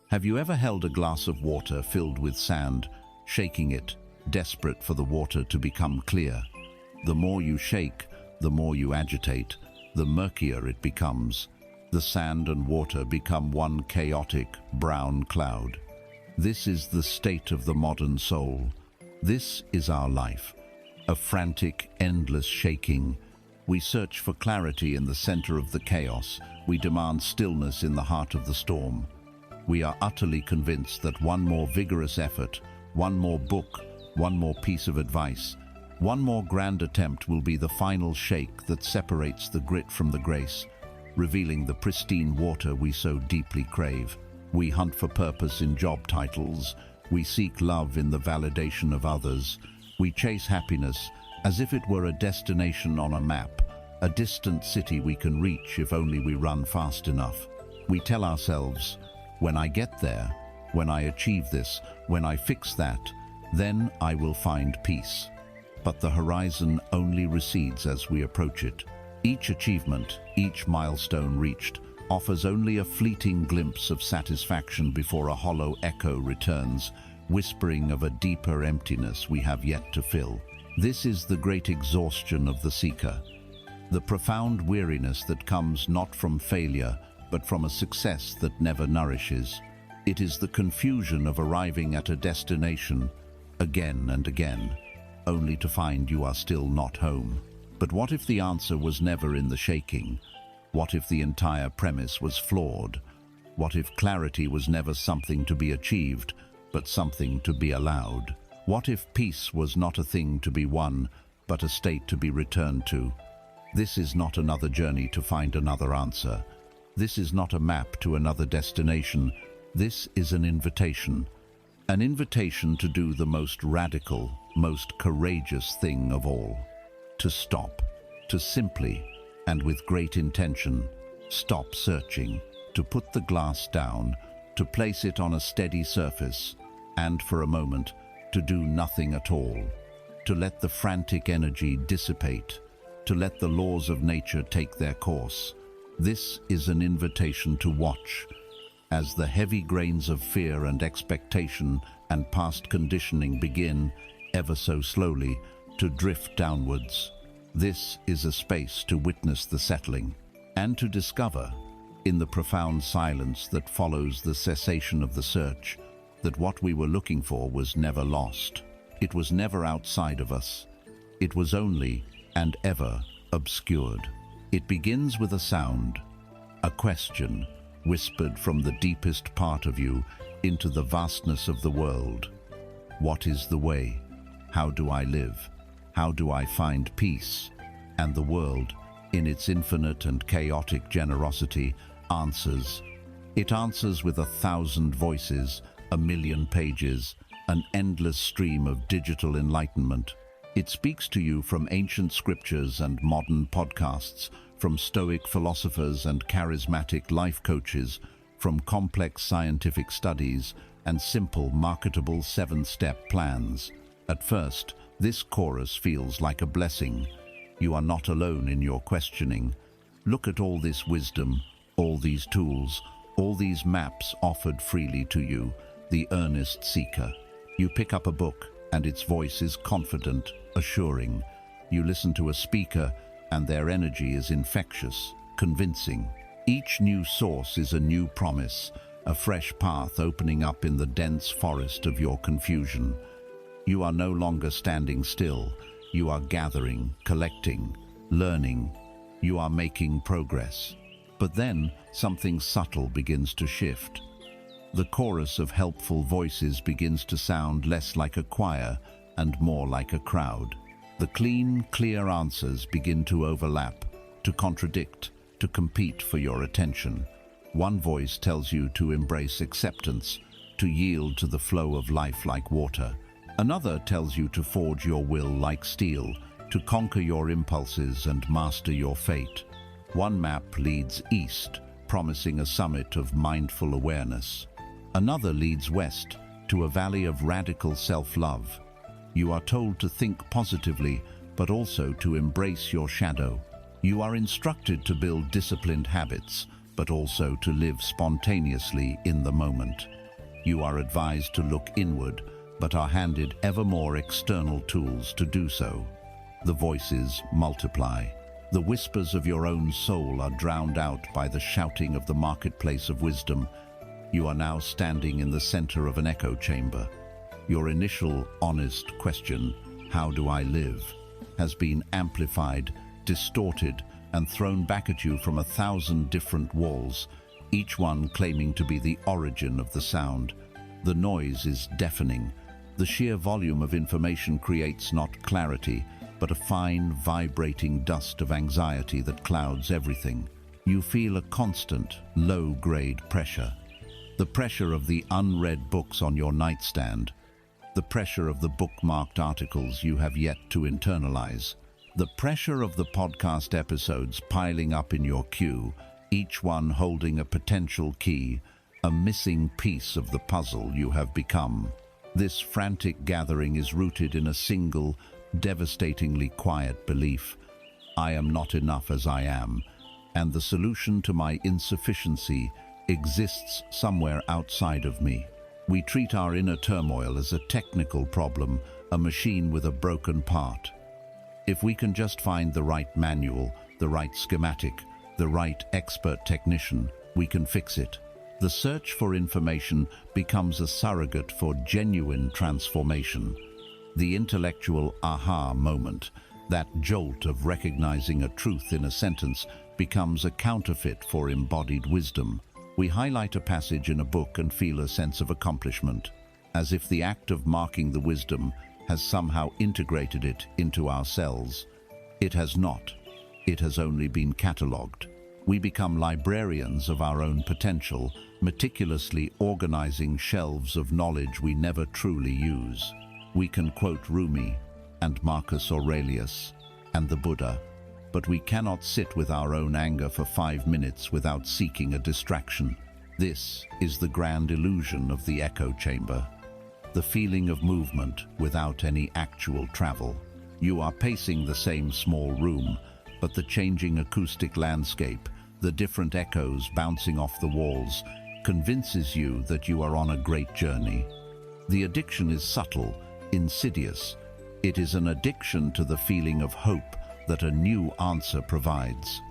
Have you ever held a glass of water filled with sand, shaking it, desperate for the water to become clear? The more you shake, the more you agitate, the murkier it becomes. The sand and water become one chaotic, brown cloud. This is the state of the modern soul. This is our life. A frantic, endless shaking. We search for clarity in the center of the chaos. We demand stillness in the heart of the storm. We are utterly convinced that one more vigorous effort, one more book, one more piece of advice, one more grand attempt will be the final shake that separates the grit from the grace, revealing the pristine water we so deeply crave. We hunt for purpose in job titles. We seek love in the validation of others. We chase happiness as if it were a destination on a map, a distant city we can reach if only we run fast enough. We tell ourselves, when I get there, when I achieve this, when I fix that, then I will find peace. But the horizon only recedes as we approach it. Each achievement, each milestone reached, offers only a fleeting glimpse of satisfaction before a hollow echo returns, whispering of a deeper emptiness we have yet to fill. This is the great exhaustion of the seeker, the profound weariness that comes not from failure, but from a success that never nourishes. It is the confusion of arriving at a destination again and again, only to find you are still not home. But what if the answer was never in the shaking? What if the entire premise was flawed? What if clarity was never something to be achieved, but something to be allowed? What if peace was not a thing to be won, but a state to be returned to? This is not another journey to find another answer. This is not a map to another destination. This is an invitation. An invitation to do the most radical, most courageous thing of all. To stop, to simply, and with great intention, stop searching, to put the glass down, to place it on a steady surface, and for a moment, to do nothing at all, to let the frantic energy dissipate, to let the laws of nature take their course. This is an invitation to watch, as the heavy grains of fear and expectation and past conditioning begin, ever so slowly, to drift downwards. This is a space to witness the settling, and to discover, in the profound silence that follows the cessation of the search, that what we were looking for was never lost. It was never outside of us. It was only and ever obscured. It begins with a sound, a question, whispered from the deepest part of you into the vastness of the world. What is the way? How do I live? How do I find peace? And the world, in its infinite and chaotic generosity, answers. It answers with 1,000 voices, 1,000,000 pages, an endless stream of digital enlightenment. It speaks to you from ancient scriptures and modern podcasts, from stoic philosophers and charismatic life coaches, from complex scientific studies and simple marketable 7-step plans. At first, this chorus feels like a blessing. You are not alone in your questioning. Look at all this wisdom, all these tools, all these maps offered freely to you, the earnest seeker. You pick up a book, and its voice is confident, assuring. You listen to a speaker, and their energy is infectious, convincing. Each new source is a new promise, a fresh path opening up in the dense forest of your confusion. You are no longer standing still. You are gathering, collecting, learning. You are making progress. But then something subtle begins to shift. The chorus of helpful voices begins to sound less like a choir and more like a crowd. The clean, clear answers begin to overlap, to contradict, to compete for your attention. One voice tells you to embrace acceptance, to yield to the flow of life like water. Another tells you to forge your will like steel, to conquer your impulses and master your fate. One map leads east, promising a summit of mindful awareness. Another leads west, to a valley of radical self-love. You are told to think positively, but also to embrace your shadow. You are instructed to build disciplined habits, but also to live spontaneously in the moment. You are advised to look inward, but are handed ever more external tools to do so. The voices multiply. The whispers of your own soul are drowned out by the shouting of the marketplace of wisdom. You are now standing in the center of an echo chamber. Your initial, honest question, "How do I live?" has been amplified, distorted, and thrown back at you from 1,000 different walls, each one claiming to be the origin of the sound. The noise is deafening. The sheer volume of information creates not clarity, but a fine, vibrating dust of anxiety that clouds everything. You feel a constant, low-grade pressure. The pressure of the unread books on your nightstand. The pressure of the bookmarked articles you have yet to internalize. The pressure of the podcast episodes piling up in your queue, each one holding a potential key, a missing piece of the puzzle you have become. This frantic gathering is rooted in a single, devastatingly quiet belief: I am not enough as I am, and the solution to my insufficiency exists somewhere outside of me. We treat our inner turmoil as a technical problem, a machine with a broken part. If we can just find the right manual, the right schematic, the right expert technician, we can fix it. The search for information becomes a surrogate for genuine transformation. The intellectual aha moment, that jolt of recognizing a truth in a sentence, becomes a counterfeit for embodied wisdom. We highlight a passage in a book and feel a sense of accomplishment, as if the act of marking the wisdom has somehow integrated it into ourselves. It has not. It has only been catalogued. We become librarians of our own potential, meticulously organizing shelves of knowledge we never truly use. We can quote Rumi and Marcus Aurelius and the Buddha, but we cannot sit with our own anger for 5 minutes without seeking a distraction. This is the grand illusion of the echo chamber. The feeling of movement without any actual travel. You are pacing the same small room, but the changing acoustic landscape, the different echoes bouncing off the walls, convinces you that you are on a great journey. The addiction is subtle, insidious. It is an addiction to the feeling of hope that a new answer provides.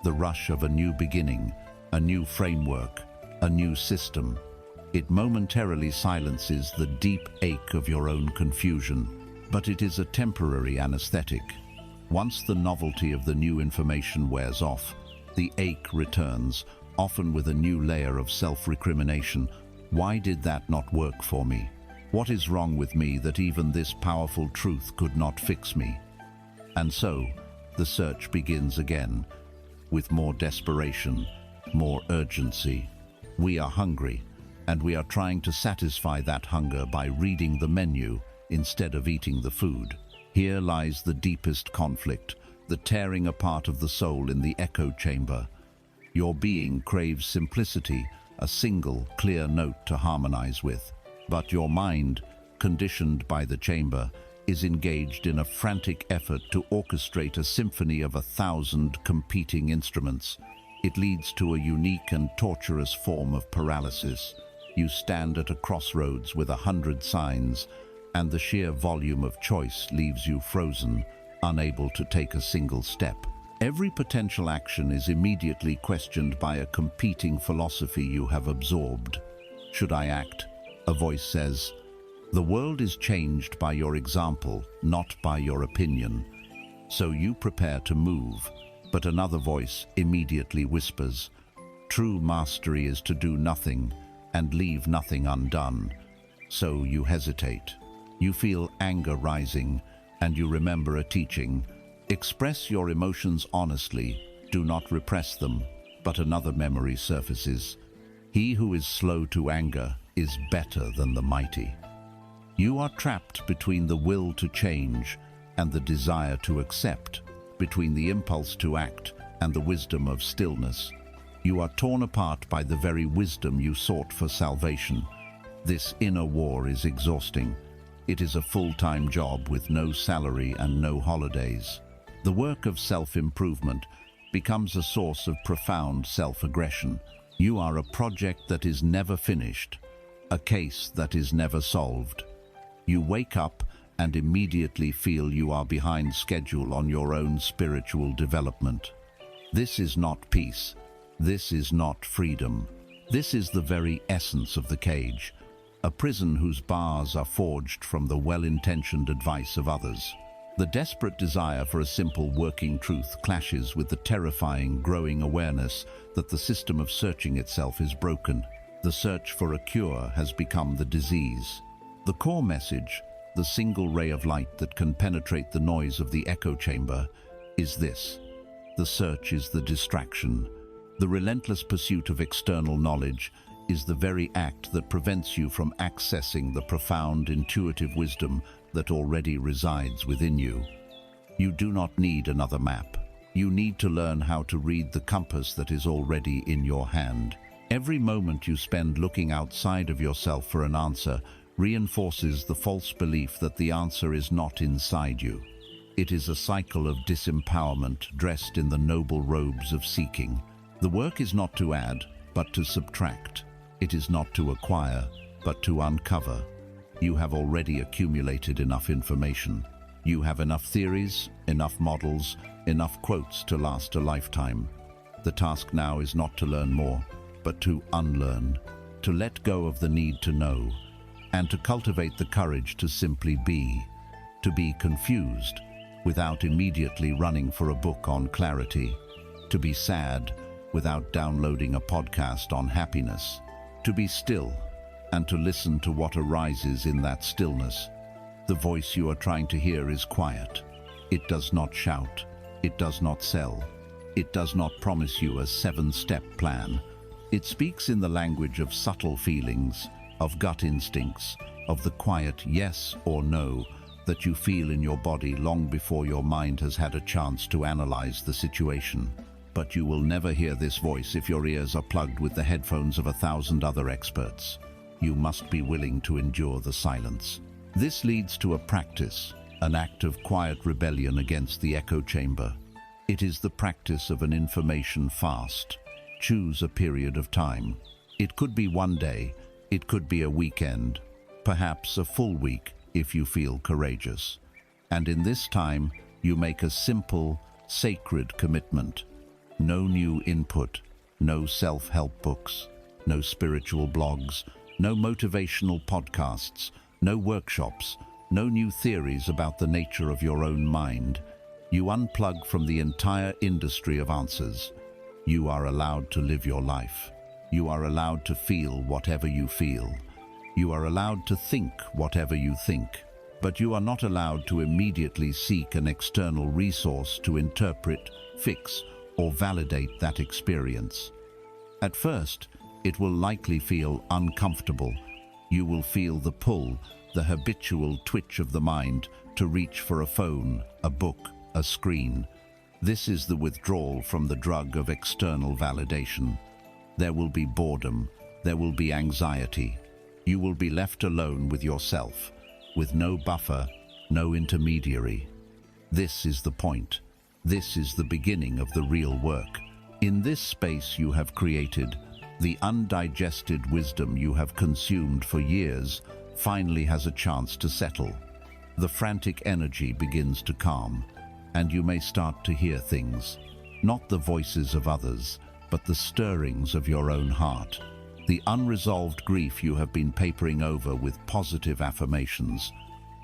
The rush of a new beginning, a new framework, a new system. It momentarily silences the deep ache of your own confusion, but it is a temporary anesthetic. Once the novelty of the new information wears off, the ache returns, often with a new layer of self-recrimination. Why did that not work for me? What is wrong with me that even this powerful truth could not fix me? And so, the search begins again, with more desperation, more urgency. We are hungry, and we are trying to satisfy that hunger by reading the menu instead of eating the food. Here lies the deepest conflict, the tearing apart of the soul in the echo chamber. Your being craves simplicity, a single, clear note to harmonize with. But your mind, conditioned by the chamber, is engaged in a frantic effort to orchestrate a symphony of 1,000 competing instruments. It leads to a unique and torturous form of paralysis. You stand at a crossroads with 100 signs, and the sheer volume of choice leaves you frozen, unable to take a single step. Every potential action is immediately questioned by a competing philosophy you have absorbed. Should I act? A voice says. The world is changed by your example, not by your opinion. So you prepare to move, but another voice immediately whispers, true mastery is to do nothing and leave nothing undone. So you hesitate. You feel anger rising, and you remember a teaching. Express your emotions honestly, do not repress them. But another memory surfaces. He who is slow to anger is better than the mighty. You are trapped between the will to change and the desire to accept, between the impulse to act and the wisdom of stillness. You are torn apart by the very wisdom you sought for salvation. This inner war is exhausting. It is a full-time job with no salary and no holidays. The work of self-improvement becomes a source of profound self-aggression. You are a project that is never finished, a case that is never solved. You wake up and immediately feel you are behind schedule on your own spiritual development. This is not peace. This is not freedom. This is the very essence of the cage, a prison whose bars are forged from the well-intentioned advice of others. The desperate desire for a simple working truth clashes with the terrifying growing awareness that the system of searching itself is broken. The search for a cure has become the disease. The core message, the single ray of light that can penetrate the noise of the echo chamber, is this: the search is the distraction. The relentless pursuit of external knowledge is the very act that prevents you from accessing the profound intuitive wisdom that already resides within you. You do not need another map. You need to learn how to read the compass that is already in your hand. Every moment you spend looking outside of yourself for an answer reinforces the false belief that the answer is not inside you. It is a cycle of disempowerment dressed in the noble robes of seeking. The work is not to add, but to subtract. It is not to acquire, but to uncover. You have already accumulated enough information. You have enough theories, enough models, enough quotes to last a lifetime. The task now is not to learn more, but to unlearn, to let go of the need to know, and to cultivate the courage to simply be, to be confused without immediately running for a book on clarity, to be sad without downloading a podcast on happiness, to be still and to listen to what arises in that stillness. The voice you are trying to hear is quiet. It does not shout. It does not sell. It does not promise you a 7-step plan. It speaks in the language of subtle feelings, of gut instincts, of the quiet yes or no that you feel in your body long before your mind has had a chance to analyze the situation. But you will never hear this voice if your ears are plugged with the headphones of 1,000 other experts. You must be willing to endure the silence. This leads to a practice, an act of quiet rebellion against the echo chamber. It is the practice of an information fast. Choose a period of time. It could be one day, it could be a weekend, perhaps a full week if you feel courageous. And in this time, you make a simple, sacred commitment. No new input, no self-help books, no spiritual blogs, no motivational podcasts, no workshops, no new theories about the nature of your own mind. You unplug from the entire industry of answers. You are allowed to live your life. You are allowed to feel whatever you feel. You are allowed to think whatever you think. But you are not allowed to immediately seek an external resource to interpret, fix, or validate that experience. At first, it will likely feel uncomfortable. You will feel the pull, the habitual twitch of the mind to reach for a phone, a book, a screen. This is the withdrawal from the drug of external validation. There will be boredom, there will be anxiety. You will be left alone with yourself, with no buffer, no intermediary. This is the point. This is the beginning of the real work. In this space you have created, the undigested wisdom you have consumed for years finally has a chance to settle. The frantic energy begins to calm, and you may start to hear things, not the voices of others, but the stirrings of your own heart. The unresolved grief you have been papering over with positive affirmations.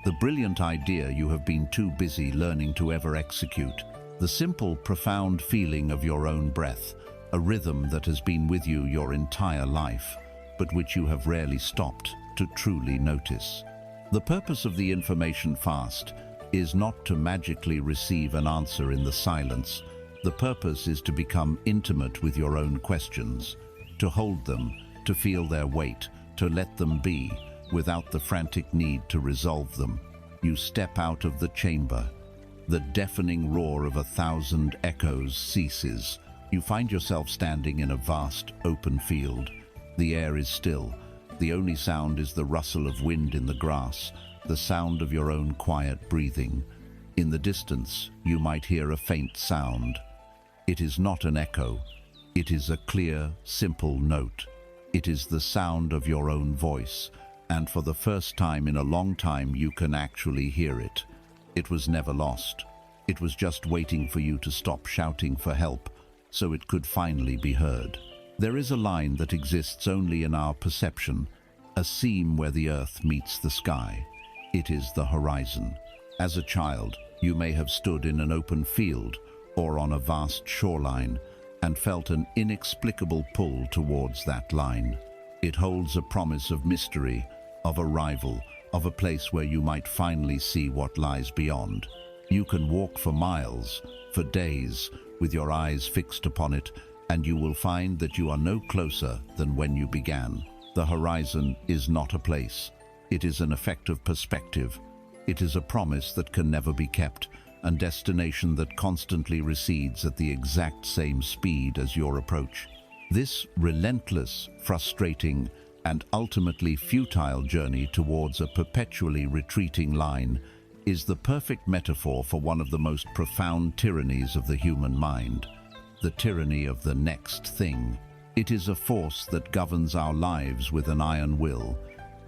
The brilliant idea you have been too busy learning to ever execute. The simple, profound feeling of your own breath, a rhythm that has been with you your entire life, but which you have rarely stopped to truly notice. The purpose of the information fast is not to magically receive an answer in the silence. The purpose is to become intimate with your own questions, to hold them, to feel their weight, to let them be, without the frantic need to resolve them. You step out of the chamber. The deafening roar of 1,000 echoes ceases. You find yourself standing in a vast, open field. The air is still. The only sound is the rustle of wind in the grass, the sound of your own quiet breathing. In the distance, you might hear a faint sound. It is not an echo. It is a clear, simple note. It is the sound of your own voice, and for the first time in a long time you can actually hear it. It was never lost. It was just waiting for you to stop shouting for help, so it could finally be heard. There is a line that exists only in our perception, a seam where the earth meets the sky. It is the horizon. As a child, you may have stood in an open field or on a vast shoreline and felt an inexplicable pull towards that line. It holds a promise of mystery, of arrival, of a place where you might finally see what lies beyond. You can walk for miles, for days, with your eyes fixed upon it, and you will find that you are no closer than when you began. The horizon is not a place. It is an effect of perspective. It is a promise that can never be kept, and destination that constantly recedes at the exact same speed as your approach. This relentless, frustrating, and ultimately futile journey towards a perpetually retreating line is the perfect metaphor for one of the most profound tyrannies of the human mind, the tyranny of the next thing. It is a force that governs our lives with an iron will,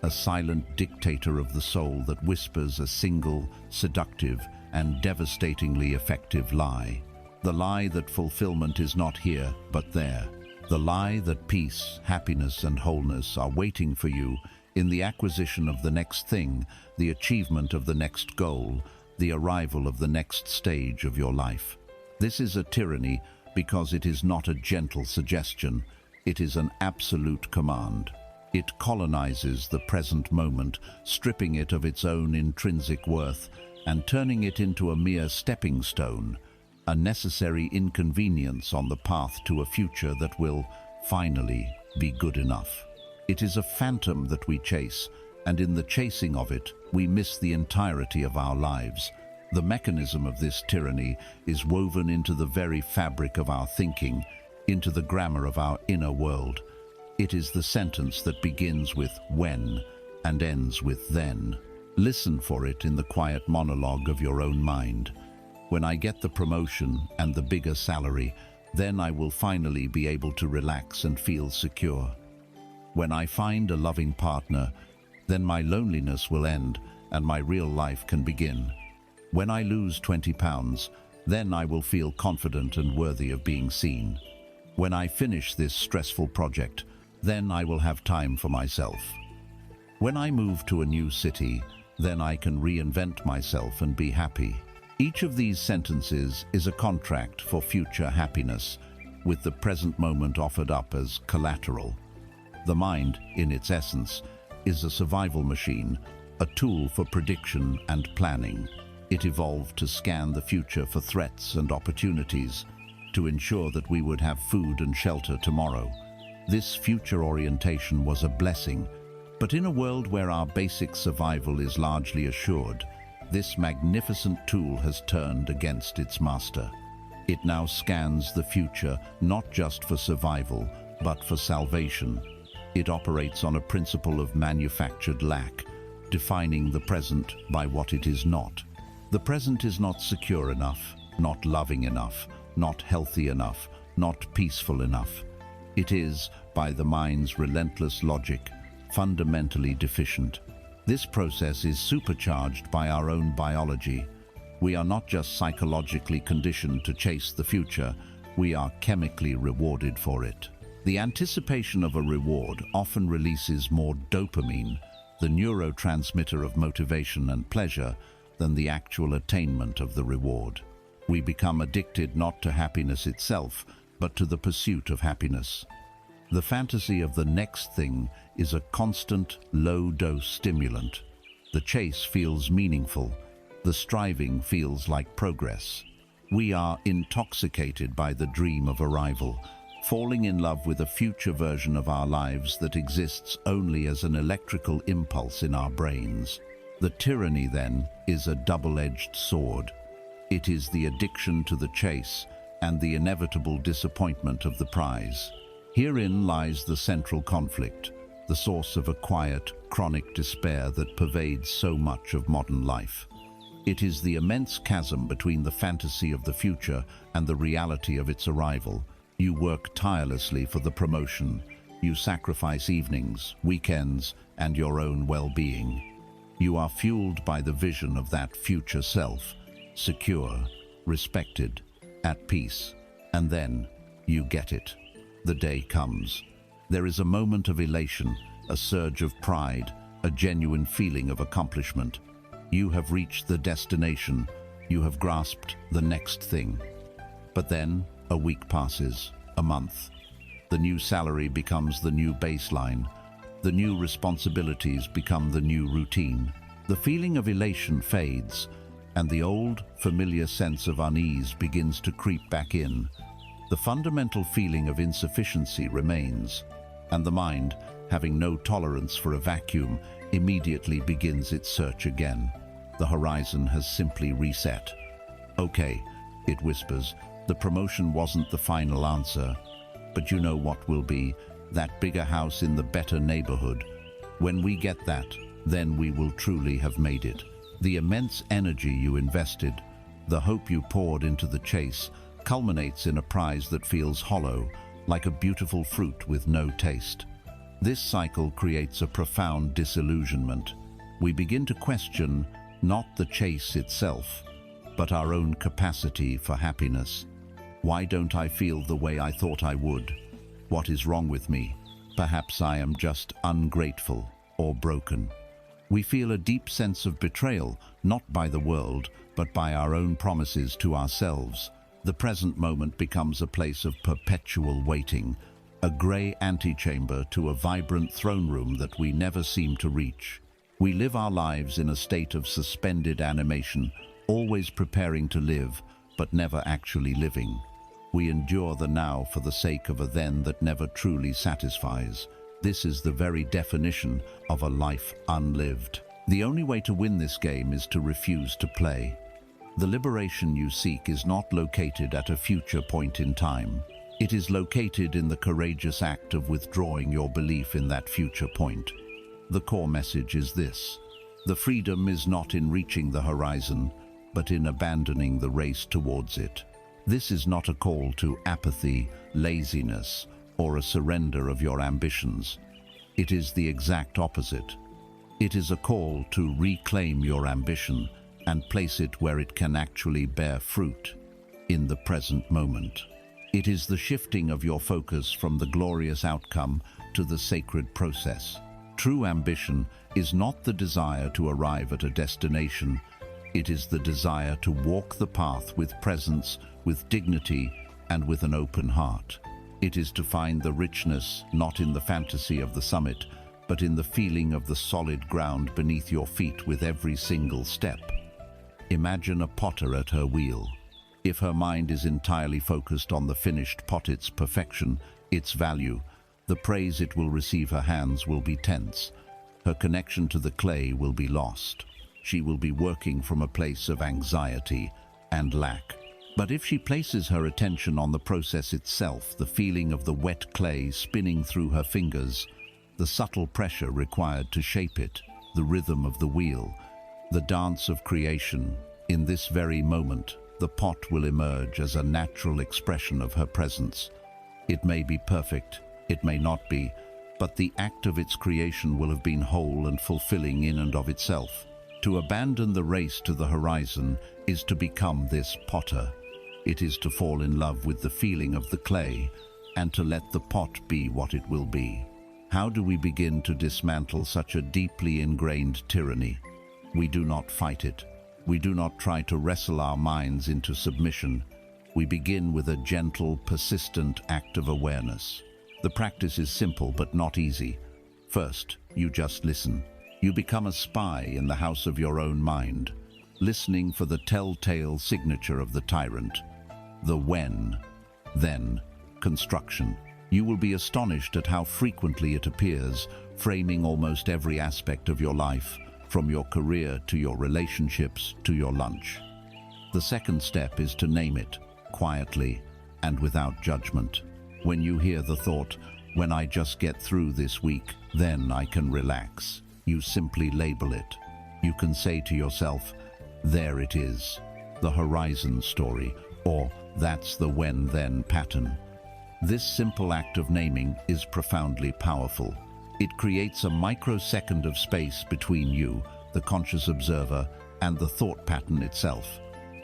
a silent dictator of the soul that whispers a single, seductive, and devastatingly effective lie. The lie that fulfillment is not here, but there. The lie that peace, happiness, and wholeness are waiting for you in the acquisition of the next thing, the achievement of the next goal, the arrival of the next stage of your life. This is a tyranny because it is not a gentle suggestion, it is an absolute command. It colonizes the present moment, stripping it of its own intrinsic worth and turning it into a mere stepping stone, a necessary inconvenience on the path to a future that will, finally, be good enough. It is a phantom that we chase, and in the chasing of it, we miss the entirety of our lives. The mechanism of this tyranny is woven into the very fabric of our thinking, into the grammar of our inner world. It is the sentence that begins with when and ends with then. Listen for it in the quiet monologue of your own mind. When I get the promotion and the bigger salary, then I will finally be able to relax and feel secure. When I find a loving partner, then my loneliness will end and my real life can begin. When I lose 20 pounds, then I will feel confident and worthy of being seen. When I finish this stressful project, then I will have time for myself. When I move to a new city, then I can reinvent myself and be happy. Each of these sentences is a contract for future happiness, with the present moment offered up as collateral. The mind, in its essence, is a survival machine, a tool for prediction and planning. It evolved to scan the future for threats and opportunities, to ensure that we would have food and shelter tomorrow. This future orientation was a blessing, but in a world where our basic survival is largely assured, this magnificent tool has turned against its master. It now scans the future not just for survival, but for salvation. It operates on a principle of manufactured lack, defining the present by what it is not. The present is not secure enough, not loving enough, not healthy enough, not peaceful enough. It is, by the mind's relentless logic, fundamentally deficient. This process is supercharged by our own biology. We are not just psychologically conditioned to chase the future, we are chemically rewarded for it. The anticipation of a reward often releases more dopamine, the neurotransmitter of motivation and pleasure, than the actual attainment of the reward. We become addicted not to happiness itself, but to the pursuit of happiness. The fantasy of the next thing is a constant, low-dose stimulant. The chase feels meaningful. The striving feels like progress. We are intoxicated by the dream of arrival, falling in love with a future version of our lives that exists only as an electrical impulse in our brains. The tyranny, then, is a double-edged sword. It is the addiction to the chase and the inevitable disappointment of the prize. Herein lies the central conflict, the source of a quiet, chronic despair that pervades so much of modern life. It is the immense chasm between the fantasy of the future and the reality of its arrival. You work tirelessly for the promotion. You sacrifice evenings, weekends, and your own well-being. You are fueled by the vision of that future self, secure, respected, at peace. And then, you get it. The day comes. There is a moment of elation, a surge of pride, a genuine feeling of accomplishment. You have reached the destination. You have grasped the next thing. But then, a week passes, a month. The new salary becomes the new baseline. The new responsibilities become the new routine. The feeling of elation fades, and the old, familiar sense of unease begins to creep back in. The fundamental feeling of insufficiency remains, and the mind, having no tolerance for a vacuum, immediately begins its search again. The horizon has simply reset. Okay, it whispers, the promotion wasn't the final answer, but you know what will be, that bigger house in the better neighborhood. When we get that, then we will truly have made it. The immense energy you invested, the hope you poured into the chase, culminates in a prize that feels hollow, like a beautiful fruit with no taste. This cycle creates a profound disillusionment. We begin to question not the chase itself, but our own capacity for happiness. Why don't I feel the way I thought I would? What is wrong with me? Perhaps I am just ungrateful or broken. We feel a deep sense of betrayal, not by the world, but by our own promises to ourselves. The present moment becomes a place of perpetual waiting, a grey antechamber to a vibrant throne room that we never seem to reach. We live our lives in a state of suspended animation, always preparing to live, but never actually living. We endure the now for the sake of a then that never truly satisfies. This is the very definition of a life unlived. The only way to win this game is to refuse to play. The liberation you seek is not located at a future point in time. It is located in the courageous act of withdrawing your belief in that future point. The core message is this: the freedom is not in reaching the horizon, but in abandoning the race towards it. This is not a call to apathy, laziness, or a surrender of your ambitions. It is the exact opposite. It is a call to reclaim your ambition and place it where it can actually bear fruit, in the present moment. It is the shifting of your focus from the glorious outcome to the sacred process. True ambition is not the desire to arrive at a destination. It is the desire to walk the path with presence, with dignity, and with an open heart. It is to find the richness not in the fantasy of the summit, but in the feeling of the solid ground beneath your feet with every single step. Imagine a potter at her wheel. If her mind is entirely focused on the finished pot, its perfection, its value, the praise it will receive, her hands will be tense. Her connection to the clay will be lost. She will be working from a place of anxiety and lack. But if she places her attention on the process itself, the feeling of the wet clay spinning through her fingers, the subtle pressure required to shape it, the rhythm of the wheel, the dance of creation, in this very moment, the pot will emerge as a natural expression of her presence. It may be perfect, it may not be, but the act of its creation will have been whole and fulfilling in and of itself. To abandon the race to the horizon is to become this potter. It is to fall in love with the feeling of the clay and to let the pot be what it will be. How do we begin to dismantle such a deeply ingrained tyranny? We do not fight it. We do not try to wrestle our minds into submission. We begin with a gentle, persistent act of awareness. The practice is simple but not easy. First, you just listen. You become a spy in the house of your own mind, listening for the telltale signature of the tyrant. The when, then, construction. You will be astonished at how frequently it appears, framing almost every aspect of your life, from your career to your relationships to your lunch. The second step is to name it, quietly and without judgment. When you hear the thought, "When I just get through this week, then I can relax," you simply label it. You can say to yourself, There it is, the horizon story, or that's the when-then pattern. This simple act of naming is profoundly powerful. It creates a microsecond of space between you, the conscious observer, and the thought pattern itself.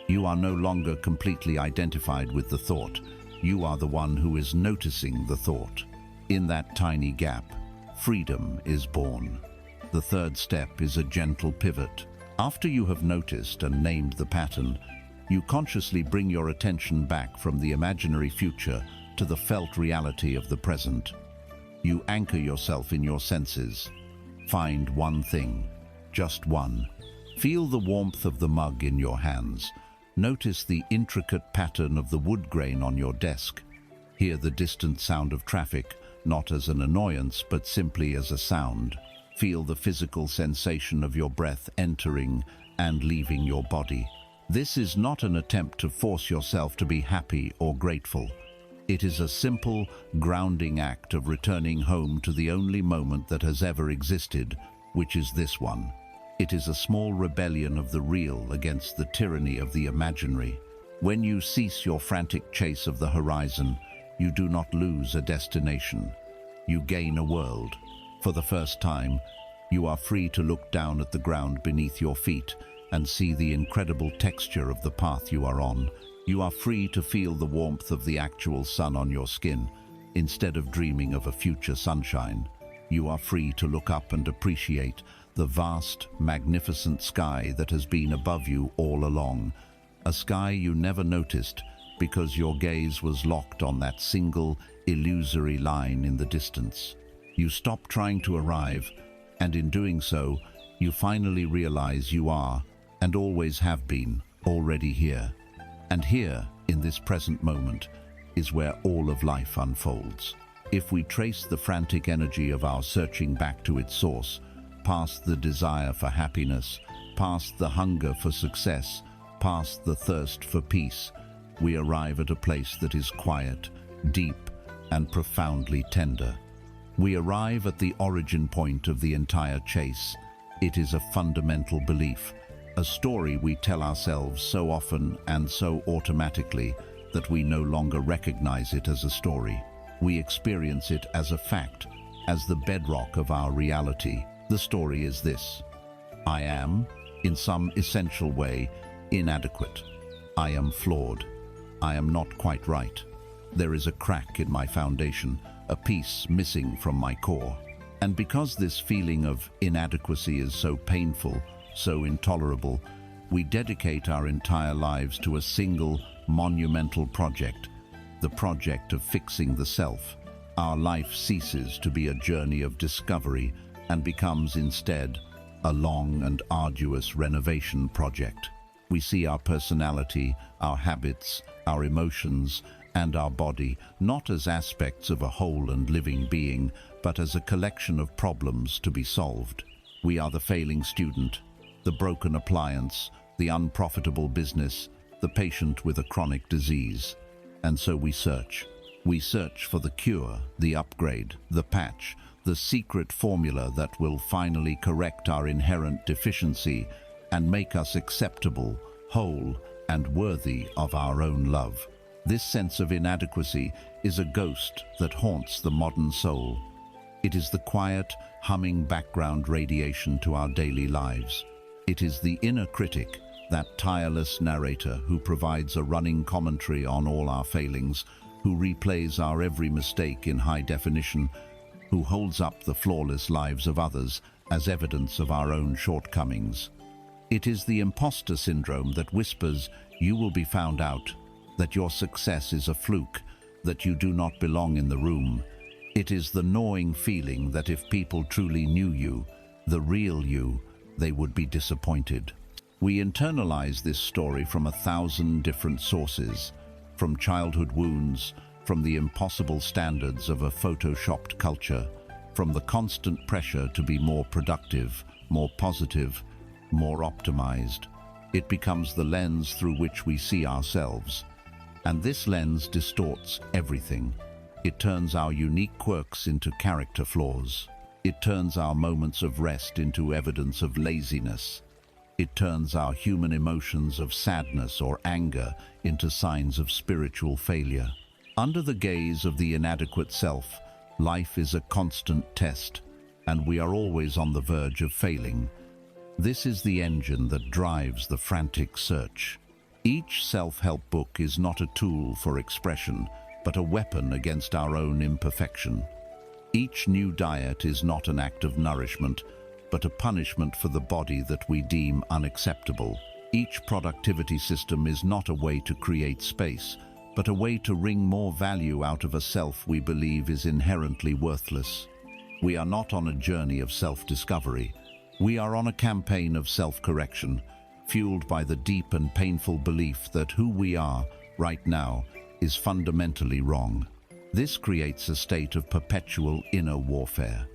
You are no longer completely identified with the thought. You are the one who is noticing the thought. In that tiny gap, freedom is born. The third step is a gentle pivot. After you have noticed and named the pattern, you consciously bring your attention back from the imaginary future to the felt reality of the present. You anchor yourself in your senses. Find one thing, just one. Feel the warmth of the mug in your hands. Notice the intricate pattern of the wood grain on your desk. Hear the distant sound of traffic, not as an annoyance, but simply as a sound. Feel the physical sensation of your breath entering and leaving your body. This is not an attempt to force yourself to be happy or grateful. It is a simple, grounding act of returning home to the only moment that has ever existed, which is this one. It is a small rebellion of the real against the tyranny of the imaginary. When you cease your frantic chase of the horizon, you do not lose a destination. You gain a world. For the first time, you are free to look down at the ground beneath your feet and see the incredible texture of the path you are on. You are free to feel the warmth of the actual sun on your skin, instead of dreaming of a future sunshine. You are free to look up and appreciate the vast, magnificent sky that has been above you all along. A sky you never noticed because your gaze was locked on that single, illusory line in the distance. You stop trying to arrive, and in doing so, you finally realize you are, and always have been, already here. And here, in this present moment, is where all of life unfolds. If we trace the frantic energy of our searching back to its source, past the desire for happiness, past the hunger for success, past the thirst for peace, we arrive at a place that is quiet, deep, and profoundly tender. We arrive at the origin point of the entire chase. It is a fundamental belief, a story we tell ourselves so often and so automatically that we no longer recognize it as a story. We experience it as a fact, as the bedrock of our reality. The story is this: I am, in some essential way, inadequate. I am flawed. I am not quite right. There is a crack in my foundation, a piece missing from my core. And because this feeling of inadequacy is so painful, so intolerable, we dedicate our entire lives to a single, monumental project, the project of fixing the self. Our life ceases to be a journey of discovery and becomes instead a long and arduous renovation project. We see our personality, our habits, our emotions, and our body not as aspects of a whole and living being, but as a collection of problems to be solved. We are the failing student, the broken appliance, the unprofitable business, the patient with a chronic disease. And so we search. We search for the cure, the upgrade, the patch, the secret formula that will finally correct our inherent deficiency and make us acceptable, whole, and worthy of our own love. This sense of inadequacy is a ghost that haunts the modern soul. It is the quiet, humming background radiation to our daily lives. It is the inner critic, that tireless narrator who provides a running commentary on all our failings, who replays our every mistake in high definition, who holds up the flawless lives of others as evidence of our own shortcomings. It is the imposter syndrome that whispers, "You will be found out," that your success is a fluke, that you do not belong in the room. It is the gnawing feeling that if people truly knew you, the real you, they would be disappointed. We internalize this story from 1,000 different sources, from childhood wounds, from the impossible standards of a photoshopped culture, from the constant pressure to be more productive, more positive, more optimized. It becomes the lens through which we see ourselves. And this lens distorts everything. It turns our unique quirks into character flaws. It turns our moments of rest into evidence of laziness. It turns our human emotions of sadness or anger into signs of spiritual failure. Under the gaze of the inadequate self, life is a constant test, and we are always on the verge of failing. This is the engine that drives the frantic search. Each self-help book is not a tool for expression, but a weapon against our own imperfection. Each new diet is not an act of nourishment, but a punishment for the body that we deem unacceptable. Each productivity system is not a way to create space, but a way to wring more value out of a self we believe is inherently worthless. We are not on a journey of self-discovery. We are on a campaign of self-correction, fueled by the deep and painful belief that who we are, right now, is fundamentally wrong. This creates a state of perpetual inner warfare.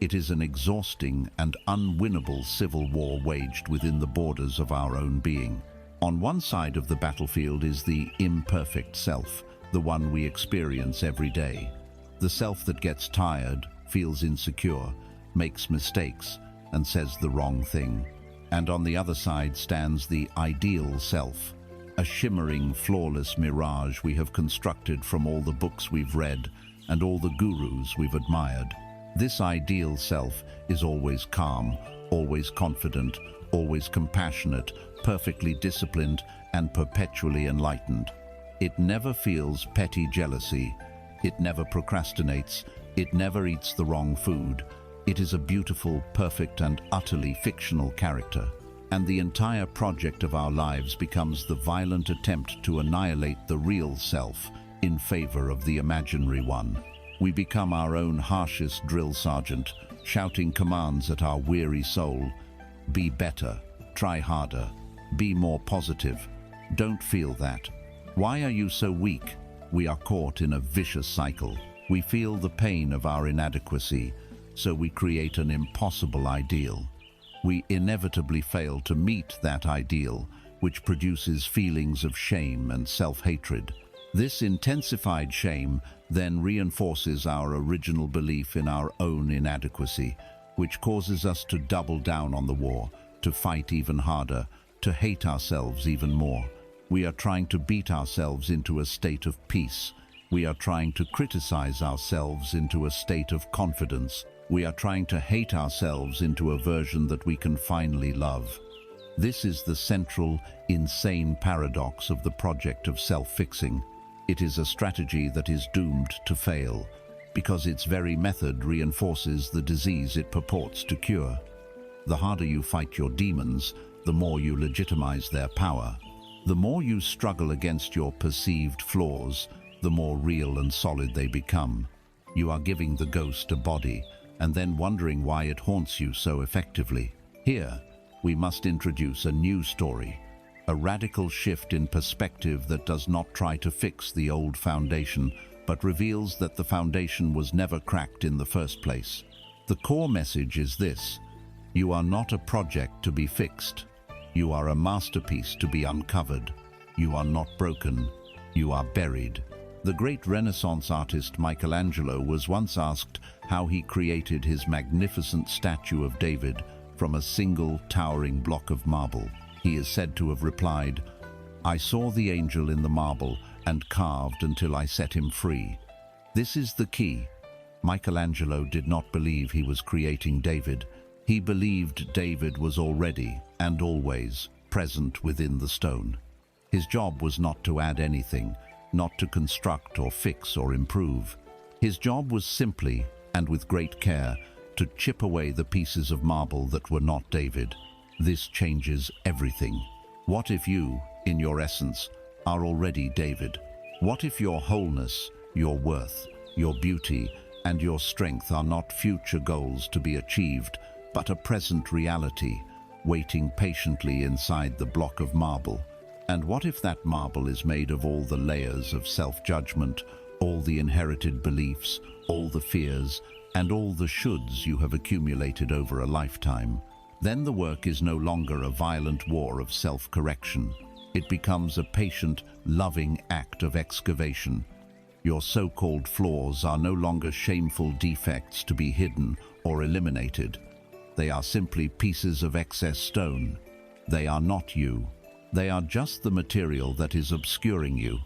It is an exhausting and unwinnable civil war waged within the borders of our own being. On one side of the battlefield is the imperfect self, the one we experience every day. The self that gets tired, feels insecure, makes mistakes, and says the wrong thing. And on the other side stands the ideal self, a shimmering, flawless mirage we have constructed from all the books we've read and all the gurus we've admired. This ideal self is always calm, always confident, always compassionate, perfectly disciplined, and perpetually enlightened. It never feels petty jealousy. It never procrastinates. It never eats the wrong food. It is a beautiful, perfect, and utterly fictional character. And the entire project of our lives becomes the violent attempt to annihilate the real self in favor of the imaginary one. We become our own harshest drill sergeant, shouting commands at our weary soul. Be better, try harder, be more positive. Don't feel that. Why are you so weak? We are caught in a vicious cycle. We feel the pain of our inadequacy, so we create an impossible ideal. We inevitably fail to meet that ideal, which produces feelings of shame and self-hatred. This intensified shame then reinforces our original belief in our own inadequacy, which causes us to double down on the war, to fight even harder, to hate ourselves even more. We are trying to beat ourselves into a state of peace. We are trying to criticize ourselves into a state of confidence. We are trying to hate ourselves into a version that we can finally love. This is the central, insane paradox of the project of self-fixing. It is a strategy that is doomed to fail, because its very method reinforces the disease it purports to cure. The harder you fight your demons, the more you legitimize their power. The more you struggle against your perceived flaws, the more real and solid they become. You are giving the ghost a body, and then wondering why it haunts you so effectively. Here, we must introduce a new story, a radical shift in perspective that does not try to fix the old foundation, but reveals that the foundation was never cracked in the first place. The core message is this: you are not a project to be fixed. You are a masterpiece to be uncovered. You are not broken. You are buried. The great Renaissance artist Michelangelo was once asked how he created his magnificent statue of David from a single towering block of marble. He is said to have replied, "I saw the angel in the marble and carved until I set him free." This is the key. Michelangelo did not believe he was creating David. He believed David was already and always present within the stone. His job was not to add anything, not to construct or fix or improve. His job was simply, and with great care, to chip away the pieces of marble that were not David. This changes everything. What if you, in your essence, are already David? What if your wholeness, your worth, your beauty, and your strength are not future goals to be achieved, but a present reality, waiting patiently inside the block of marble? And what if that marble is made of all the layers of self-judgment, all the inherited beliefs, all the fears, and all the shoulds you have accumulated over a lifetime? Then the work is no longer a violent war of self-correction. It becomes a patient, loving act of excavation. Your so-called flaws are no longer shameful defects to be hidden or eliminated. They are simply pieces of excess stone. They are not you. They are just the material that is obscuring you.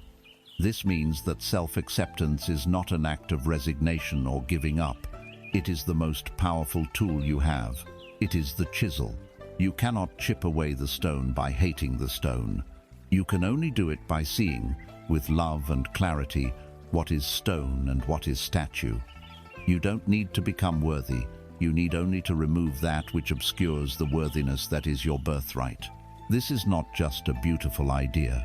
This means that self-acceptance is not an act of resignation or giving up. It is the most powerful tool you have. It is the chisel. You cannot chip away the stone by hating the stone. You can only do it by seeing, with love and clarity, what is stone and what is statue. You don't need to become worthy. You need only to remove that which obscures the worthiness that is your birthright. This is not just a beautiful idea.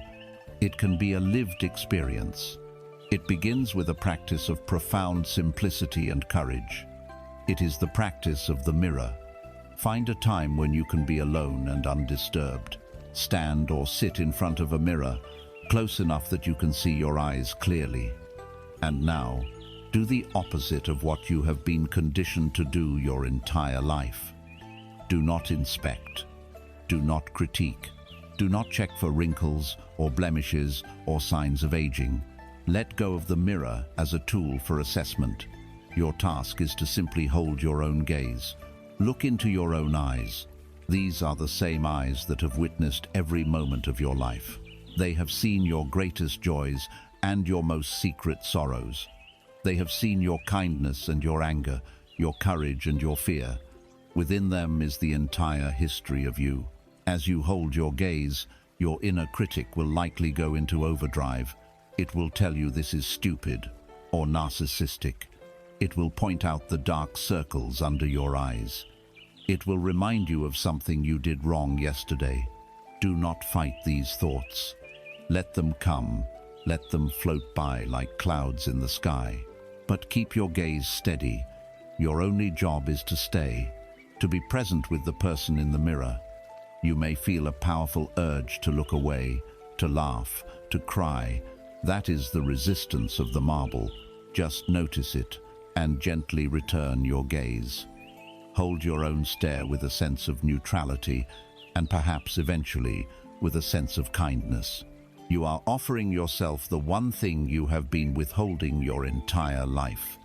It can be a lived experience. It begins with a practice of profound simplicity and courage. It is the practice of the mirror. Find a time when you can be alone and undisturbed. Stand or sit in front of a mirror, close enough that you can see your eyes clearly. And now, do the opposite of what you have been conditioned to do your entire life. Do not inspect. Do not critique. Do not check for wrinkles or blemishes or signs of aging. Let go of the mirror as a tool for assessment. Your task is to simply hold your own gaze. Look into your own eyes. These are the same eyes that have witnessed every moment of your life. They have seen your greatest joys and your most secret sorrows. They have seen your kindness and your anger, your courage and your fear. Within them is the entire history of you. As you hold your gaze, your inner critic will likely go into overdrive. It will tell you this is stupid or narcissistic. It will point out the dark circles under your eyes. It will remind you of something you did wrong yesterday. Do not fight these thoughts. Let them come. Let them float by like clouds in the sky. But keep your gaze steady. Your only job is to stay, to be present with the person in the mirror. You may feel a powerful urge to look away, to laugh, to cry. That is the resistance of the marble. Just notice it and gently return your gaze. Hold your own stare with a sense of neutrality and perhaps eventually with a sense of kindness. You are offering yourself the one thing you have been withholding your entire life.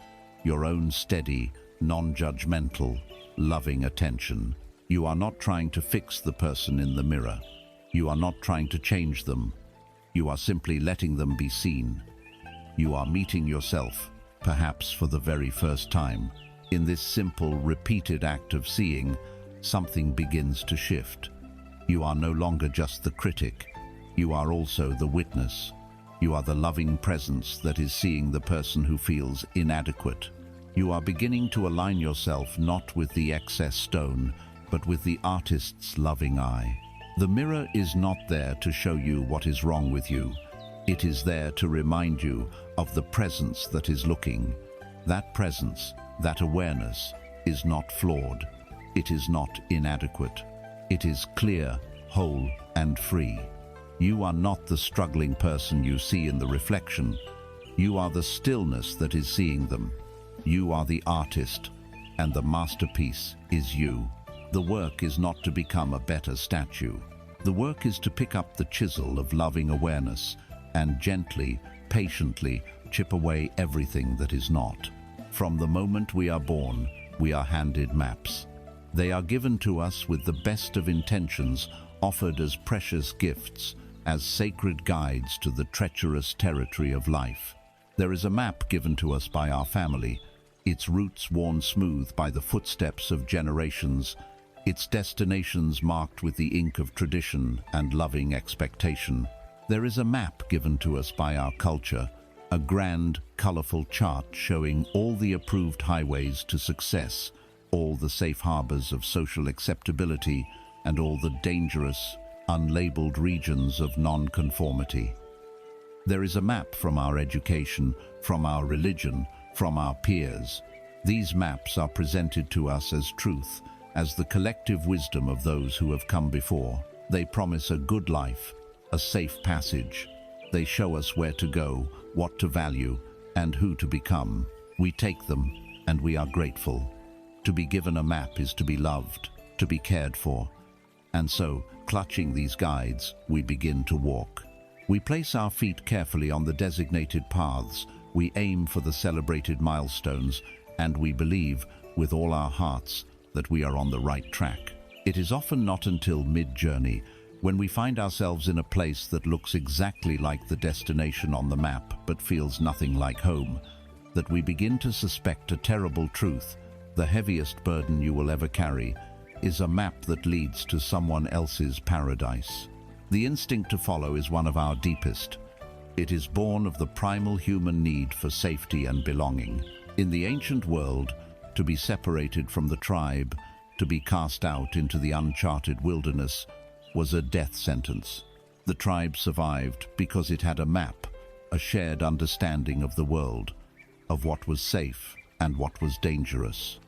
Your own steady, non-judgmental, loving attention. You are not trying to fix the person in the mirror. You are not trying to change them. You are simply letting them be seen. You are meeting yourself, perhaps for the very first time. In this simple, repeated act of seeing, something begins to shift. You are no longer just the critic. You are also the witness. You are the loving presence that is seeing the person who feels inadequate. You are beginning to align yourself not with the excess stone, but with the artist's loving eye. The mirror is not there to show you what is wrong with you. It is there to remind you of the presence that is looking. That presence, that awareness, is not flawed. It is not inadequate. It is clear, whole, and free. You are not the struggling person you see in the reflection. You are the stillness that is seeing them. You are the artist, and the masterpiece is you. The work is not to become a better statue. The work is to pick up the chisel of loving awareness and gently, patiently chip away everything that is not. From the moment we are born, we are handed maps. They are given to us with the best of intentions, offered as precious gifts, as sacred guides to the treacherous territory of life. There is a map given to us by our family, its routes worn smooth by the footsteps of generations, its destinations marked with the ink of tradition and loving expectation. There is a map given to us by our culture, a grand, colorful chart showing all the approved highways to success, all the safe harbors of social acceptability, and all the dangerous, unlabeled regions of non-conformity. There is a map from our education, from our religion, from our peers. These maps are presented to us as truth, as the collective wisdom of those who have come before. They promise a good life, a safe passage. They show us where to go, what to value, and who to become. We take them, and we are grateful. To be given a map is to be loved, to be cared for. And so, clutching these guides, we begin to walk. We place our feet carefully on the designated paths, we aim for the celebrated milestones, and we believe, with all our hearts, that we are on the right track. It is often not until mid-journey, when we find ourselves in a place that looks exactly like the destination on the map but feels nothing like home, that we begin to suspect a terrible truth. The heaviest burden you will ever carry is a map that leads to someone else's paradise. The instinct to follow is one of our deepest. It is born of the primal human need for safety and belonging. In the ancient world, to be separated from the tribe, to be cast out into the uncharted wilderness, was a death sentence. The tribe survived because it had a map, a shared understanding of the world, of what was safe and what was dangerous.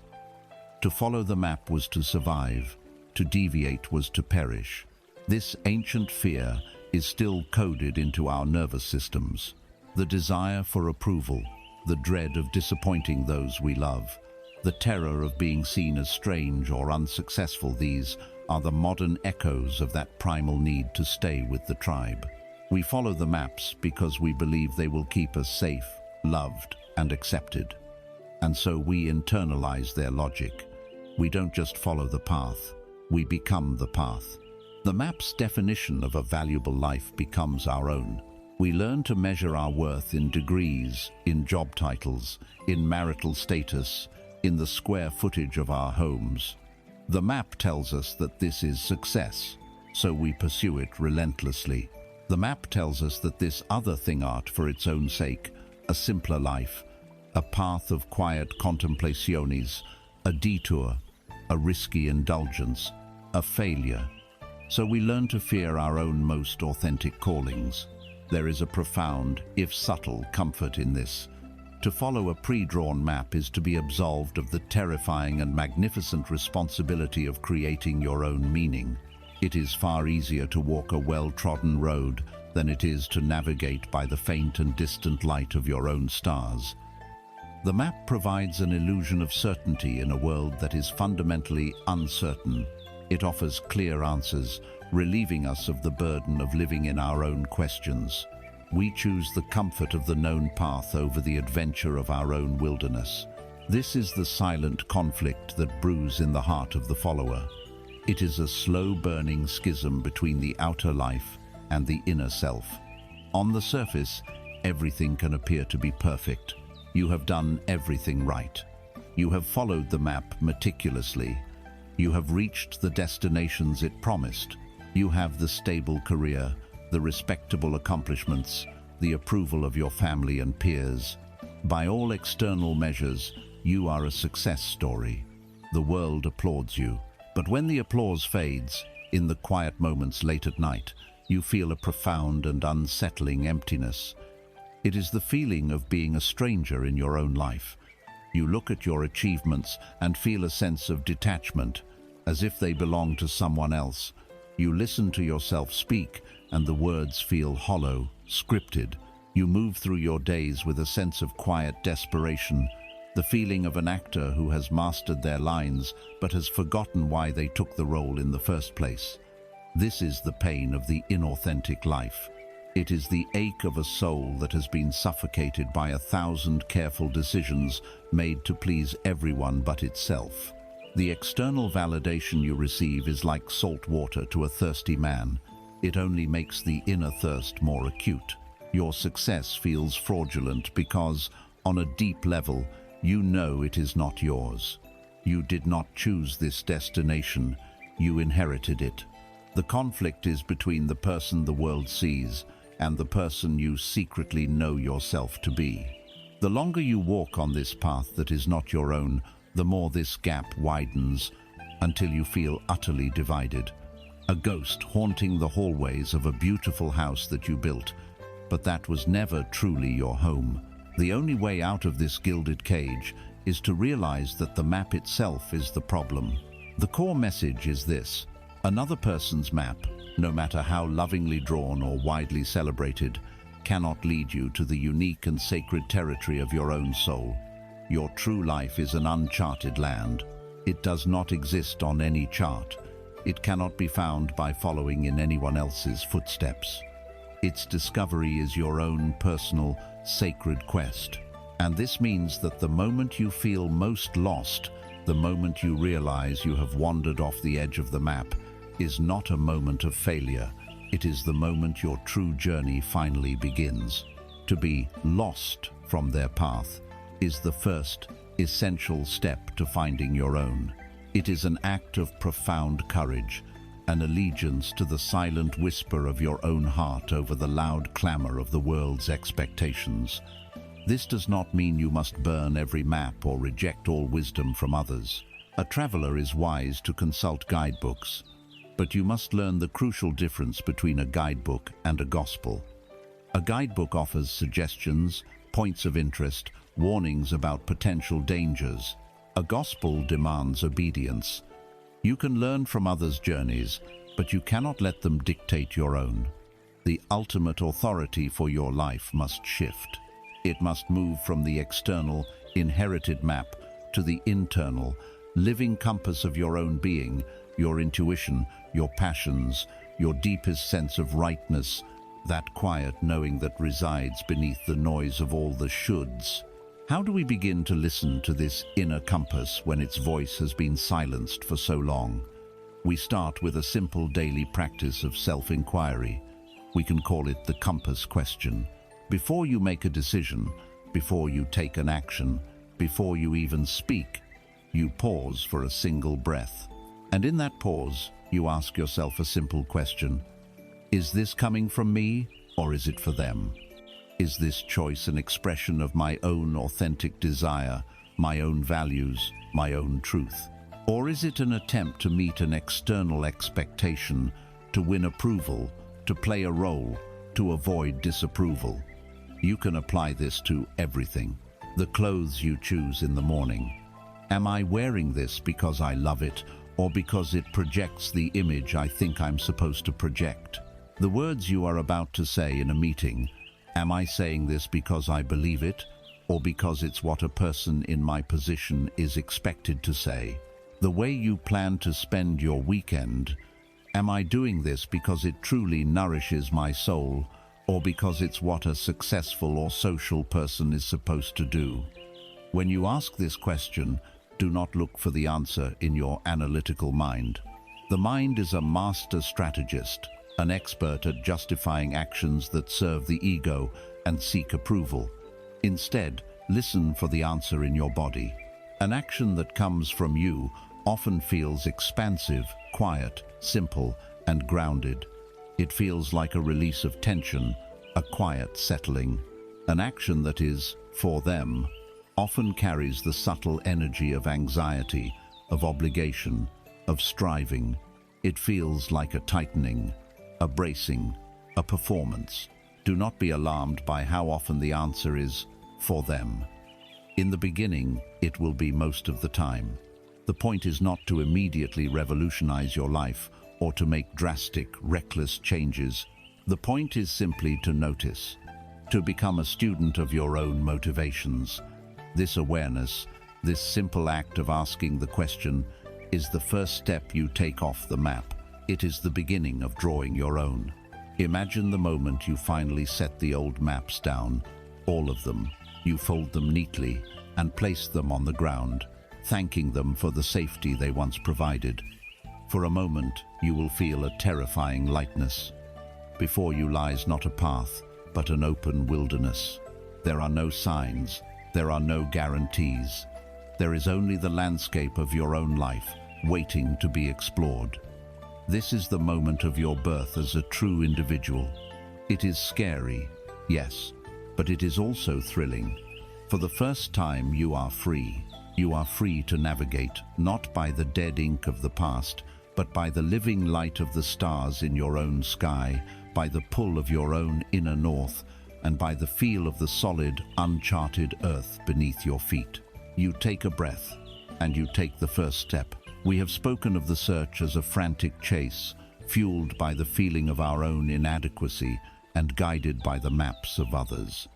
To follow the map was to survive, to deviate was to perish. This ancient fear is still coded into our nervous systems. The desire for approval, the dread of disappointing those we love, the terror of being seen as strange or unsuccessful, these are the modern echoes of that primal need to stay with the tribe. We follow the maps because we believe they will keep us safe, loved, and accepted. And so we internalize their logic. We don't just follow the path, we become the path. The map's definition of a valuable life becomes our own. We learn to measure our worth in degrees, in job titles, in marital status, in the square footage of our homes. The map tells us that this is success, so we pursue it relentlessly. The map tells us that this other thing art for its own sake, a simpler life, a path of quiet contemplaciones, a detour, a risky indulgence, a failure. So we learn to fear our own most authentic callings. There is a profound, if subtle, comfort in this. To follow a pre-drawn map is to be absolved of the terrifying and magnificent responsibility of creating your own meaning. It is far easier to walk a well-trodden road than it is to navigate by the faint and distant light of your own stars. The map provides an illusion of certainty in a world that is fundamentally uncertain. It offers clear answers, relieving us of the burden of living in our own questions. We choose the comfort of the known path over the adventure of our own wilderness. This is the silent conflict that brews in the heart of the follower. It is a slow-burning schism between the outer life and the inner self. On the surface, everything can appear to be perfect. You have done everything right. You have followed the map meticulously. You have reached the destinations it promised. You have the stable career, the respectable accomplishments, the approval of your family and peers. By all external measures, you are a success story. The world applauds you. But when the applause fades, in the quiet moments late at night, you feel a profound and unsettling emptiness. It is the feeling of being a stranger in your own life. You look at your achievements and feel a sense of detachment, as if they belong to someone else. You listen to yourself speak, and the words feel hollow, scripted. You move through your days with a sense of quiet desperation, the feeling of an actor who has mastered their lines but has forgotten why they took the role in the first place. This is the pain of the inauthentic life. It is the ache of a soul that has been suffocated by 1,000 careful decisions made to please everyone but itself. The external validation you receive is like salt water to a thirsty man. It only makes the inner thirst more acute. Your success feels fraudulent because, on a deep level, you know it is not yours. You did not choose this destination, you inherited it. The conflict is between the person the world sees and the person you secretly know yourself to be. The longer you walk on this path that is not your own, the more this gap widens until you feel utterly divided. A ghost haunting the hallways of a beautiful house that you built, but that was never truly your home. The only way out of this gilded cage is to realize that the map itself is the problem. The core message is this: another person's map, no matter how lovingly drawn or widely celebrated, cannot lead you to the unique and sacred territory of your own soul. Your true life is an uncharted land. It does not exist on any chart. It cannot be found by following in anyone else's footsteps. Its discovery is your own personal, sacred quest. And this means that the moment you feel most lost, The moment you realize you have wandered off the edge of the map is not a moment of failure. It is the moment your true journey finally begins. To be lost from their path is the first essential step to finding your own. It is an act of profound courage, an allegiance to the silent whisper of your own heart over the loud clamor of the world's expectations. This does not mean you must burn every map or reject all wisdom from others. A traveler is wise to consult guidebooks, but you must learn the crucial difference between a guidebook and a gospel. A guidebook offers suggestions, points of interest, warnings about potential dangers. A gospel demands obedience. You can learn from others' journeys, but you cannot let them dictate your own. The ultimate authority for your life must shift. It must move from the external, inherited map to the internal, living compass of your own being, your intuition, your passions, your deepest sense of rightness, that quiet knowing that resides beneath the noise of all the shoulds. How do we begin to listen to this inner compass when its voice has been silenced for so long? We start with a simple daily practice of self-inquiry. We can call it the compass question. Before you make a decision, before you take an action, before you even speak, you pause for a single breath. And in that pause, you ask yourself a simple question. Is this coming from me, or is it for them? Is this choice an expression of my own authentic desire, my own values, my own truth? Or is it an attempt to meet an external expectation, to win approval, to play a role, to avoid disapproval? You can apply this to everything. The clothes you choose in the morning. Am I wearing this because I love it, or because it projects the image I think I'm supposed to project? The words you are about to say in a meeting. Am I saying this because I believe it, or because it's what a person in my position is expected to say? The way you plan to spend your weekend. Am I doing this because it truly nourishes my soul, or because it's what a successful or social person is supposed to do? When you ask this question, do not look for the answer in your analytical mind. The mind is a master strategist, an expert at justifying actions that serve the ego and seek approval. Instead, listen for the answer in your body. An action that comes from you often feels expansive, quiet, simple, and grounded. It feels like a release of tension, a quiet settling. An action that is for them often carries the subtle energy of anxiety, of obligation, of striving. It feels like a tightening, a bracing, a performance. Do not be alarmed by how often the answer is for them. In the beginning, it will be most of the time. The point is not to immediately revolutionize your life or to make drastic, reckless changes. The point is simply to notice, to become a student of your own motivations. This awareness, this simple act of asking the question, is the first step you take off the map. It is the beginning of drawing your own. Imagine the moment you finally set the old maps down, all of them. You fold them neatly and place them on the ground, thanking them for the safety they once provided. For a moment, you will feel a terrifying lightness. Before you lies not a path, but an open wilderness. There are no signs, there are no guarantees. There is only the landscape of your own life, waiting to be explored. This is the moment of your birth as a true individual. It is scary, yes, but it is also thrilling. For the first time, you are free. You are free to navigate, not by the dead ink of the past, but by the living light of the stars in your own sky, by the pull of your own inner north, and by the feel of the solid, uncharted earth beneath your feet. You take a breath, and you take the first step. We have spoken of the search as a frantic chase, fueled by the feeling of our own inadequacy and guided by the maps of others.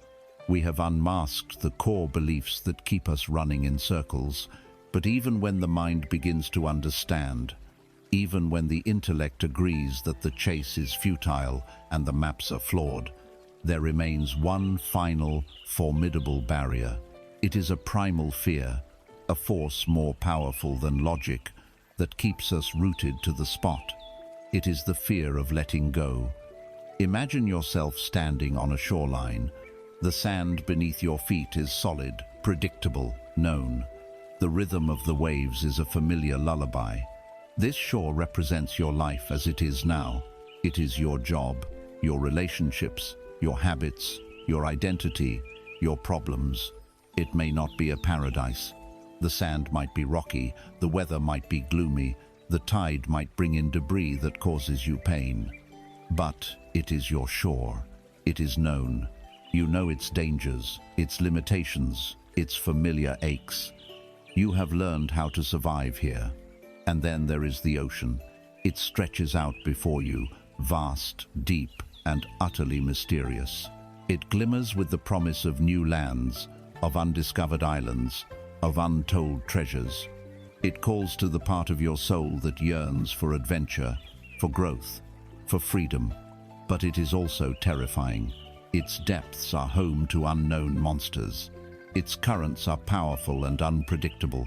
We have unmasked the core beliefs that keep us running in circles, but even when the mind begins to understand, even when the intellect agrees that the chase is futile and the maps are flawed, there remains one final, formidable barrier. It is a primal fear, a force more powerful than logic that keeps us rooted to the spot. It is the fear of letting go. Imagine yourself standing on a shoreline. The sand beneath your feet is solid, predictable, known. The rhythm of the waves is a familiar lullaby. This shore represents your life as it is now. It is your job, your relationships, your habits, your identity, your problems. It may not be a paradise. The sand might be rocky, the weather might be gloomy, the tide might bring in debris that causes you pain. But it is your shore. It is known. You know its dangers, its limitations, its familiar aches. You have learned how to survive here. And then there is the ocean. It stretches out before you, vast, deep, and utterly mysterious. It glimmers with the promise of new lands, of undiscovered islands, of untold treasures. It calls to the part of your soul that yearns for adventure, for growth, for freedom. But it is also terrifying. Its depths are home to unknown monsters. Its currents are powerful and unpredictable.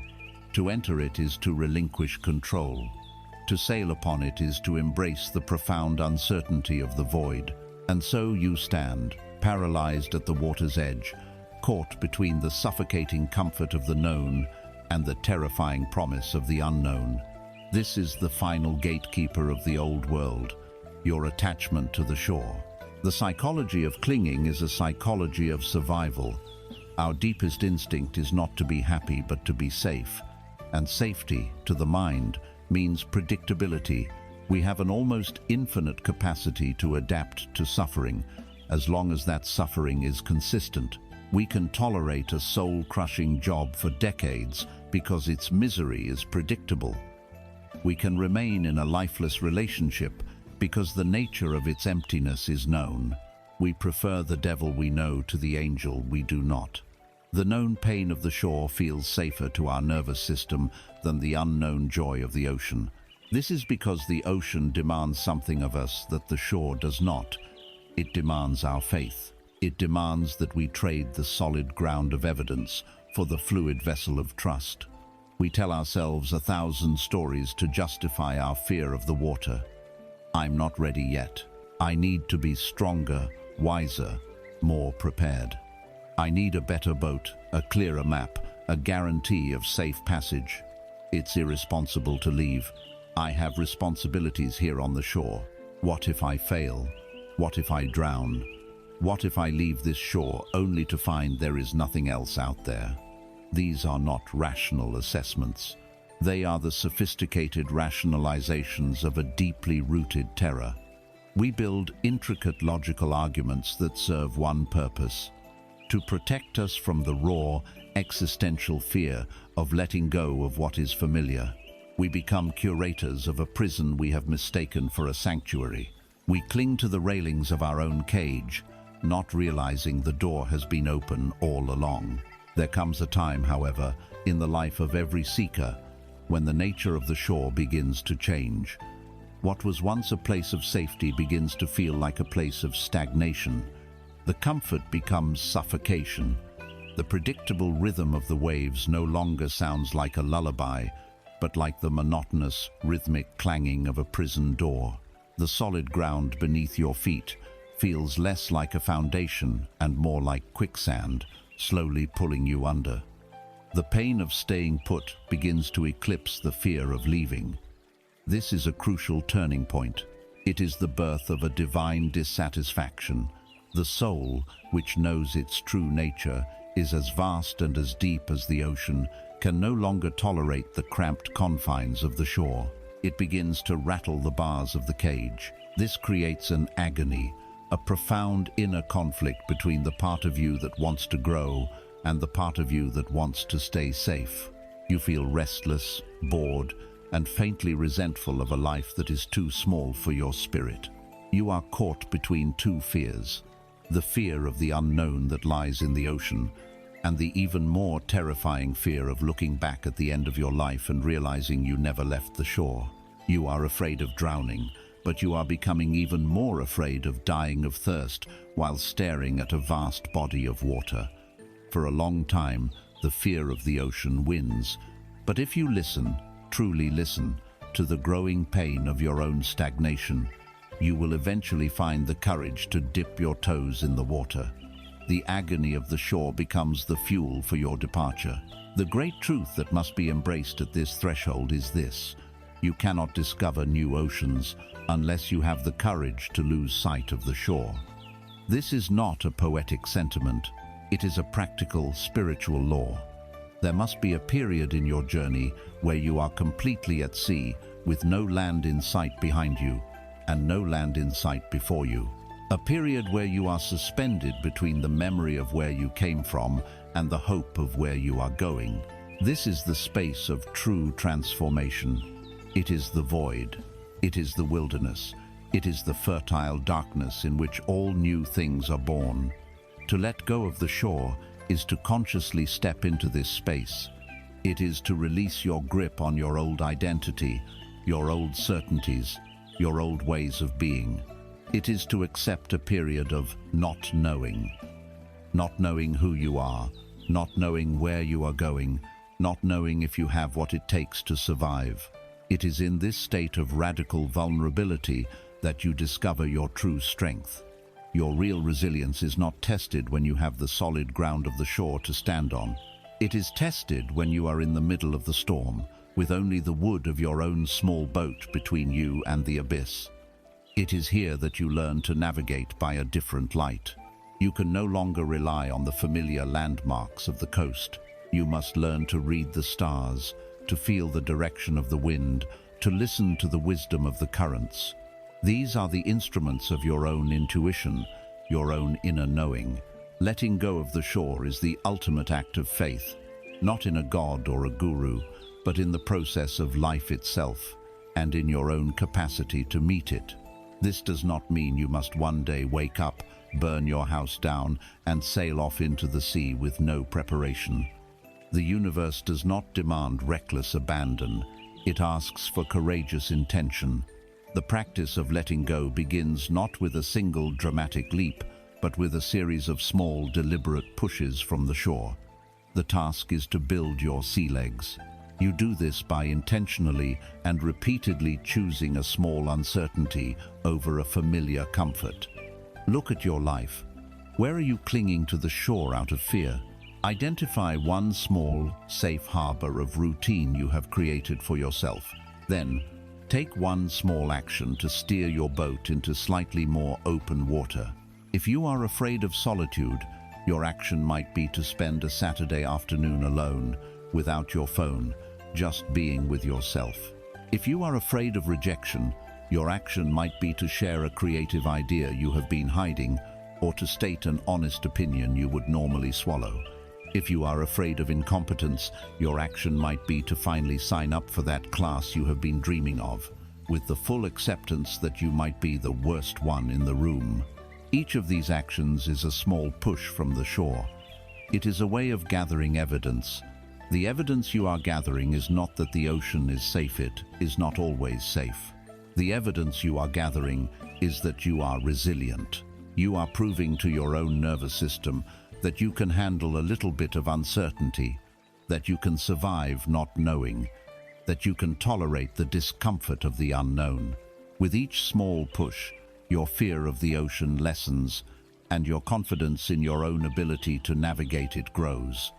To enter it is to relinquish control. To sail upon it is to embrace the profound uncertainty of the void. And so you stand, paralyzed at the water's edge, caught between the suffocating comfort of the known and the terrifying promise of the unknown. This is the final gatekeeper of the old world, your attachment to the shore. The psychology of clinging is a psychology of survival. Our deepest instinct is not to be happy but to be safe. And safety, to the mind, means predictability. We have an almost infinite capacity to adapt to suffering, as long as that suffering is consistent. We can tolerate a soul-crushing job for decades because its misery is predictable. We can remain in a lifeless relationship because the nature of its emptiness is known. We prefer the devil we know to the angel we do not. The known pain of the shore feels safer to our nervous system than the unknown joy of the ocean. This is because the ocean demands something of us that the shore does not. It demands our faith. It demands that we trade the solid ground of evidence for the fluid vessel of trust. We tell ourselves 1,000 stories to justify our fear of the water. I'm not ready yet. I need to be stronger, wiser, more prepared. I need a better boat, a clearer map, a guarantee of safe passage. It's irresponsible to leave. I have responsibilities here on the shore. What if I fail? What if I drown? What if I leave this shore only to find there is nothing else out there? These are not rational assessments. They are the sophisticated rationalizations of a deeply rooted terror. We build intricate logical arguments that serve one purpose: to protect us from the raw, existential fear of letting go of what is familiar. We become curators of a prison we have mistaken for a sanctuary. We cling to the railings of our own cage, not realizing the door has been open all along. There comes a time, however, in the life of every seeker, when the nature of the shore begins to change. What was once a place of safety begins to feel like a place of stagnation. The comfort becomes suffocation. The predictable rhythm of the waves no longer sounds like a lullaby, but like the monotonous, rhythmic clanging of a prison door. The solid ground beneath your feet feels less like a foundation and more like quicksand, slowly pulling you under. The pain of staying put begins to eclipse the fear of leaving. This is a crucial turning point. It is the birth of a divine dissatisfaction. The soul, which knows its true nature, is as vast and as deep as the ocean, can no longer tolerate the cramped confines of the shore. It begins to rattle the bars of the cage. This creates an agony, a profound inner conflict between the part of you that wants to grow and the part of you that wants to stay safe. You feel restless, bored, and faintly resentful of a life that is too small for your spirit. You are caught between two fears: the fear of the unknown that lies in the ocean, and the even more terrifying fear of looking back at the end of your life and realizing you never left the shore. You are afraid of drowning, but you are becoming even more afraid of dying of thirst while staring at a vast body of water. For a long time, the fear of the ocean wins. But if you listen, truly listen, to the growing pain of your own stagnation, you will eventually find the courage to dip your toes in the water. The agony of the shore becomes the fuel for your departure. The great truth that must be embraced at this threshold is this: you cannot discover new oceans unless you have the courage to lose sight of the shore. This is not a poetic sentiment. It is a practical, spiritual law. There must be a period in your journey where you are completely at sea, with no land in sight behind you and no land in sight before you. A period where you are suspended between the memory of where you came from and the hope of where you are going. This is the space of true transformation. It is the void. It is the wilderness. It is the fertile darkness in which all new things are born. To let go of the shore is to consciously step into this space. It is to release your grip on your old identity, your old certainties, your old ways of being. It is to accept a period of not knowing who you are, not knowing where you are going, not knowing if you have what it takes to survive. It is in this state of radical vulnerability that you discover your true strength. Your real resilience is not tested when you have the solid ground of the shore to stand on. It is tested when you are in the middle of the storm, with only the wood of your own small boat between you and the abyss. It is here that you learn to navigate by a different light. You can no longer rely on the familiar landmarks of the coast. You must learn to read the stars, to feel the direction of the wind, to listen to the wisdom of the currents. These are the instruments of your own intuition, your own inner knowing. Letting go of the shore is the ultimate act of faith, not in a god or a guru, but in the process of life itself, and in your own capacity to meet it. This does not mean you must one day wake up, burn your house down, and sail off into the sea with no preparation. The universe does not demand reckless abandon. It asks for courageous intention. The practice of letting go begins not with a single dramatic leap, but with a series of small, deliberate pushes from the shore. The task is to build your sea legs. You do this by intentionally and repeatedly choosing a small uncertainty over a familiar comfort. Look at your life. Where are you clinging to the shore out of fear? Identify one small, safe harbor of routine you have created for yourself. Then, take one small action to steer your boat into slightly more open water. If you are afraid of solitude, your action might be to spend a Saturday afternoon alone, without your phone, just being with yourself. If you are afraid of rejection, your action might be to share a creative idea you have been hiding, or to state an honest opinion you would normally swallow. If you are afraid of incompetence, your action might be to finally sign up for that class you have been dreaming of, with the full acceptance that you might be the worst one in the room. Each of these actions is a small push from the shore. It is a way of gathering evidence. The evidence you are gathering is not that the ocean is safe. It is not always safe. The evidence you are gathering is that you are resilient. You are proving to your own nervous system that you can handle a little bit of uncertainty, that you can survive not knowing, that you can tolerate the discomfort of the unknown. With each small push, your fear of the ocean lessens, and your confidence in your own ability to navigate it grows.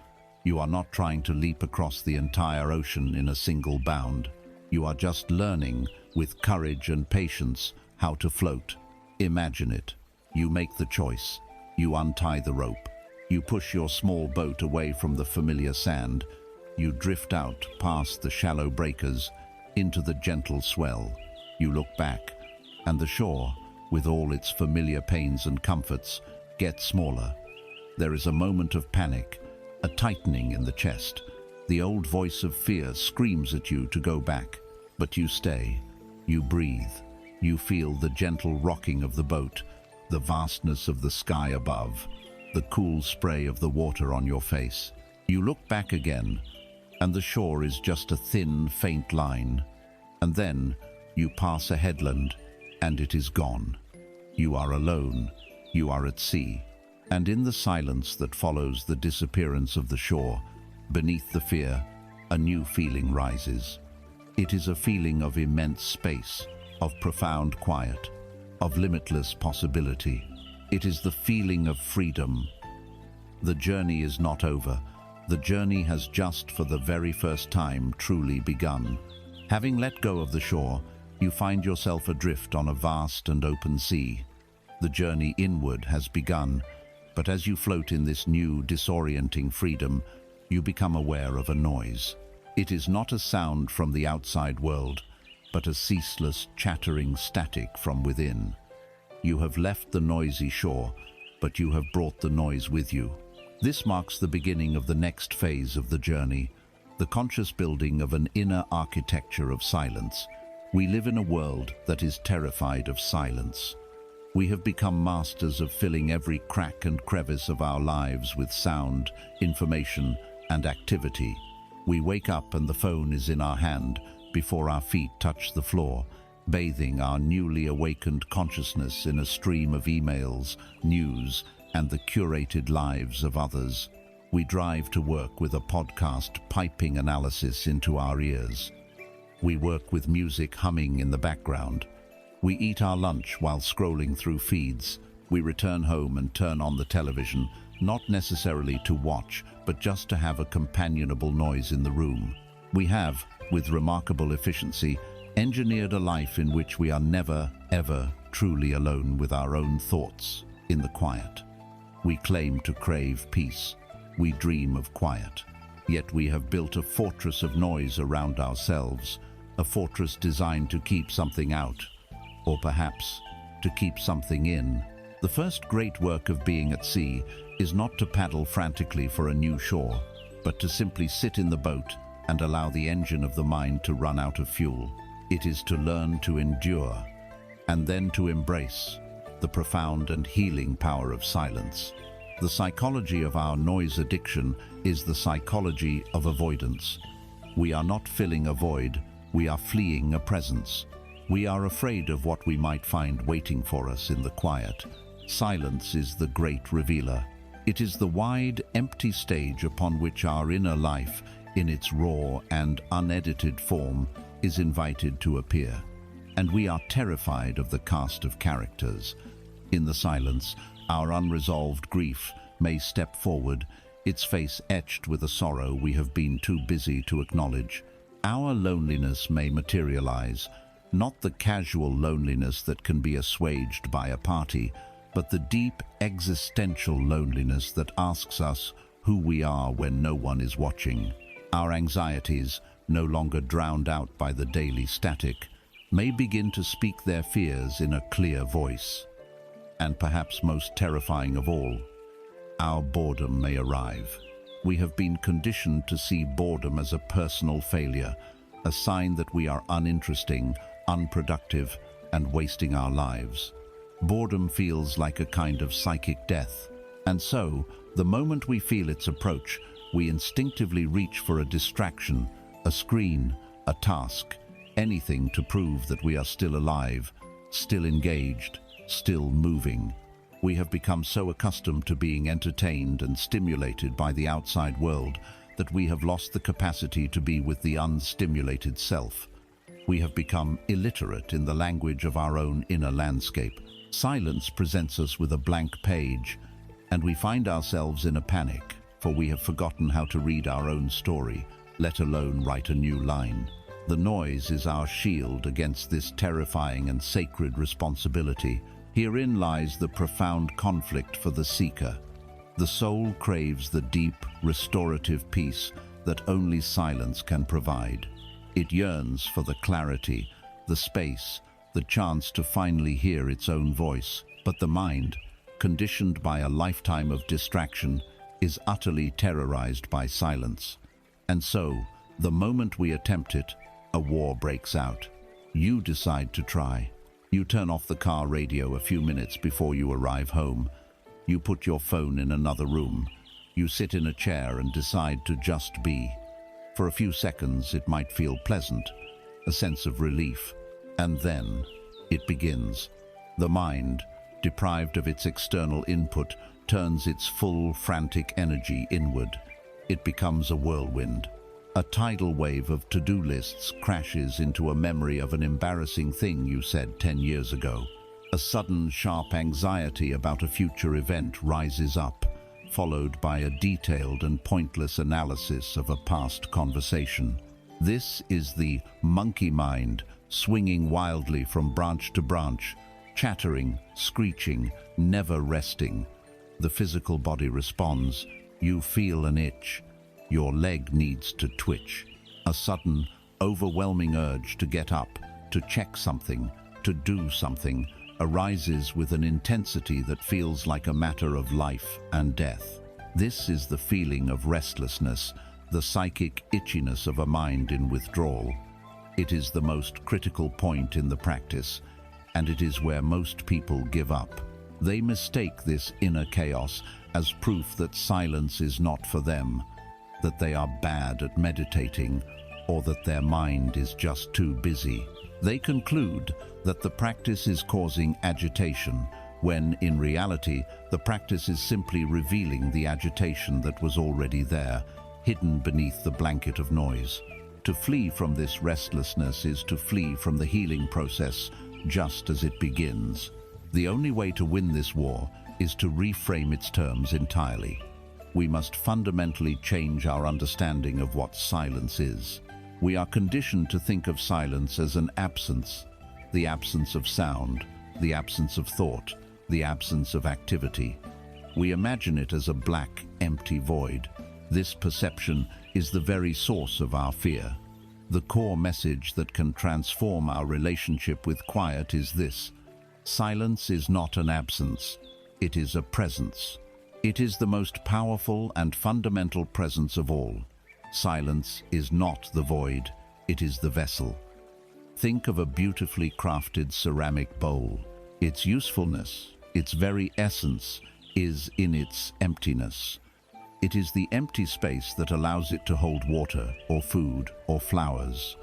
You are not trying to leap across the entire ocean in a single bound. You are just learning, with courage and patience, how to float. Imagine it. You make the choice. You untie the rope. You push your small boat away from the familiar sand. You drift out past the shallow breakers into the gentle swell. You look back, and the shore, with all its familiar pains and comforts, gets smaller. There is a moment of panic, a tightening in the chest. The old voice of fear screams at you to go back, but you stay. You breathe. You feel the gentle rocking of the boat, the vastness of the sky above, the cool spray of the water on your face. You look back again, and the shore is just a thin, faint line. And then you pass a headland, and it is gone. You are alone. You are at sea. And in the silence that follows the disappearance of the shore, Beneath the fear, a new feeling rises. It is a feeling of immense space, of profound quiet, of limitless possibility. It is the feeling of freedom. The journey is not over. The journey has just for the very first time truly begun. Having let go of the shore, you find yourself adrift on a vast and open sea. The journey inward has begun, but as you float in this new, disorienting freedom, you become aware of a noise. It is not a sound from the outside world, but a ceaseless, chattering static from within. You have left the noisy shore, but you have brought the noise with you. This marks the beginning of the next phase of the journey, the conscious building of an inner architecture of silence. We live in a world that is terrified of silence. We have become masters of filling every crack and crevice of our lives with sound, information, and activity. We wake up and the phone is in our hand before our feet touch the floor, bathing our newly awakened consciousness in a stream of emails, news, and the curated lives of others. We drive to work with a podcast piping analysis into our ears. We work with music humming in the background. We eat our lunch while scrolling through feeds. We return home and turn on the television, not necessarily to watch, but just to have a companionable noise in the room. We have, with remarkable efficiency, engineered a life in which we are never, ever truly alone with our own thoughts in the quiet. We claim to crave peace. We dream of quiet. Yet we have built a fortress of noise around ourselves, a fortress designed to keep something out, or perhaps to keep something in. The first great work of being at sea is not to paddle frantically for a new shore, but to simply sit in the boat and allow the engine of the mind to run out of fuel. It is to learn to endure, and then to embrace the profound and healing power of silence. The psychology of our noise addiction is the psychology of avoidance. We are not filling a void, we are fleeing a presence. We are afraid of what we might find waiting for us in the quiet. Silence is the great revealer. It is the wide, empty stage upon which our inner life, in its raw and unedited form, is invited to appear. And we are terrified of the cast of characters. In the silence, our unresolved grief may step forward, its face etched with a sorrow we have been too busy to acknowledge. Our loneliness may materialize, not the casual loneliness that can be assuaged by a party, but the deep existential loneliness that asks us who we are when no one is watching. Our anxieties, no longer drowned out by the daily static, may begin to speak their fears in a clear voice. And perhaps most terrifying of all, our boredom may arrive. We have been conditioned to see boredom as a personal failure, a sign that we are uninteresting, unproductive, and wasting our lives. Boredom feels like a kind of psychic death, and so, the moment we feel its approach, we instinctively reach for a distraction, a screen, a task, anything to prove that we are still alive, still engaged, still moving. We have become so accustomed to being entertained and stimulated by the outside world that we have lost the capacity to be with the unstimulated self. We have become illiterate in the language of our own inner landscape. Silence presents us with a blank page, and we find ourselves in a panic, for we have forgotten how to read our own story, let alone write a new line. The noise is our shield against this terrifying and sacred responsibility. Herein lies the profound conflict for the seeker. The soul craves the deep, restorative peace that only silence can provide. It yearns for the clarity, the space, the chance to finally hear its own voice. But the mind, conditioned by a lifetime of distraction, is utterly terrorized by silence. And so, the moment we attempt it, a war breaks out. You decide to try. You turn off the car radio a few minutes before you arrive home. You put your phone in another room. You sit in a chair and decide to just be. For a few seconds, it might feel pleasant, a sense of relief. And then, it begins. The mind, deprived of its external input, turns its full, frantic energy inward. it becomes a whirlwind. A tidal wave of to-do lists crashes into a memory of an embarrassing thing you said 10 years ago. A sudden, sharp anxiety about a future event rises up, followed by a detailed and pointless analysis of a past conversation. This is the monkey mind, swinging wildly from branch to branch, chattering, screeching, never resting. The physical body responds. You feel an itch. Your leg needs to twitch. A sudden, overwhelming urge to get up, to check something, to do something, arises with an intensity that feels like a matter of life and death. This is the feeling of restlessness, the psychic itchiness of a mind in withdrawal. It is the most critical point in the practice, and it is where most people give up. They mistake this inner chaos as proof that silence is not for them, that they are bad at meditating, or that their mind is just too busy. They conclude that the practice is causing agitation, when in reality the practice is simply revealing the agitation that was already there, hidden beneath the blanket of noise. To flee from this restlessness is to flee from the healing process just as it begins. The only way to win this war is to reframe its terms entirely. We must fundamentally change our understanding of what silence is. We are conditioned to think of silence as an absence, the absence of sound, the absence of thought, the absence of activity. We imagine it as a black, empty void. This perception is the very source of our fear. The core message that can transform our relationship with quiet is this: silence is not an absence, it is a presence. It is the most powerful and fundamental presence of all. Silence is not the void, it is the vessel. Think of a beautifully crafted ceramic bowl. Its usefulness, its very essence, is in its emptiness. It is the empty space that allows it to hold water, or food, or flowers.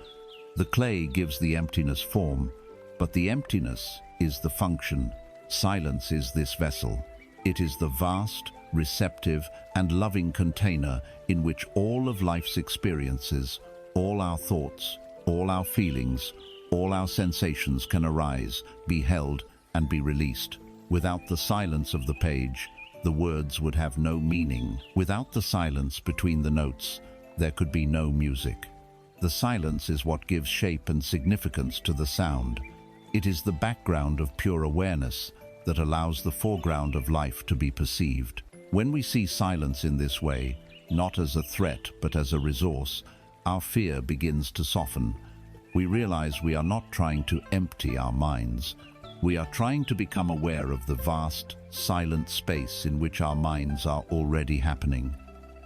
The clay gives the emptiness form, but the emptiness is the function. Silence is this vessel. It is the vast, receptive, and loving container in which all of life's experiences, all our thoughts, all our feelings, all our sensations can arise, be held, and be released. Without the silence of the page, the words would have no meaning. Without the silence between the notes, there could be no music. The silence is what gives shape and significance to the sound. It is the background of pure awareness that allows the foreground of life to be perceived. When we see silence in this way, not as a threat but as a resource, our fear begins to soften. We realize we are not trying to empty our minds. We are trying to become aware of the vast, silent space in which our minds are already happening.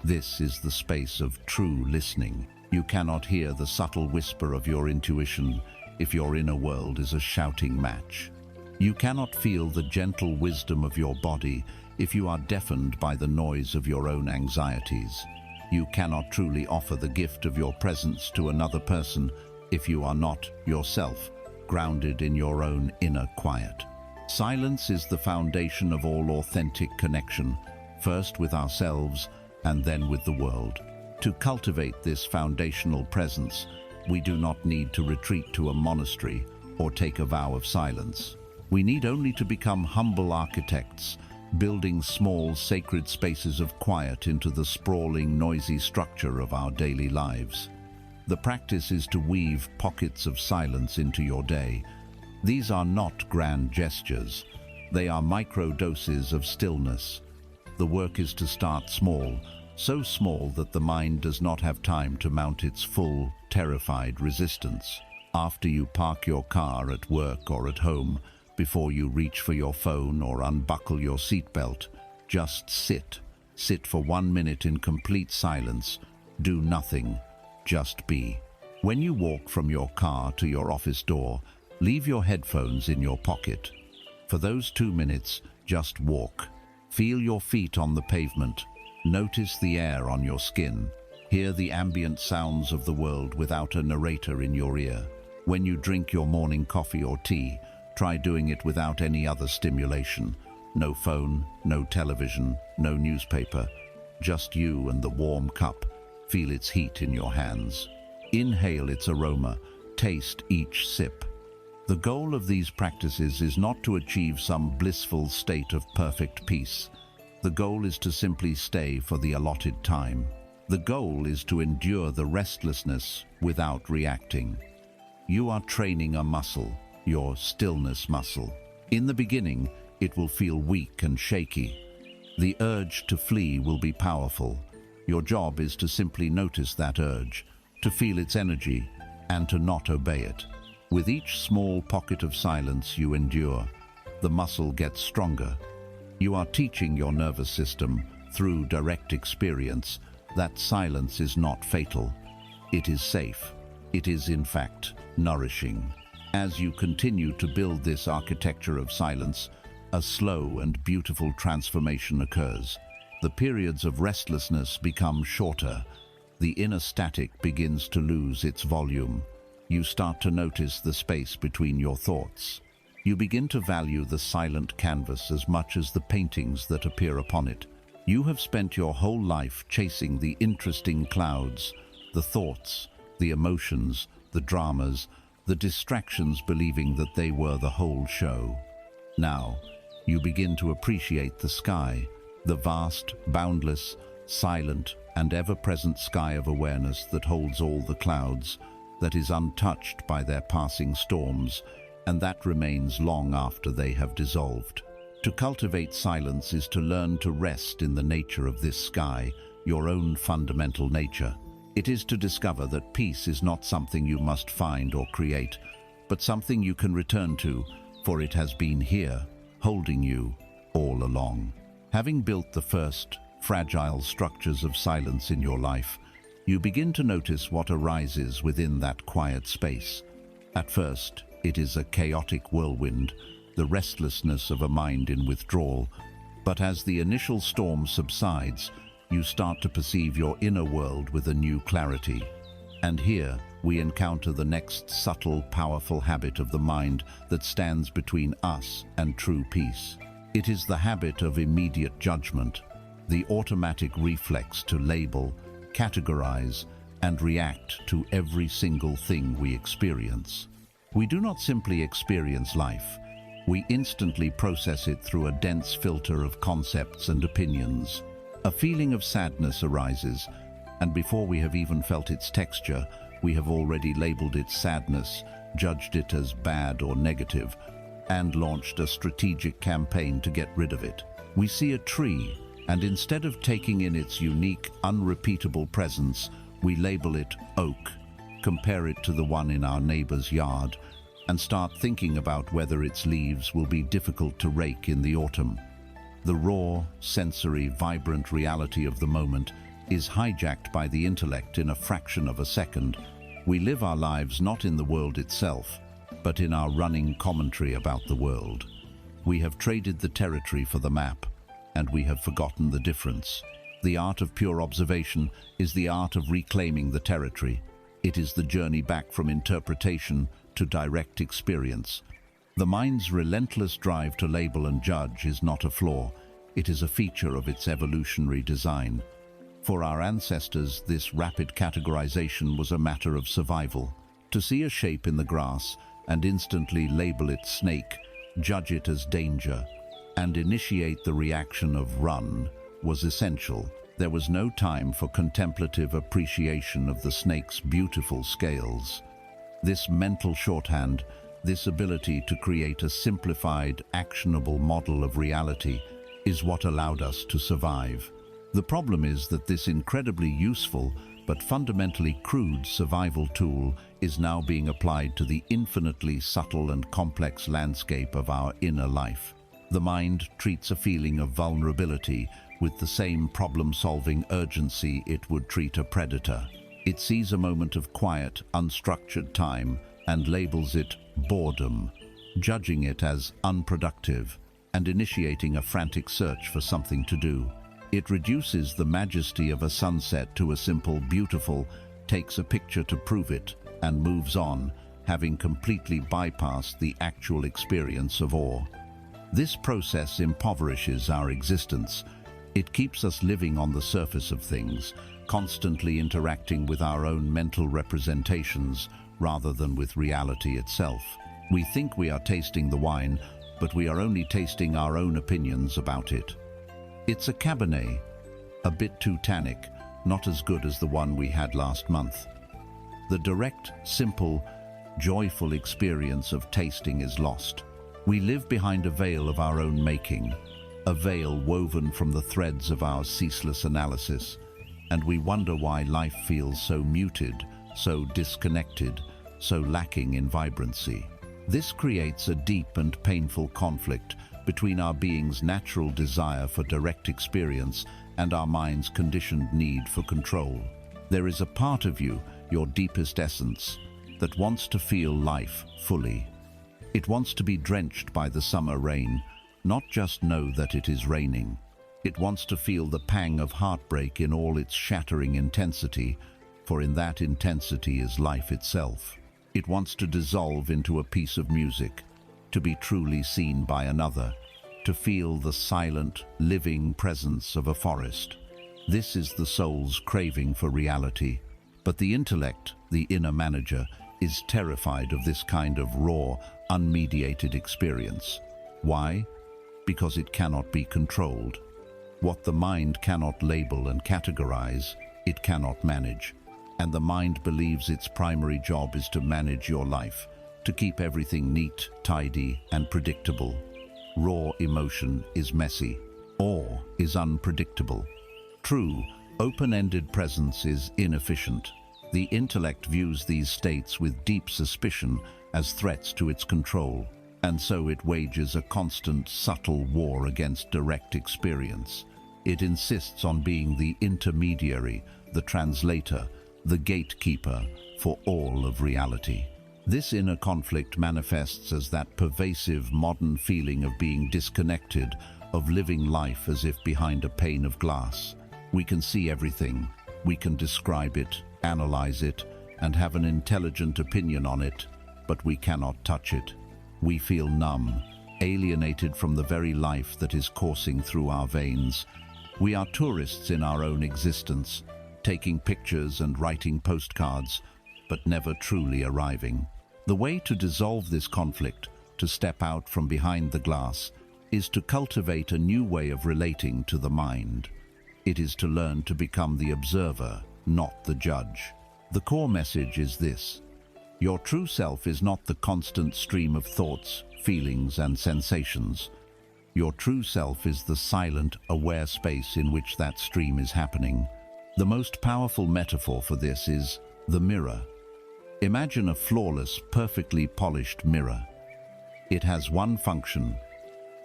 This is the space of true listening. You cannot hear the subtle whisper of your intuition if your inner world is a shouting match. You cannot feel the gentle wisdom of your body if you are deafened by the noise of your own anxieties. You cannot truly offer the gift of your presence to another person if you are not, yourself, grounded in your own inner quiet. Silence is the foundation of all authentic connection, first with ourselves and then with the world. To cultivate this foundational presence, we do not need to retreat to a monastery or take a vow of silence. We need only to become humble architects, building small, sacred spaces of quiet into the sprawling, noisy structure of our daily lives. The practice is to weave pockets of silence into your day. These are not grand gestures. They are micro-doses of stillness. The work is to start small, so small that the mind does not have time to mount its full, terrified resistance. After you park your car at work or at home, before you reach for your phone or unbuckle your seatbelt, just sit. Sit for 1 minute in complete silence. Do nothing. Just be. When you walk from your car to your office door, leave your headphones in your pocket. For those 2 minutes, just walk. Feel your feet on the pavement. Notice the air on your skin. Hear the ambient sounds of the world without a narrator in your ear. When you drink your morning coffee or tea, try doing it without any other stimulation. No phone, no television, no newspaper. Just you and the warm cup. Feel its heat in your hands. Inhale its aroma. Taste each sip. The goal of these practices is not to achieve some blissful state of perfect peace. The goal is to simply stay for the allotted time. The goal is to endure the restlessness without reacting. You are training a muscle, your stillness muscle. In the beginning, it will feel weak and shaky. The urge to flee will be powerful. Your job is to simply notice that urge, to feel its energy, and to not obey it. With each small pocket of silence you endure, the muscle gets stronger. You are teaching your nervous system, through direct experience, that silence is not fatal. It is safe. It is, in fact, nourishing. As you continue to build this architecture of silence, a slow and beautiful transformation occurs. The periods of restlessness become shorter. The inner static begins to lose its volume. You start to notice the space between your thoughts. You begin to value the silent canvas as much as the paintings that appear upon it. You have spent your whole life chasing the interesting clouds, the thoughts, the emotions, the dramas, the distractions, believing that they were the whole show. Now, you begin to appreciate the sky, the vast, boundless, silent, and ever-present sky of awareness that holds all the clouds, that is untouched by their passing storms, and that remains long after they have dissolved. To cultivate silence is to learn to rest in the nature of this sky, your own fundamental nature. It is to discover that peace is not something you must find or create, but something you can return to, for it has been here, holding you, all along. Having built the first, fragile structures of silence in your life, you begin to notice what arises within that quiet space. At first, it is a chaotic whirlwind, the restlessness of a mind in withdrawal. But as the initial storm subsides, you start to perceive your inner world with a new clarity. And here, we encounter the next subtle, powerful habit of the mind that stands between us and true peace. It is the habit of immediate judgment, the automatic reflex to label, categorize, and react to every single thing we experience. We do not simply experience life. We instantly process it through a dense filter of concepts and opinions. A feeling of sadness arises, and before we have even felt its texture, we have already labeled it sadness, judged it as bad or negative, and launched a strategic campaign to get rid of it. We see a tree, and instead of taking in its unique, unrepeatable presence, we label it oak, compare it to the one in our neighbor's yard, and start thinking about whether its leaves will be difficult to rake in the autumn. The raw, sensory, vibrant reality of the moment is hijacked by the intellect in a fraction of a second. We live our lives not in the world itself, but in our running commentary about the world. We have traded the territory for the map, and we have forgotten the difference. The art of pure observation is the art of reclaiming the territory. It is the journey back from interpretation to direct experience. The mind's relentless drive to label and judge is not a flaw. It is a feature of its evolutionary design. For our ancestors, this rapid categorization was a matter of survival. To see a shape in the grass and instantly label it snake, judge it as danger, and initiate the reaction of run was essential. There was no time for contemplative appreciation of the snake's beautiful scales. This mental shorthand, this ability to create a simplified, actionable model of reality, is what allowed us to survive. The problem is that this incredibly useful but fundamentally crude survival tool is now being applied to the infinitely subtle and complex landscape of our inner life. The mind treats a feeling of vulnerability with the same problem-solving urgency it would treat a predator. It sees a moment of quiet, unstructured time and labels it boredom, judging it as unproductive and initiating a frantic search for something to do. It reduces the majesty of a sunset to a simple beautiful, takes a picture to prove it, and moves on, having completely bypassed the actual experience of awe. This process impoverishes our existence. It keeps us living on the surface of things, constantly interacting with our own mental representations rather than with reality itself. We think we are tasting the wine, but we are only tasting our own opinions about it. It's a Cabernet, a bit too tannic, not as good as the one we had last month. The direct, simple, joyful experience of tasting is lost. We live behind a veil of our own making, a veil woven from the threads of our ceaseless analysis, and we wonder why life feels so muted, so disconnected, so lacking in vibrancy. This creates a deep and painful conflict between our being's natural desire for direct experience and our mind's conditioned need for control. There is a part of you, your deepest essence, that wants to feel life fully. It wants to be drenched by the summer rain, not just know that it is raining. It wants to feel the pang of heartbreak in all its shattering intensity, for in that intensity is life itself. It wants to dissolve into a piece of music, to be truly seen by another, to feel the silent, living presence of a forest. This is the soul's craving for reality. But the intellect, the inner manager, is terrified of this kind of raw, unmediated experience. Why? Because it cannot be controlled. What the mind cannot label and categorize, it cannot manage. And the mind believes its primary job is to manage your life, to keep everything neat, tidy, and predictable. Raw emotion is messy. Awe is unpredictable. True, open-ended presence is inefficient. The intellect views these states with deep suspicion as threats to its control, and so it wages a constant, subtle war against direct experience. It insists on being the intermediary, the translator, the gatekeeper for all of reality. This inner conflict manifests as that pervasive modern feeling of being disconnected, of living life as if behind a pane of glass. We can see everything, we can describe it, analyze it, and have an intelligent opinion on it, but we cannot touch it. We feel numb, alienated from the very life that is coursing through our veins. We are tourists in our own existence, taking pictures and writing postcards, but never truly arriving. The way to dissolve this conflict, to step out from behind the glass, is to cultivate a new way of relating to the mind. It is to learn to become the observer, not the judge. The core message is this: your true self is not the constant stream of thoughts, feelings, and sensations. Your true self is the silent, aware space in which that stream is happening. The most powerful metaphor for this is the mirror. Imagine a flawless, perfectly polished mirror. It has one function: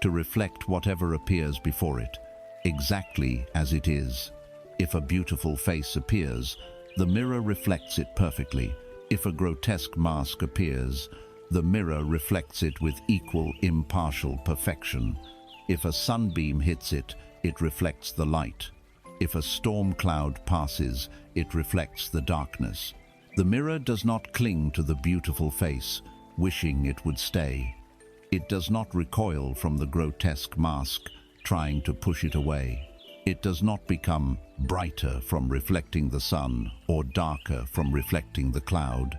to reflect whatever appears before it, exactly as it is. If a beautiful face appears, the mirror reflects it perfectly. If a grotesque mask appears, the mirror reflects it with equal, impartial perfection. If a sunbeam hits it, it reflects the light. If a storm cloud passes, it reflects the darkness. The mirror does not cling to the beautiful face, wishing it would stay. It does not recoil from the grotesque mask, trying to push it away. It does not become brighter from reflecting the sun or darker from reflecting the cloud.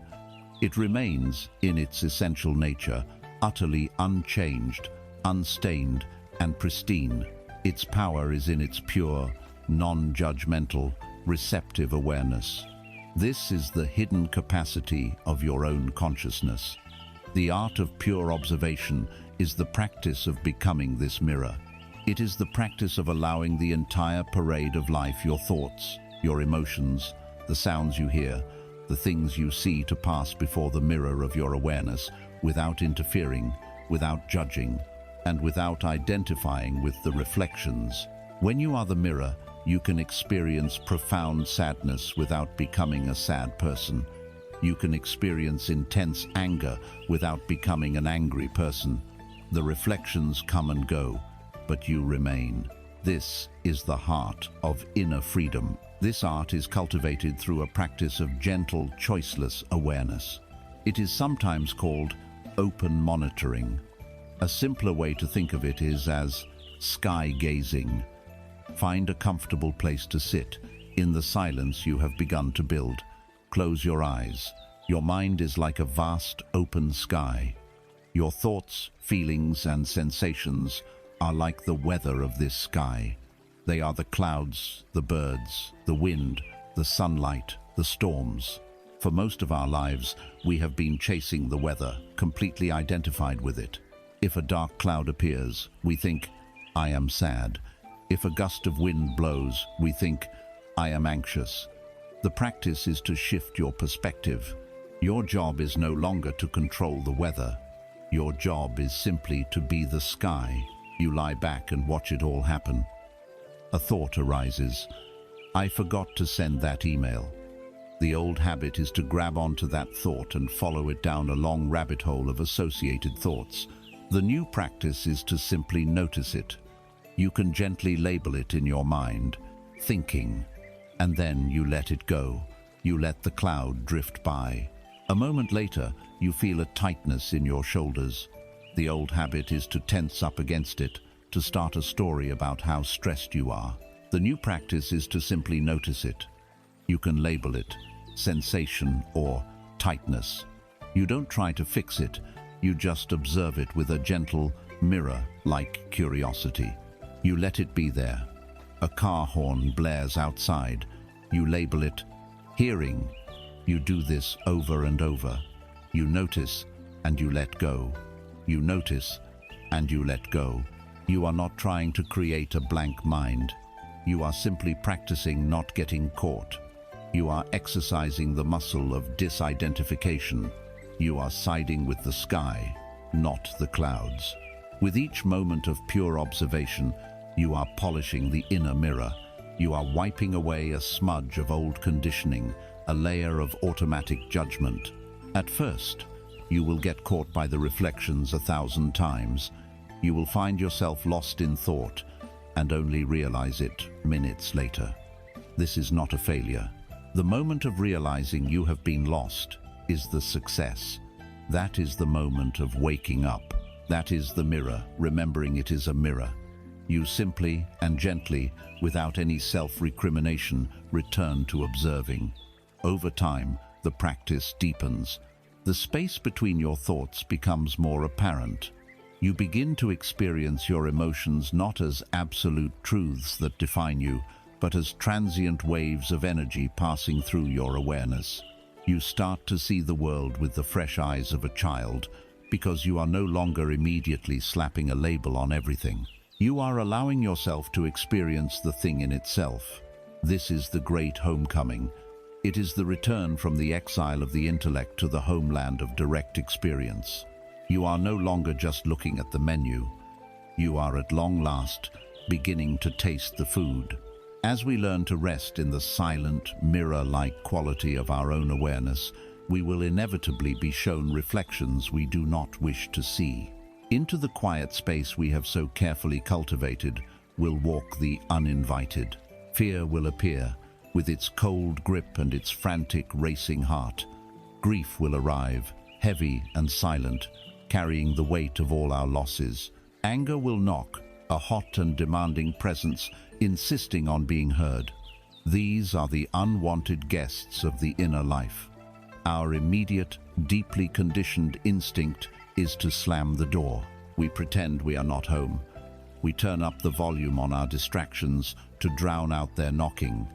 It remains, in its essential nature, utterly unchanged, unstained, and pristine. Its power is in its pure, non-judgmental, receptive awareness. This is the hidden capacity of your own consciousness. The art of pure observation is the practice of becoming this mirror. It is the practice of allowing the entire parade of life, your thoughts, your emotions, the sounds you hear, the things you see, to pass before the mirror of your awareness without interfering, without judging, and without identifying with the reflections. When you are the mirror, you can experience profound sadness without becoming a sad person. You can experience intense anger without becoming an angry person. The reflections come and go, but you remain. This is the heart of inner freedom. This art is cultivated through a practice of gentle, choiceless awareness. It is sometimes called open monitoring. A simpler way to think of it is as sky gazing. Find a comfortable place to sit, in the silence you have begun to build. Close your eyes. Your mind is like a vast, open sky. Your thoughts, feelings, and sensations are like the weather of this sky. They are the clouds, the birds, the wind, the sunlight, the storms. For most of our lives, we have been chasing the weather, completely identified with it. If a dark cloud appears, we think, I am sad. If a gust of wind blows, we think, I am anxious. The practice is to shift your perspective. Your job is no longer to control the weather. Your job is simply to be the sky. You lie back and watch it all happen. A thought arises. I forgot to send that email. The old habit is to grab onto that thought and follow it down a long rabbit hole of associated thoughts. The new practice is to simply notice it. You can gently label it in your mind, thinking, and then you let it go. You let the cloud drift by. A moment later, you feel a tightness in your shoulders. The old habit is to tense up against it, to start a story about how stressed you are. The new practice is to simply notice it. You can label it sensation or tightness. You don't try to fix it, you just observe it with a gentle mirror-like curiosity. You let it be there. A car horn blares outside. You label it hearing. You do this over and over. You notice and you let go. You notice and you let go. You are not trying to create a blank mind. You are simply practicing not getting caught. You are exercising the muscle of disidentification. You are siding with the sky, not the clouds. With each moment of pure observation, you are polishing the inner mirror. You are wiping away a smudge of old conditioning, a layer of automatic judgment. At first, you will get caught by the reflections 1,000 times. You will find yourself lost in thought and only realize it minutes later. This is not a failure. The moment of realizing you have been lost is the success. That is the moment of waking up. That is the mirror, remembering it is a mirror. You simply and gently, without any self-recrimination, return to observing. Over time, the practice deepens. The space between your thoughts becomes more apparent. You begin to experience your emotions not as absolute truths that define you, but as transient waves of energy passing through your awareness. You start to see the world with the fresh eyes of a child, because you are no longer immediately slapping a label on everything. You are allowing yourself to experience the thing in itself. This is the great homecoming. It is the return from the exile of the intellect to the homeland of direct experience. You are no longer just looking at the menu. You are at long last beginning to taste the food. As we learn to rest in the silent, mirror-like quality of our own awareness, we will inevitably be shown reflections we do not wish to see. Into the quiet space we have so carefully cultivated will walk the uninvited. Fear will appear, with its cold grip and its frantic, racing heart. Grief will arrive, heavy and silent, carrying the weight of all our losses. Anger will knock, a hot and demanding presence, insisting on being heard. These are the unwanted guests of the inner life. Our immediate, deeply conditioned instinct is to slam the door. We pretend we are not home. We turn up the volume on our distractions to drown out their knocking.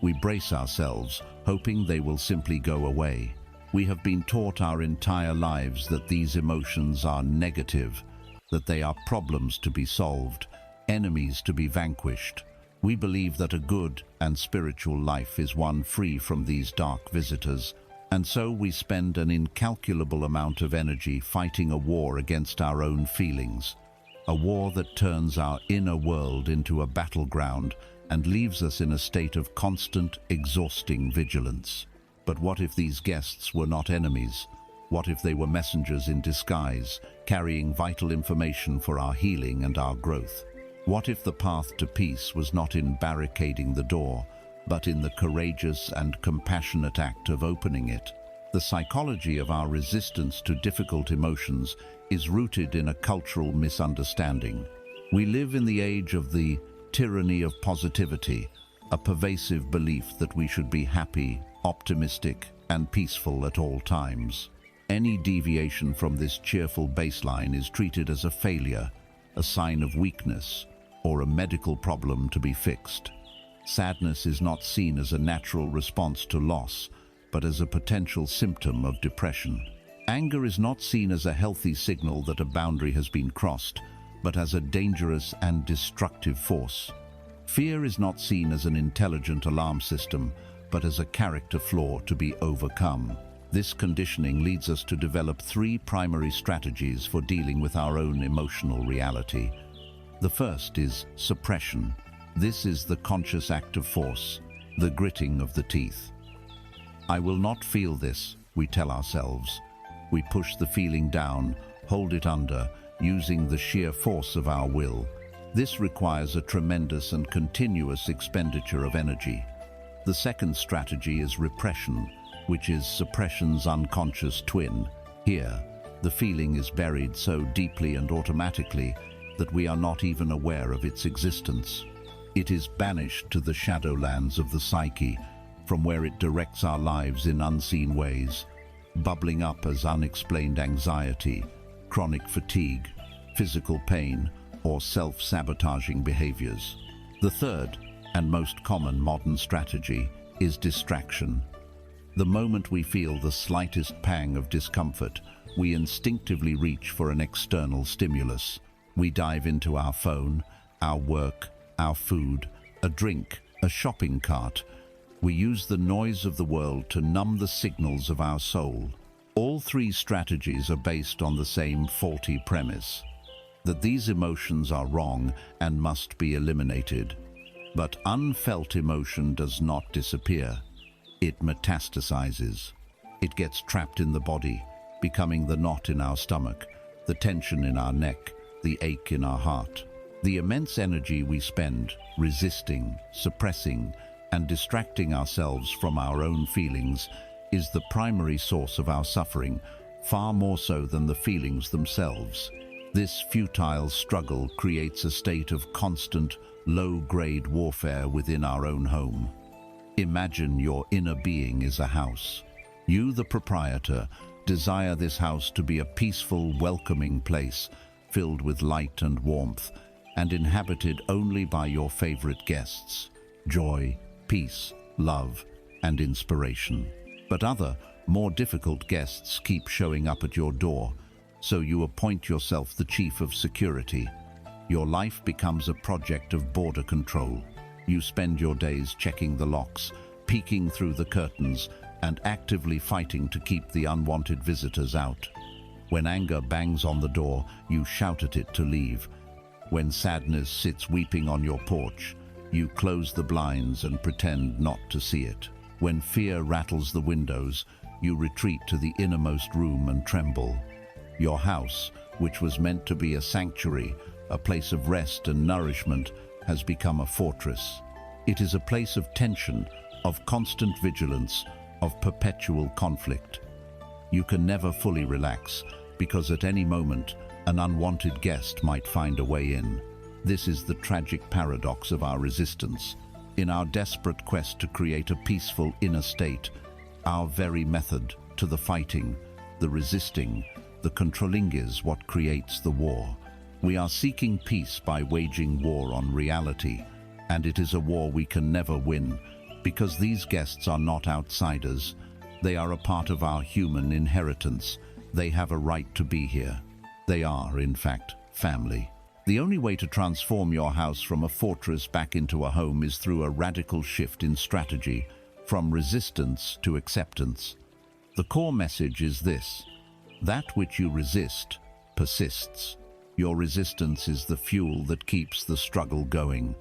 We brace ourselves, hoping they will simply go away. We have been taught our entire lives that these emotions are negative, that they are problems to be solved, enemies to be vanquished. We believe that a good and spiritual life is one free from these dark visitors, and so we spend an incalculable amount of energy fighting a war against our own feelings, a war that turns our inner world into a battleground and leaves us in a state of constant, exhausting vigilance. But what if these guests were not enemies? What if they were messengers in disguise, carrying vital information for our healing and our growth? What if the path to peace was not in barricading the door, but in the courageous and compassionate act of opening it? The psychology of our resistance to difficult emotions is rooted in a cultural misunderstanding. We live in the age of the tyranny of positivity, a pervasive belief that we should be happy, optimistic, and peaceful at all times. Any deviation from this cheerful baseline is treated as a failure, a sign of weakness, or a medical problem to be fixed. Sadness is not seen as a natural response to loss, but as a potential symptom of depression. Anger is not seen as a healthy signal that a boundary has been crossed, but as a dangerous and destructive force. Fear is not seen as an intelligent alarm system, but as a character flaw to be overcome. This conditioning leads us to develop three primary strategies for dealing with our own emotional reality. The first is suppression. This is the conscious active force, the gritting of the teeth. I will not feel this, we tell ourselves. We push the feeling down, hold it under, using the sheer force of our will. This requires a tremendous and continuous expenditure of energy. The second strategy is repression, which is suppression's unconscious twin. Here, the feeling is buried so deeply and automatically that we are not even aware of its existence. It is banished to the shadowlands of the psyche, from where it directs our lives in unseen ways, bubbling up as unexplained anxiety, chronic fatigue, physical pain, or self-sabotaging behaviors. The third, and most common modern strategy, is distraction. The moment we feel the slightest pang of discomfort, we instinctively reach for an external stimulus. We dive into our phone, our work, our food, a drink, a shopping cart. We use the noise of the world to numb the signals of our soul. All three strategies are based on the same faulty premise, that these emotions are wrong and must be eliminated. But unfelt emotion does not disappear. It metastasizes. It gets trapped in the body, becoming the knot in our stomach, the tension in our neck, the ache in our heart. The immense energy we spend resisting, suppressing, and distracting ourselves from our own feelings is the primary source of our suffering, far more so than the feelings themselves. This futile struggle creates a state of constant, low-grade warfare within our own home. Imagine your inner being is a house. You, the proprietor, desire this house to be a peaceful, welcoming place, filled with light and warmth, and inhabited only by your favorite guests: joy, peace, love, and inspiration. But other, more difficult guests keep showing up at your door, so you appoint yourself the chief of security. Your life becomes a project of border control. You spend your days checking the locks, peeking through the curtains, and actively fighting to keep the unwanted visitors out. When anger bangs on the door, you shout at it to leave. When sadness sits weeping on your porch, you close the blinds and pretend not to see it. When fear rattles the windows, you retreat to the innermost room and tremble. Your house, which was meant to be a sanctuary, a place of rest and nourishment, has become a fortress. It is a place of tension, of constant vigilance, of perpetual conflict. You can never fully relax, because at any moment, an unwanted guest might find a way in. This is the tragic paradox of our resistance. In our desperate quest to create a peaceful inner state, our very method to the fighting, the resisting, the controlling is what creates the war. We are seeking peace by waging war on reality, and it is a war we can never win, because these guests are not outsiders. They are a part of our human inheritance. They have a right to be here. They are, in fact, family. The only way to transform your house from a fortress back into a home is through a radical shift in strategy, from resistance to acceptance. The core message is this: that which you resist persists. Your resistance is the fuel that keeps the struggle going.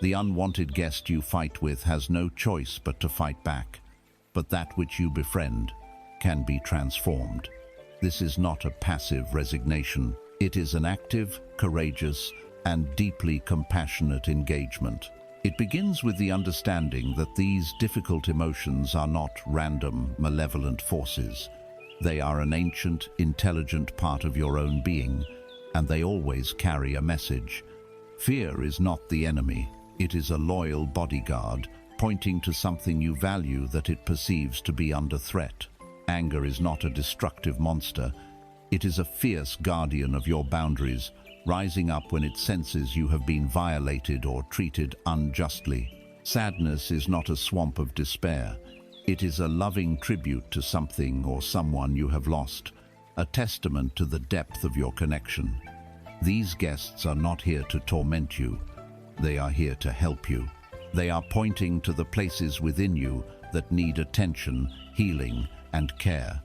The unwanted guest you fight with has no choice but to fight back. But that which you befriend can be transformed. This is not a passive resignation. It is an active, courageous, and deeply compassionate engagement. It begins with the understanding that these difficult emotions are not random, malevolent forces. They are an ancient, intelligent part of your own being, and they always carry a message. Fear is not the enemy. It is a loyal bodyguard, pointing to something you value that it perceives to be under threat. Anger is not a destructive monster. It is a fierce guardian of your boundaries, rising up when it senses you have been violated or treated unjustly. Sadness is not a swamp of despair. It is a loving tribute to something or someone you have lost, a testament to the depth of your connection. These guests are not here to torment you. They are here to help you. They are pointing to the places within you that need attention, healing, and care.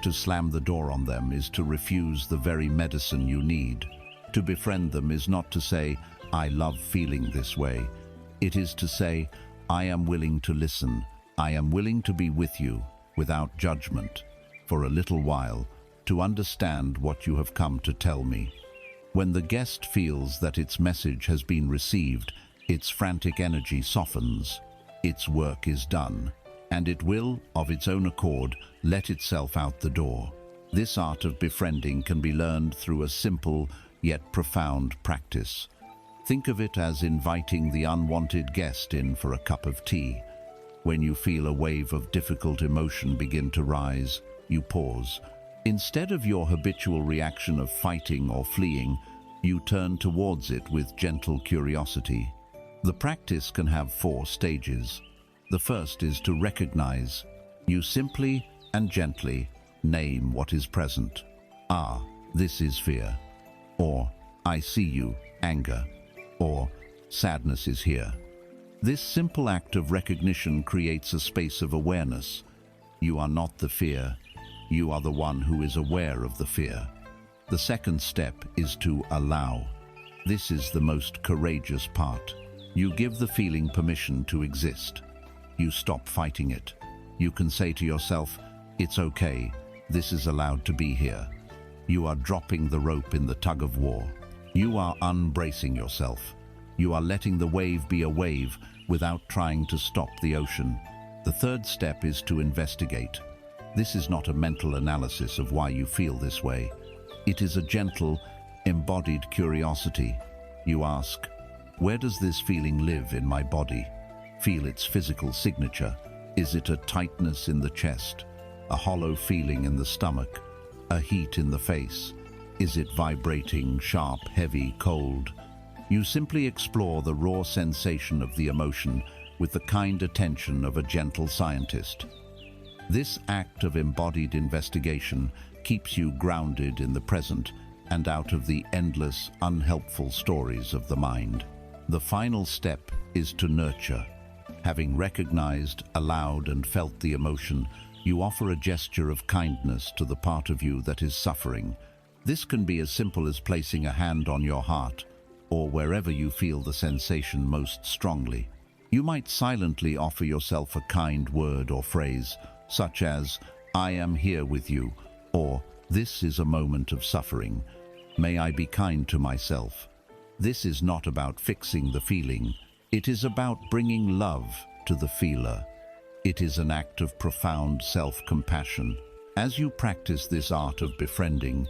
To slam the door on them is to refuse the very medicine you need. To befriend them is not to say, "I love feeling this way." It is to say, "I am willing to listen. I am willing to be with you, without judgment, for a little while, to understand what you have come to tell me." When the guest feels that its message has been received, its frantic energy softens, its work is done, and it will, of its own accord, let itself out the door. This art of befriending can be learned through a simple yet profound practice. Think of it as inviting the unwanted guest in for a cup of tea. When you feel a wave of difficult emotion begin to rise, you pause. Instead of your habitual reaction of fighting or fleeing, you turn towards it with gentle curiosity. The practice can have 4 stages. The first is to recognize. You simply and gently name what is present. "Ah, this is fear." Or, "I see you, anger." Or, "Sadness is here." This simple act of recognition creates a space of awareness. You are not the fear. You are the one who is aware of the fear. The second step is to allow. This is the most courageous part. You give the feeling permission to exist. You stop fighting it. You can say to yourself, "It's okay, this is allowed to be here." You are dropping the rope in the tug of war. You are unbracing yourself. You are letting the wave be a wave without trying to stop the ocean. The third step is to investigate. This is not a mental analysis of why you feel this way. It is a gentle, embodied curiosity. You ask, "Where does this feeling live in my body?" Feel its physical signature. Is it a tightness in the chest, a hollow feeling in the stomach, a heat in the face? Is it vibrating, sharp, heavy, cold? You simply explore the raw sensation of the emotion with the kind attention of a gentle scientist. This act of embodied investigation keeps you grounded in the present and out of the endless, unhelpful stories of the mind. The final step is to nurture. Having recognized, allowed, and felt the emotion, you offer a gesture of kindness to the part of you that is suffering. This can be as simple as placing a hand on your heart or wherever you feel the sensation most strongly. You might silently offer yourself a kind word or phrase, such as, "I am here with you," or "This is a moment of suffering. May I be kind to myself." This is not about fixing the feeling. It is about bringing love to the feeler. It is an act of profound self-compassion. As you practice this art of befriending,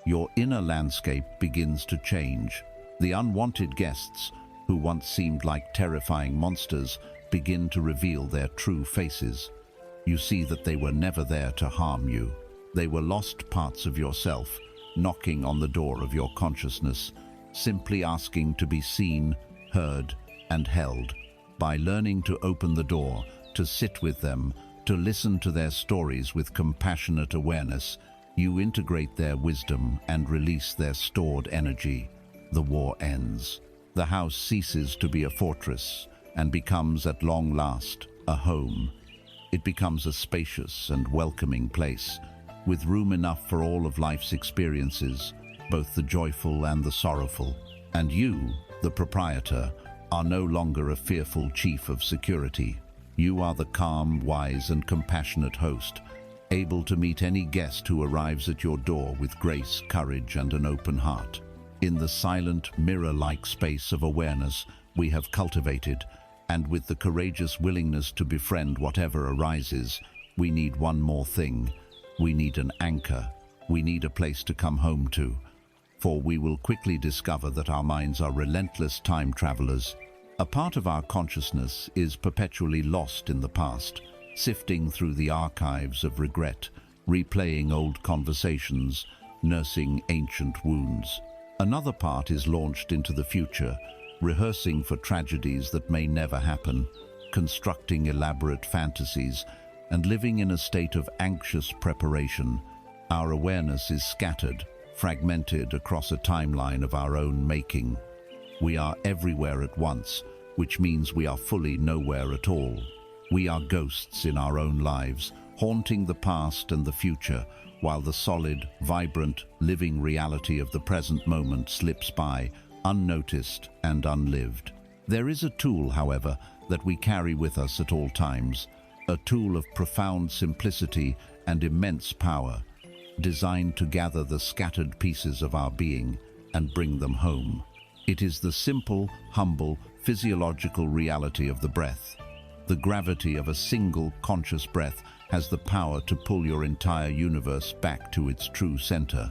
your inner landscape begins to change. The unwanted guests, who once seemed like terrifying monsters, begin to reveal their true faces. You see that they were never there to harm you. They were lost parts of yourself, knocking on the door of your consciousness, simply asking to be seen, heard, and held. By learning to open the door, to sit with them, to listen to their stories with compassionate awareness, you integrate their wisdom and release their stored energy. The war ends. The house ceases to be a fortress and becomes at long last a home. It becomes a spacious and welcoming place, with room enough for all of life's experiences, both the joyful and the sorrowful. And you, the proprietor, are no longer a fearful chief of security. You are the calm, wise, and compassionate host, able to meet any guest who arrives at your door with grace, courage, and an open heart. In the silent, mirror-like space of awareness we have cultivated, and with the courageous willingness to befriend whatever arises, we need one more thing. We need an anchor. We need a place to come home to. for we will quickly discover that our minds are relentless time travelers. A part of our consciousness is perpetually lost in the past, sifting through the archives of regret, replaying old conversations, nursing ancient wounds. Another part is launched into the future, rehearsing for tragedies that may never happen, constructing elaborate fantasies, and living in a state of anxious preparation. Our awareness is scattered, fragmented across a timeline of our own making. We are everywhere at once, which means we are fully nowhere at all. We are ghosts in our own lives, haunting the past and the future, while the solid, vibrant, living reality of the present moment slips by, unnoticed and unlived. There is a tool, however, that we carry with us at all times, a tool of profound simplicity and immense power, designed to gather the scattered pieces of our being and bring them home. It is the simple, humble, physiological reality of the breath. The gravity of a single conscious breath has the power to pull your entire universe back to its true center,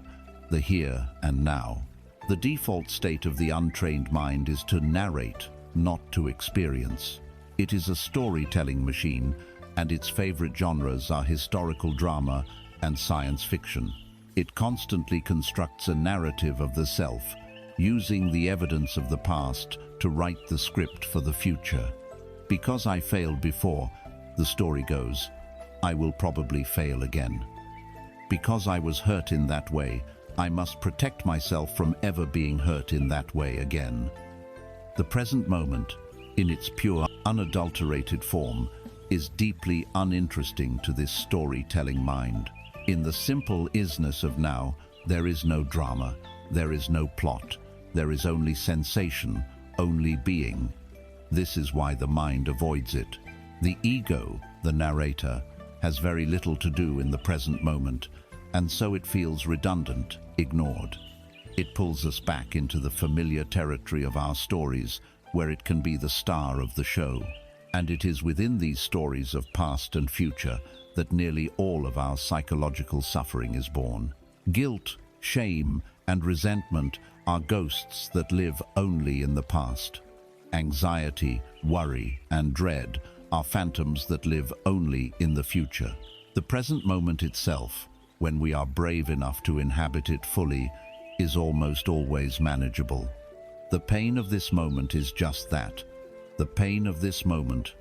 the here and now. The default state of the untrained mind is to narrate, not to experience. It is a storytelling machine, and its favorite genres are historical drama and science fiction. It constantly constructs a narrative of the self, using the evidence of the past to write the script for the future. Because I failed before, the story goes, I will probably fail again. Because I was hurt in that way, I must protect myself from ever being hurt in that way again. The present moment, in its pure, unadulterated form, is deeply uninteresting to this storytelling mind. In the simple isness of now, there is no drama, there is no plot, there is only sensation, only being. This is why the mind avoids it. The ego, the narrator, has very little to do in the present moment, and so it feels redundant, ignored. It pulls us back into the familiar territory of our stories, where it can be the star of the show. And it is within these stories of past and future that nearly all of our psychological suffering is born. Guilt, shame, and resentment are ghosts that live only in the past. Anxiety, worry, and dread are phantoms that live only in the future. The present moment itself, when we are brave enough to inhabit it fully, is almost always manageable. The pain of this moment is just that. The pain of this moment,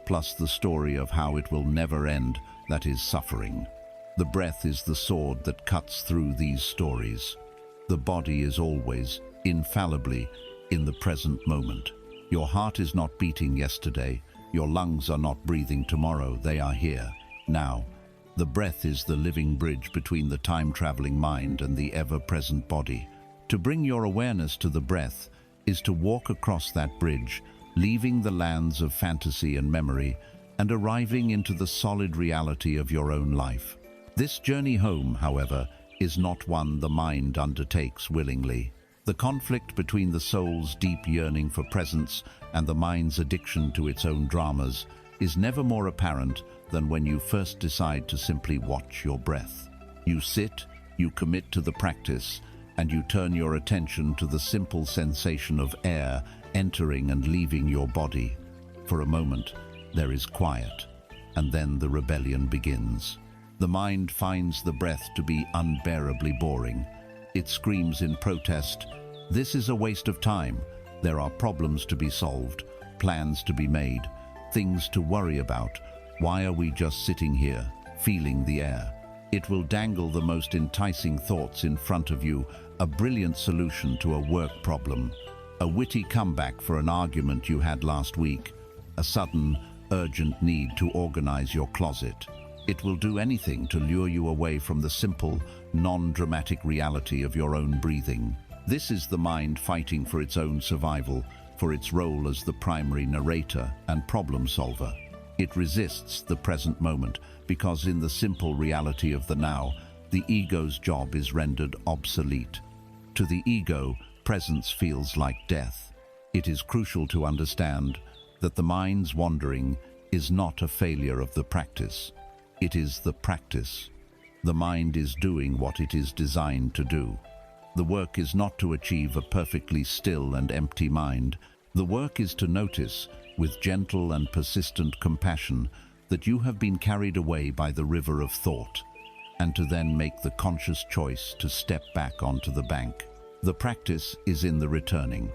plus the story of how it will never end, that is suffering. The breath is the sword that cuts through these stories. The body is always, infallibly, in the present moment. Your heart is not beating yesterday. Your lungs are not breathing tomorrow. They are here, now. The breath is the living bridge between the time-traveling mind and the ever-present body. To bring your awareness to the breath is to walk across that bridge, leaving the lands of fantasy and memory, and arriving into the solid reality of your own life. This journey home, however, is not one the mind undertakes willingly. The conflict between the soul's deep yearning for presence and the mind's addiction to its own dramas is never more apparent than when you first decide to simply watch your breath. You sit, you commit to the practice, and you turn your attention to the simple sensation of air entering and leaving your body. For a moment, there is quiet, and then the rebellion begins. The mind finds the breath to be unbearably boring. It screams in protest, "This is a waste of time. There are problems to be solved, plans to be made, things to worry about. Why are we just sitting here, feeling the air?" It will dangle the most enticing thoughts in front of you, a brilliant solution to a work problem, a witty comeback for an argument you had last week, a sudden, urgent need to organize your closet. It will do anything to lure you away from the simple, non-dramatic reality of your own breathing. This is the mind fighting for its own survival, for its role as the primary narrator and problem solver. It resists the present moment because in the simple reality of the now, the ego's job is rendered obsolete. To the ego, presence feels like death. It is crucial to understand that the mind's wandering is not a failure of the practice. It is the practice. The mind is doing what it is designed to do. The work is not to achieve a perfectly still and empty mind. The work is to notice, with gentle and persistent compassion, that you have been carried away by the river of thought, and to then make the conscious choice to step back onto the bank. The practice is in the returning.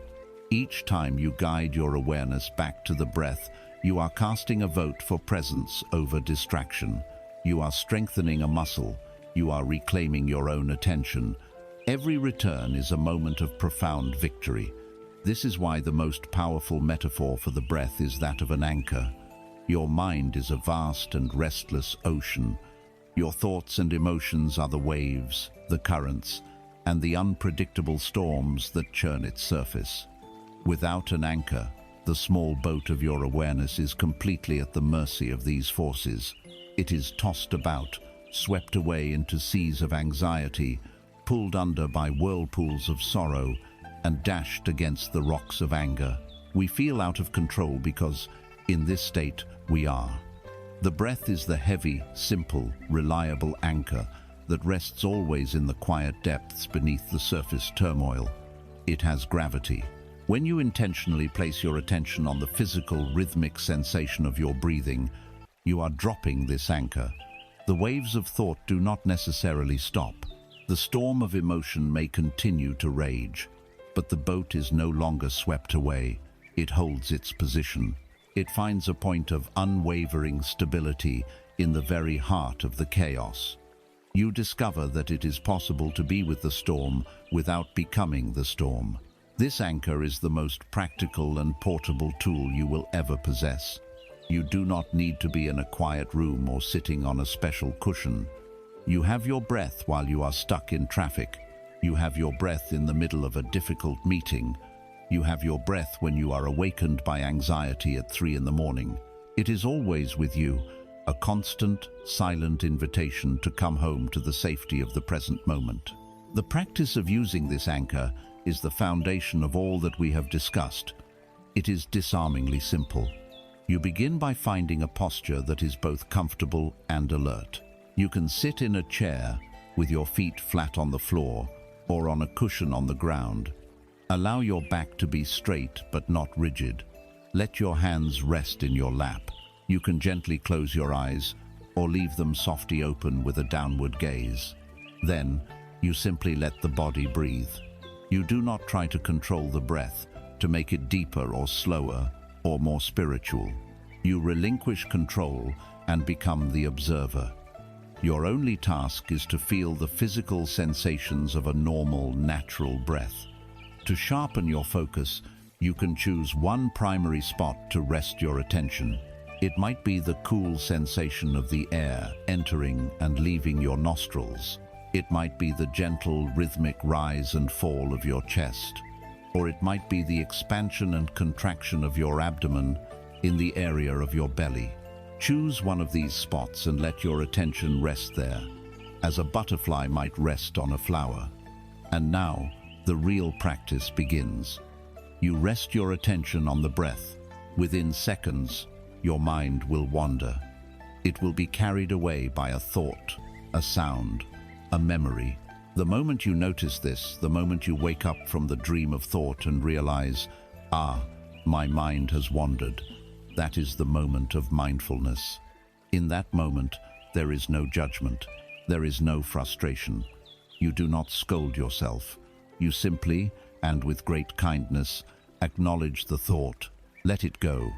Each time you guide your awareness back to the breath, you are casting a vote for presence over distraction. You are strengthening a muscle. You are reclaiming your own attention. Every return is a moment of profound victory. This is why the most powerful metaphor for the breath is that of an anchor. Your mind is a vast and restless ocean. Your thoughts and emotions are the waves, the currents, and the unpredictable storms that churn its surface. Without an anchor, the small boat of your awareness is completely at the mercy of these forces. It is tossed about, swept away into seas of anxiety, pulled under by whirlpools of sorrow, and dashed against the rocks of anger. We feel out of control because, in this state, we are. The breath is the heavy, simple, reliable anchor that rests always in the quiet depths beneath the surface turmoil. It has gravity. When you intentionally place your attention on the physical, rhythmic sensation of your breathing, you are dropping this anchor. The waves of thought do not necessarily stop. The storm of emotion may continue to rage, but the boat is no longer swept away. It holds its position. It finds a point of unwavering stability in the very heart of the chaos. You discover that it is possible to be with the storm without becoming the storm. This anchor is the most practical and portable tool you will ever possess. You do not need to be in a quiet room or sitting on a special cushion. You have your breath while you are stuck in traffic. You have your breath in the middle of a difficult meeting. You have your breath when you are awakened by anxiety at 3 in the morning. It is always with you, a constant, silent invitation to come home to the safety of the present moment. The practice of using this anchor is the foundation of all that we have discussed. It is disarmingly simple. You begin by finding a posture that is both comfortable and alert. You can sit in a chair with your feet flat on the floor or on a cushion on the ground. Allow your back to be straight but not rigid. Let your hands rest in your lap. You can gently close your eyes or leave them softly open with a downward gaze. Then, you simply let the body breathe. You do not try to control the breath, to make it deeper or slower or more spiritual. You relinquish control and become the observer. Your only task is to feel the physical sensations of a normal, natural breath. To sharpen your focus, you can choose one primary spot to rest your attention. It might be the cool sensation of the air entering and leaving your nostrils. It might be the gentle, rhythmic rise and fall of your chest. Or it might be the expansion and contraction of your abdomen in the area of your belly. Choose one of these spots and let your attention rest there, as a butterfly might rest on a flower. And now, the real practice begins. You rest your attention on the breath. Within seconds, your mind will wander. It will be carried away by a thought, a sound, a memory. The moment you notice this, the moment you wake up from the dream of thought and realize, my mind has wandered, that is the moment of mindfulness. In that moment, there is no judgment. There is no frustration. You do not scold yourself. You simply, and with great kindness, acknowledge the thought, let it go,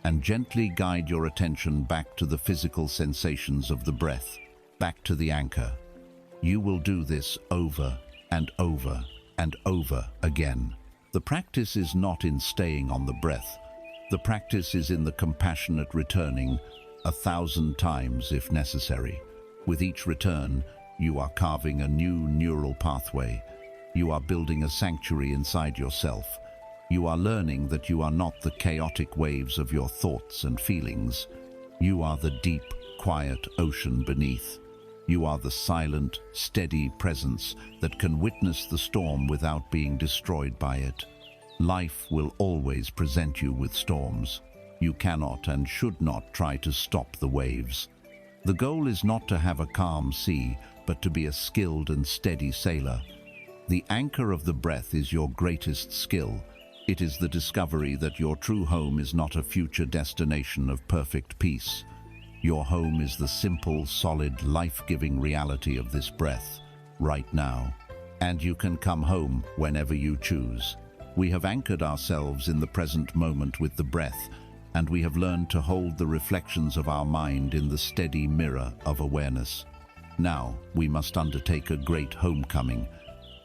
and gently guide your attention back to the physical sensations of the breath, back to the anchor. You will do this over and over and over again. The practice is not in staying on the breath. The practice is in the compassionate returning 1,000 times if necessary. With each return, you are carving a new neural pathway. You are building a sanctuary inside yourself. You are learning that you are not the chaotic waves of your thoughts and feelings. You are the deep, quiet ocean beneath. You are the silent, steady presence that can witness the storm without being destroyed by it. Life will always present you with storms. You cannot and should not try to stop the waves. The goal is not to have a calm sea, but to be a skilled and steady sailor. The anchor of the breath is your greatest skill. It is the discovery that your true home is not a future destination of perfect peace. Your home is the simple, solid, life-giving reality of this breath, right now. And you can come home whenever you choose. We have anchored ourselves in the present moment with the breath, and we have learned to hold the reflections of our mind in the steady mirror of awareness. Now, we must undertake a great homecoming.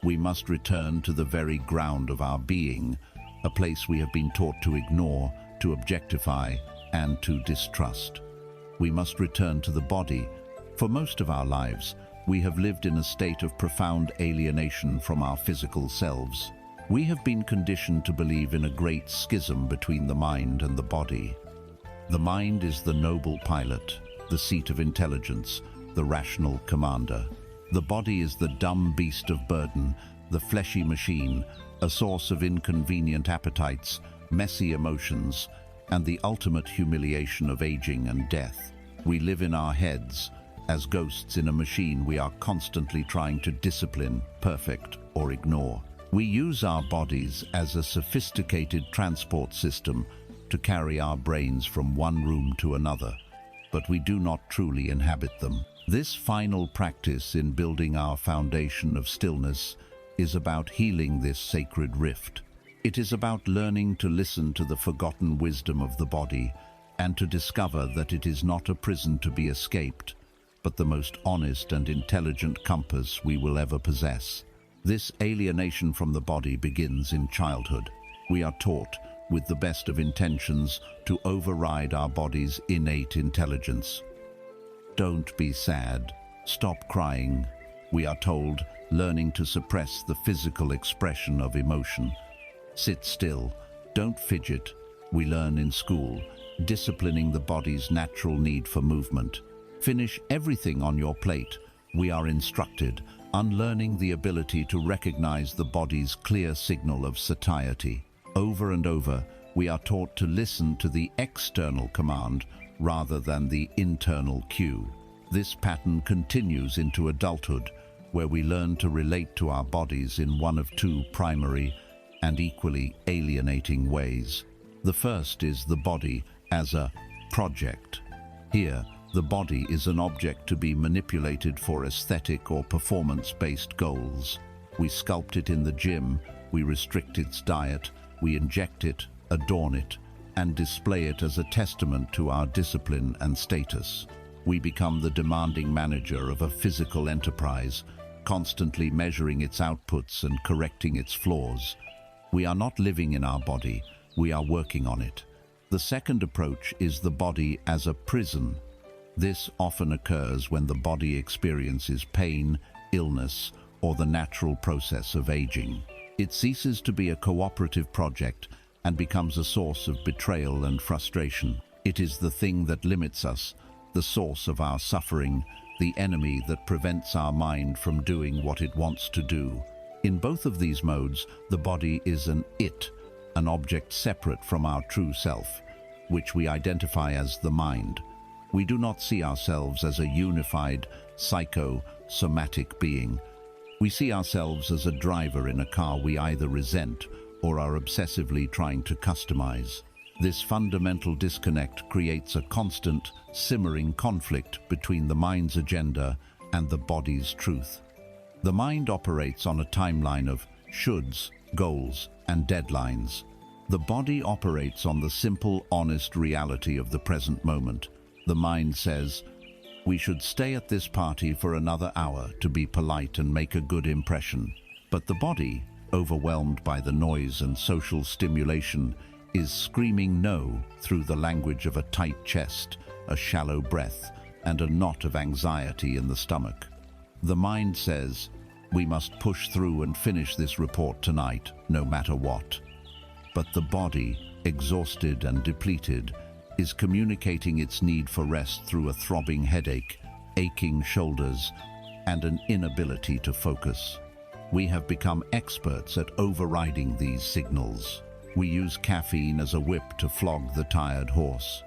We must return to the very ground of our being, a place we have been taught to ignore, to objectify, and to distrust. We must return to the body. For most of our lives, we have lived in a state of profound alienation from our physical selves. We have been conditioned to believe in a great schism between the mind and the body. The mind is the noble pilot, the seat of intelligence, the rational commander. The body is the dumb beast of burden, the fleshy machine, a source of inconvenient appetites, messy emotions, and the ultimate humiliation of aging and death. We live in our heads. As ghosts in a machine, we are constantly trying to discipline, perfect, or ignore. We use our bodies as a sophisticated transport system to carry our brains from one room to another, but we do not truly inhabit them. This final practice in building our foundation of stillness is about healing this sacred rift. It is about learning to listen to the forgotten wisdom of the body and to discover that it is not a prison to be escaped, but the most honest and intelligent compass we will ever possess. This alienation from the body begins in childhood. We are taught, with the best of intentions, to override our body's innate intelligence. Don't be sad. Stop crying. We are told, learning to suppress the physical expression of emotion. Sit still. Don't fidget. We learn in school, disciplining the body's natural need for movement. Finish everything on your plate. We are instructed, unlearning the ability to recognize the body's clear signal of satiety. Over and over, we are taught to listen to the external command rather than the internal cue. This pattern continues into adulthood, where we learn to relate to our bodies in one of two primary and equally alienating ways. The first is the body as a project. Here, the body is an object to be manipulated for aesthetic or performance-based goals. We sculpt it in the gym, we restrict its diet, we inject it, adorn it, and display it as a testament to our discipline and status. We become the demanding manager of a physical enterprise, constantly measuring its outputs and correcting its flaws. We are not living in our body, we are working on it. The second approach is the body as a prison. This often occurs when the body experiences pain, illness, or the natural process of aging. It ceases to be a cooperative project and becomes a source of betrayal and frustration. It is the thing that limits us, the source of our suffering, the enemy that prevents our mind from doing what it wants to do. In both of these modes, the body is an it, an object separate from our true self, which we identify as the mind. We do not see ourselves as a unified, psychosomatic being. We see ourselves as a driver in a car we either resent or are obsessively trying to customize. This fundamental disconnect creates a constant, simmering conflict between the mind's agenda and the body's truth. The mind operates on a timeline of shoulds, goals, and deadlines. The body operates on the simple, honest reality of the present moment. The mind says, "We should stay at this party for another hour to be polite and make a good impression." But the body, overwhelmed by the noise and social stimulation, is screaming no through the language of a tight chest, a shallow breath, and a knot of anxiety in the stomach. The mind says, "We must push through and finish this report tonight, no matter what." But the body, exhausted and depleted, is communicating its need for rest through a throbbing headache, aching shoulders, and an inability to focus. We have become experts at overriding these signals. We use caffeine as a whip to flog the tired horse.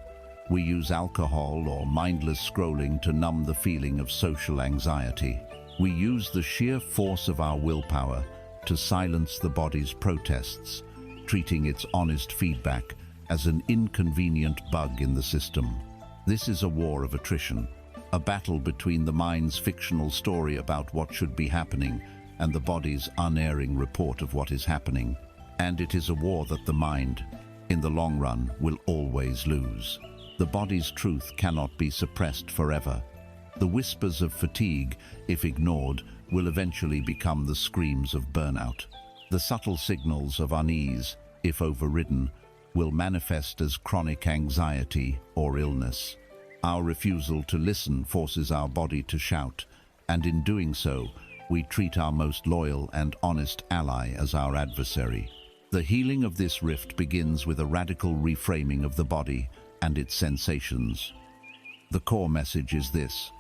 We use alcohol or mindless scrolling to numb the feeling of social anxiety. We use the sheer force of our willpower to silence the body's protests, treating its honest feedback as an inconvenient bug in the system. This is a war of attrition, a battle between the mind's fictional story about what should be happening and the body's unerring report of what is happening. And it is a war that the mind, in the long run, will always lose. The body's truth cannot be suppressed forever. The whispers of fatigue, if ignored, will eventually become the screams of burnout. The subtle signals of unease, if overridden, will manifest as chronic anxiety or illness. Our refusal to listen forces our body to shout, and in doing so, we treat our most loyal and honest ally as our adversary. The healing of this rift begins with a radical reframing of the body and its sensations. The core message is this: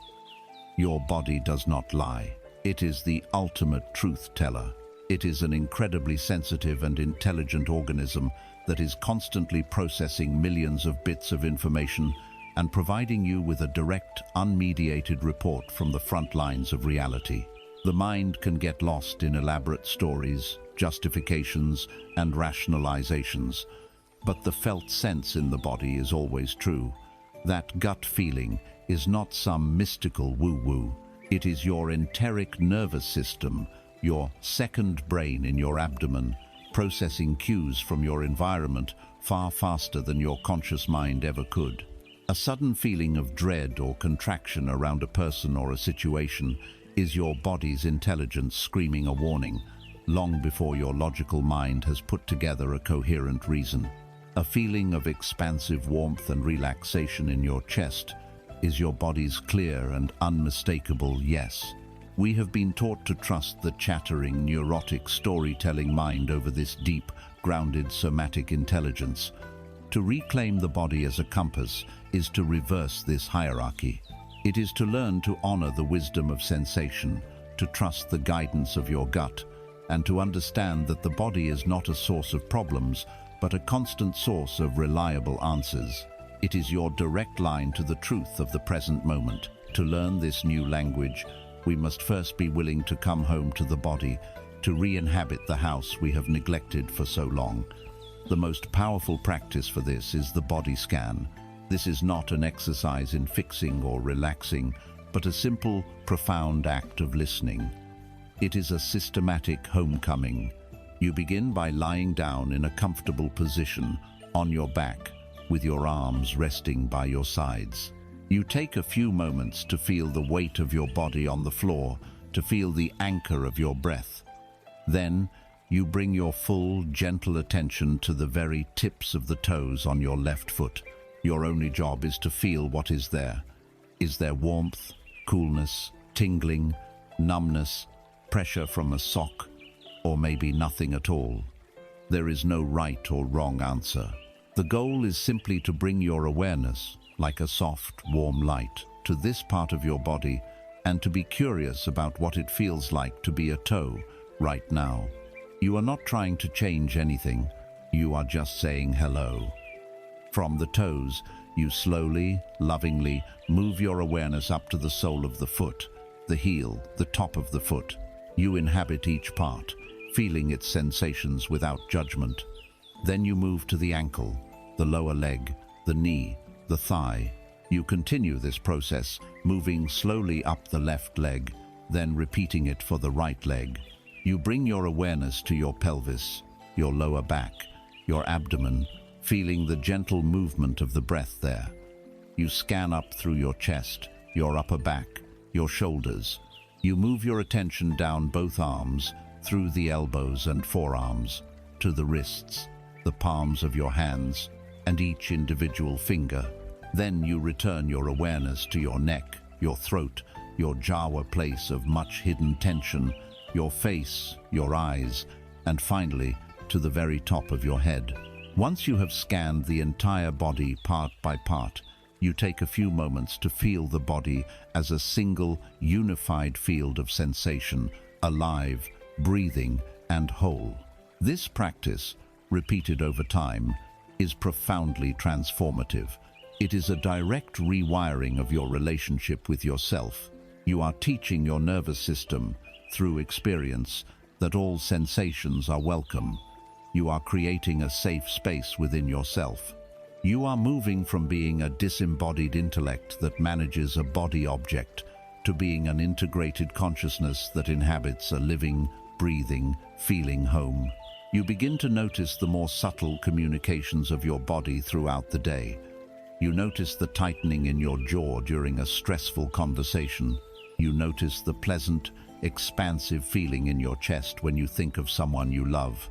your body does not lie. It is the ultimate truth teller. It is an incredibly sensitive and intelligent organism that is constantly processing millions of bits of information and providing you with a direct, unmediated report from the front lines of reality. The mind can get lost in elaborate stories, justifications, and rationalizations, but the felt sense in the body is always true. That gut feeling is not some mystical woo-woo. It is your enteric nervous system, your second brain in your abdomen, processing cues from your environment far faster than your conscious mind ever could. A sudden feeling of dread or contraction around a person or a situation is your body's intelligence screaming a warning, long before your logical mind has put together a coherent reason. A feeling of expansive warmth and relaxation in your chest is your body's clear and unmistakable yes. We have been taught to trust the chattering, neurotic, storytelling mind over this deep, grounded somatic intelligence. To reclaim the body as a compass is to reverse this hierarchy. It is to learn to honor the wisdom of sensation, to trust the guidance of your gut, and to understand that the body is not a source of problems, but a constant source of reliable answers. It is your direct line to the truth of the present moment. To learn this new language, we must first be willing to come home to the body, to re-inhabit the house we have neglected for so long. The most powerful practice for this is the body scan. This is not an exercise in fixing or relaxing, but a simple, profound act of listening. It is a systematic homecoming. You begin by lying down in a comfortable position, on your back, with your arms resting by your sides. You take a few moments to feel the weight of your body on the floor, to feel the anchor of your breath. Then, you bring your full, gentle attention to the very tips of the toes on your left foot. Your only job is to feel what is there. Is there warmth, coolness, tingling, numbness, pressure from a sock, or maybe nothing at all? There is no right or wrong answer. The goal is simply to bring your awareness, like a soft, warm light, to this part of your body and to be curious about what it feels like to be a toe right now. You are not trying to change anything. You are just saying hello. From the toes, you slowly, lovingly move your awareness up to the sole of the foot, the heel, the top of the foot. You inhabit each part, feeling its sensations without judgment. Then you move to the ankle, the lower leg, the knee, the thigh. You continue this process, moving slowly up the left leg, then repeating it for the right leg. You bring your awareness to your pelvis, your lower back, your abdomen, feeling the gentle movement of the breath there. You scan up through your chest, your upper back, your shoulders. You move your attention down both arms, through the elbows and forearms, to the wrists, the palms of your hands, and each individual finger. Then you return your awareness to your neck, your throat, your jawa place of much hidden tension, your face, your eyes, and finally, to the very top of your head. Once you have scanned the entire body part by part, you take a few moments to feel the body as a single, unified field of sensation, alive, breathing, and whole. This practice, repeated over time, is profoundly transformative. It is a direct rewiring of your relationship with yourself. You are teaching your nervous system, through experience, that all sensations are welcome. You are creating a safe space within yourself. You are moving from being a disembodied intellect that manages a body object to being an integrated consciousness that inhabits a living, breathing, feeling home. You begin to notice the more subtle communications of your body throughout the day. You notice the tightening in your jaw during a stressful conversation. You notice the pleasant, expansive feeling in your chest when you think of someone you love.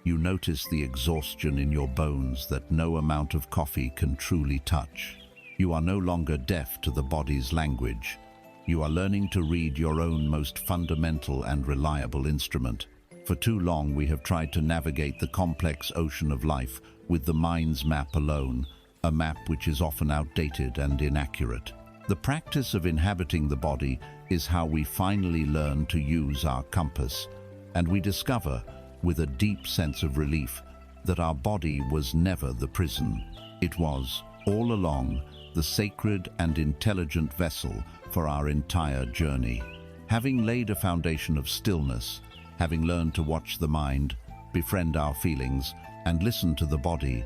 You notice the exhaustion in your bones that no amount of coffee can truly touch. You are no longer deaf to the body's language. You are learning to read your own most fundamental and reliable instrument. For too long we have tried to navigate the complex ocean of life with the mind's map alone, a map which is often outdated and inaccurate. The practice of inhabiting the body is how we finally learn to use our compass, and we discover, with a deep sense of relief, that our body was never the prison. It was, all along, the sacred and intelligent vessel for our entire journey. Having laid a foundation of stillness, having learned to watch the mind, befriend our feelings, and listen to the body,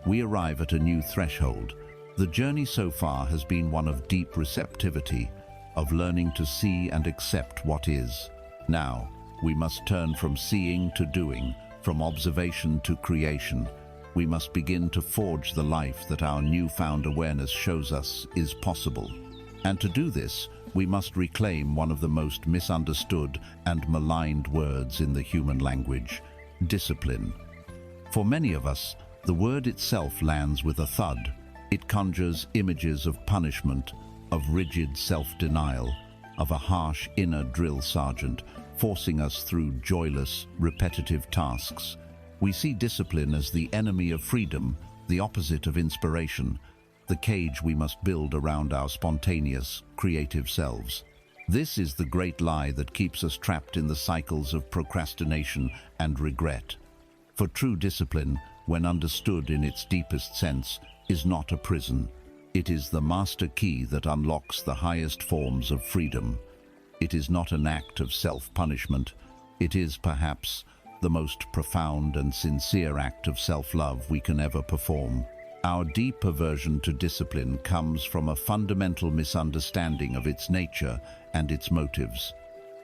we arrive at a new threshold. The journey so far has been one of deep receptivity, of learning to see and accept what is. Now, we must turn from seeing to doing, from observation to creation. We must begin to forge the life that our newfound awareness shows us is possible. And to do this, we must reclaim one of the most misunderstood and maligned words in the human language: discipline. For many of us, the word itself lands with a thud. It conjures images of punishment, of rigid self-denial, of a harsh inner drill sergeant forcing us through joyless, repetitive tasks. We see discipline as the enemy of freedom, the opposite of inspiration, the cage we must build around our spontaneous, creative selves. This is the great lie that keeps us trapped in the cycles of procrastination and regret. For true discipline, when understood in its deepest sense, is not a prison. It is the master key that unlocks the highest forms of freedom. It is not an act of self-punishment. It is, perhaps, the most profound and sincere act of self-love we can ever perform. Our deep aversion to discipline comes from a fundamental misunderstanding of its nature and its motives.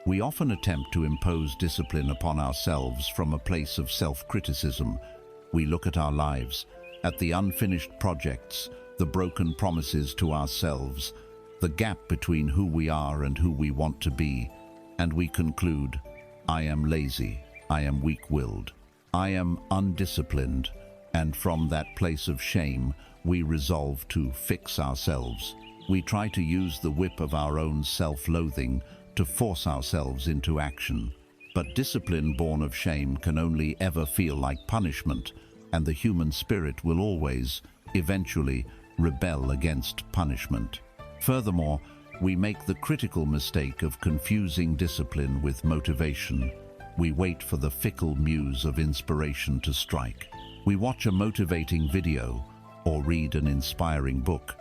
We often attempt to impose discipline upon ourselves from a place of self-criticism. We look at our lives, at the unfinished projects, the broken promises to ourselves, the gap between who we are and who we want to be, and we conclude, I am lazy, I am weak-willed, I am undisciplined, and from that place of shame, we resolve to fix ourselves. We try to use the whip of our own self-loathing to force ourselves into action. But discipline born of shame can only ever feel like punishment, and the human spirit will always, eventually, rebel against punishment. Furthermore, we make the critical mistake of confusing discipline with motivation. We wait for the fickle muse of inspiration to strike. We watch a motivating video or read an inspiring book,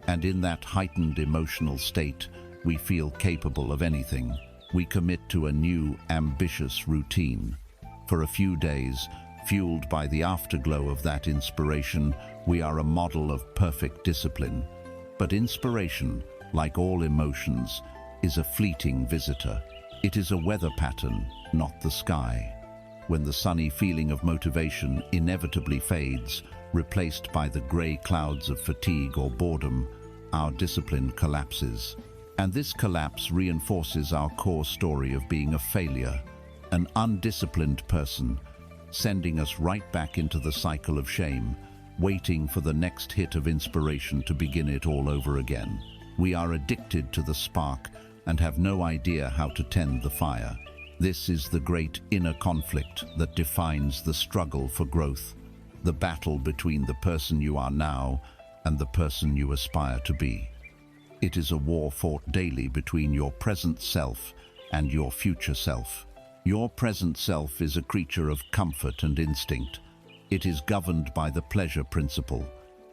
and in that heightened emotional state, we feel capable of anything. We commit to a new, ambitious routine. For a few days, fueled by the afterglow of that inspiration, we are a model of perfect discipline. But inspiration, like all emotions, is a fleeting visitor. It is a weather pattern, not the sky. When the sunny feeling of motivation inevitably fades, replaced by the grey clouds of fatigue or boredom, our discipline collapses. And this collapse reinforces our core story of being a failure, an undisciplined person, sending us right back into the cycle of shame, waiting for the next hit of inspiration to begin it all over again. We are addicted to the spark and have no idea how to tend the fire. This is the great inner conflict that defines the struggle for growth, the battle between the person you are now and the person you aspire to be. It is a war fought daily between your present self and your future self. Your present self is a creature of comfort and instinct. It is governed by the pleasure principle.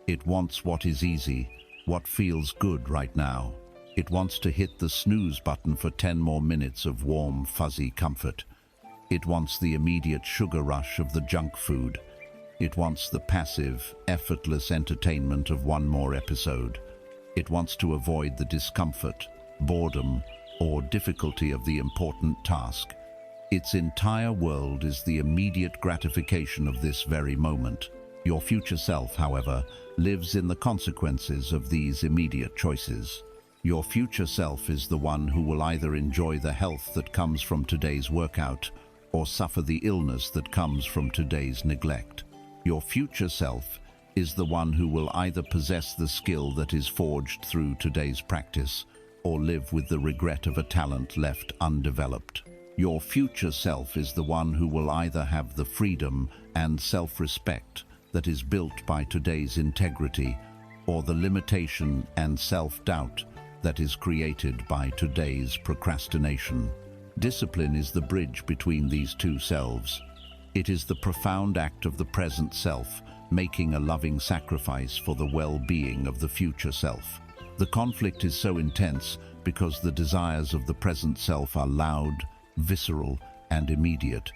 It wants what is easy, what feels good right now. It wants to hit the snooze button for 10 more minutes of warm, fuzzy comfort. It wants the immediate sugar rush of the junk food. It wants the passive, effortless entertainment of one more episode. It wants to avoid the discomfort, boredom, or difficulty of the important task. Its entire world is the immediate gratification of this very moment. Your future self, however, lives in the consequences of these immediate choices. Your future self is the one who will either enjoy the health that comes from today's workout or suffer the illness that comes from today's neglect. Your future self is the one who will either possess the skill that is forged through today's practice or live with the regret of a talent left undeveloped. Your future self is the one who will either have the freedom and self-respect that is built by today's integrity or the limitation and self-doubt that is created by today's procrastination. Discipline is the bridge between these two selves. It is the profound act of the present self, making a loving sacrifice for the well-being of the future self. The conflict is so intense because the desires of the present self are loud, visceral, and immediate,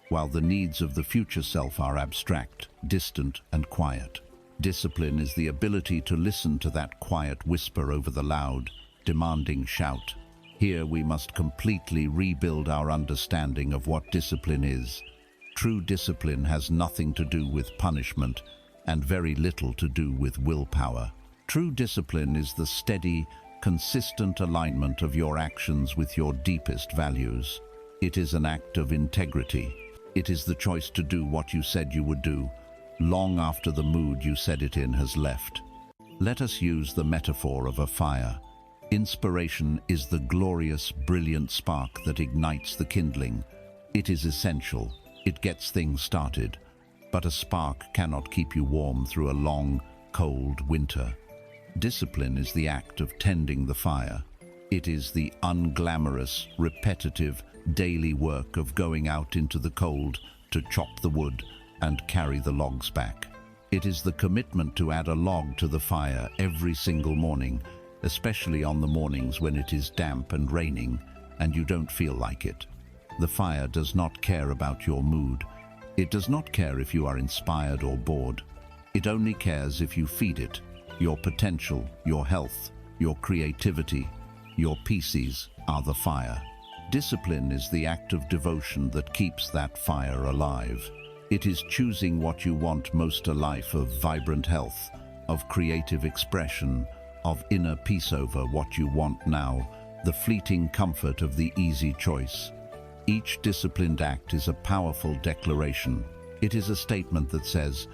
while the needs of the future self are abstract, distant, and quiet. Discipline is the ability to listen to that quiet whisper over the loud, demanding shout. Here we must completely rebuild our understanding of what discipline is. True discipline has nothing to do with punishment and very little to do with willpower. True discipline is the steady, consistent alignment of your actions with your deepest values. It is an act of integrity. It is the choice to do what you said you would do, long after the mood you said it in has left. Let us use the metaphor of a fire. Inspiration is the glorious, brilliant spark that ignites the kindling. It is essential. It gets things started. But a spark cannot keep you warm through a long, cold winter. Discipline is the act of tending the fire. It is the unglamorous, repetitive, daily work of going out into the cold to chop the wood and carry the logs back. It is the commitment to add a log to the fire every single morning, especially on the mornings when it is damp and raining and you don't feel like it. The fire does not care about your mood. It does not care if you are inspired or bored. It only cares if you feed it. Your potential, your health, your creativity, your pieces are the fire. Discipline is the act of devotion that keeps that fire alive. It is choosing what you want most: a life of vibrant health, of creative expression, of inner peace over what you want now, the fleeting comfort of the easy choice. Each disciplined act is a powerful declaration. It is a statement that says,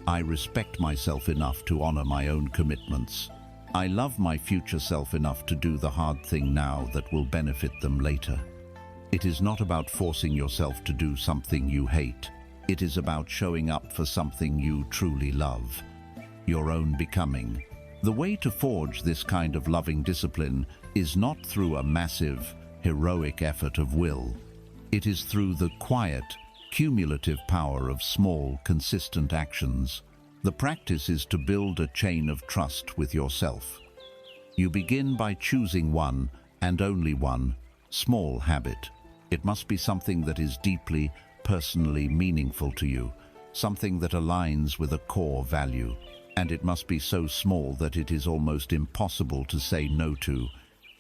I respect myself enough to honor my own commitments. I love my future self enough to do the hard thing now that will benefit them later. It is not about forcing yourself to do something you hate. It is about showing up for something you truly love, your own becoming. The way to forge this kind of loving discipline is not through a massive, heroic effort of will. It is through the quiet, cumulative power of small, consistent actions. The practice is to build a chain of trust with yourself. You begin by choosing one, and only one, small habit. It must be something that is deeply, personally meaningful to you, something that aligns with a core value. And it must be so small that it is almost impossible to say no to,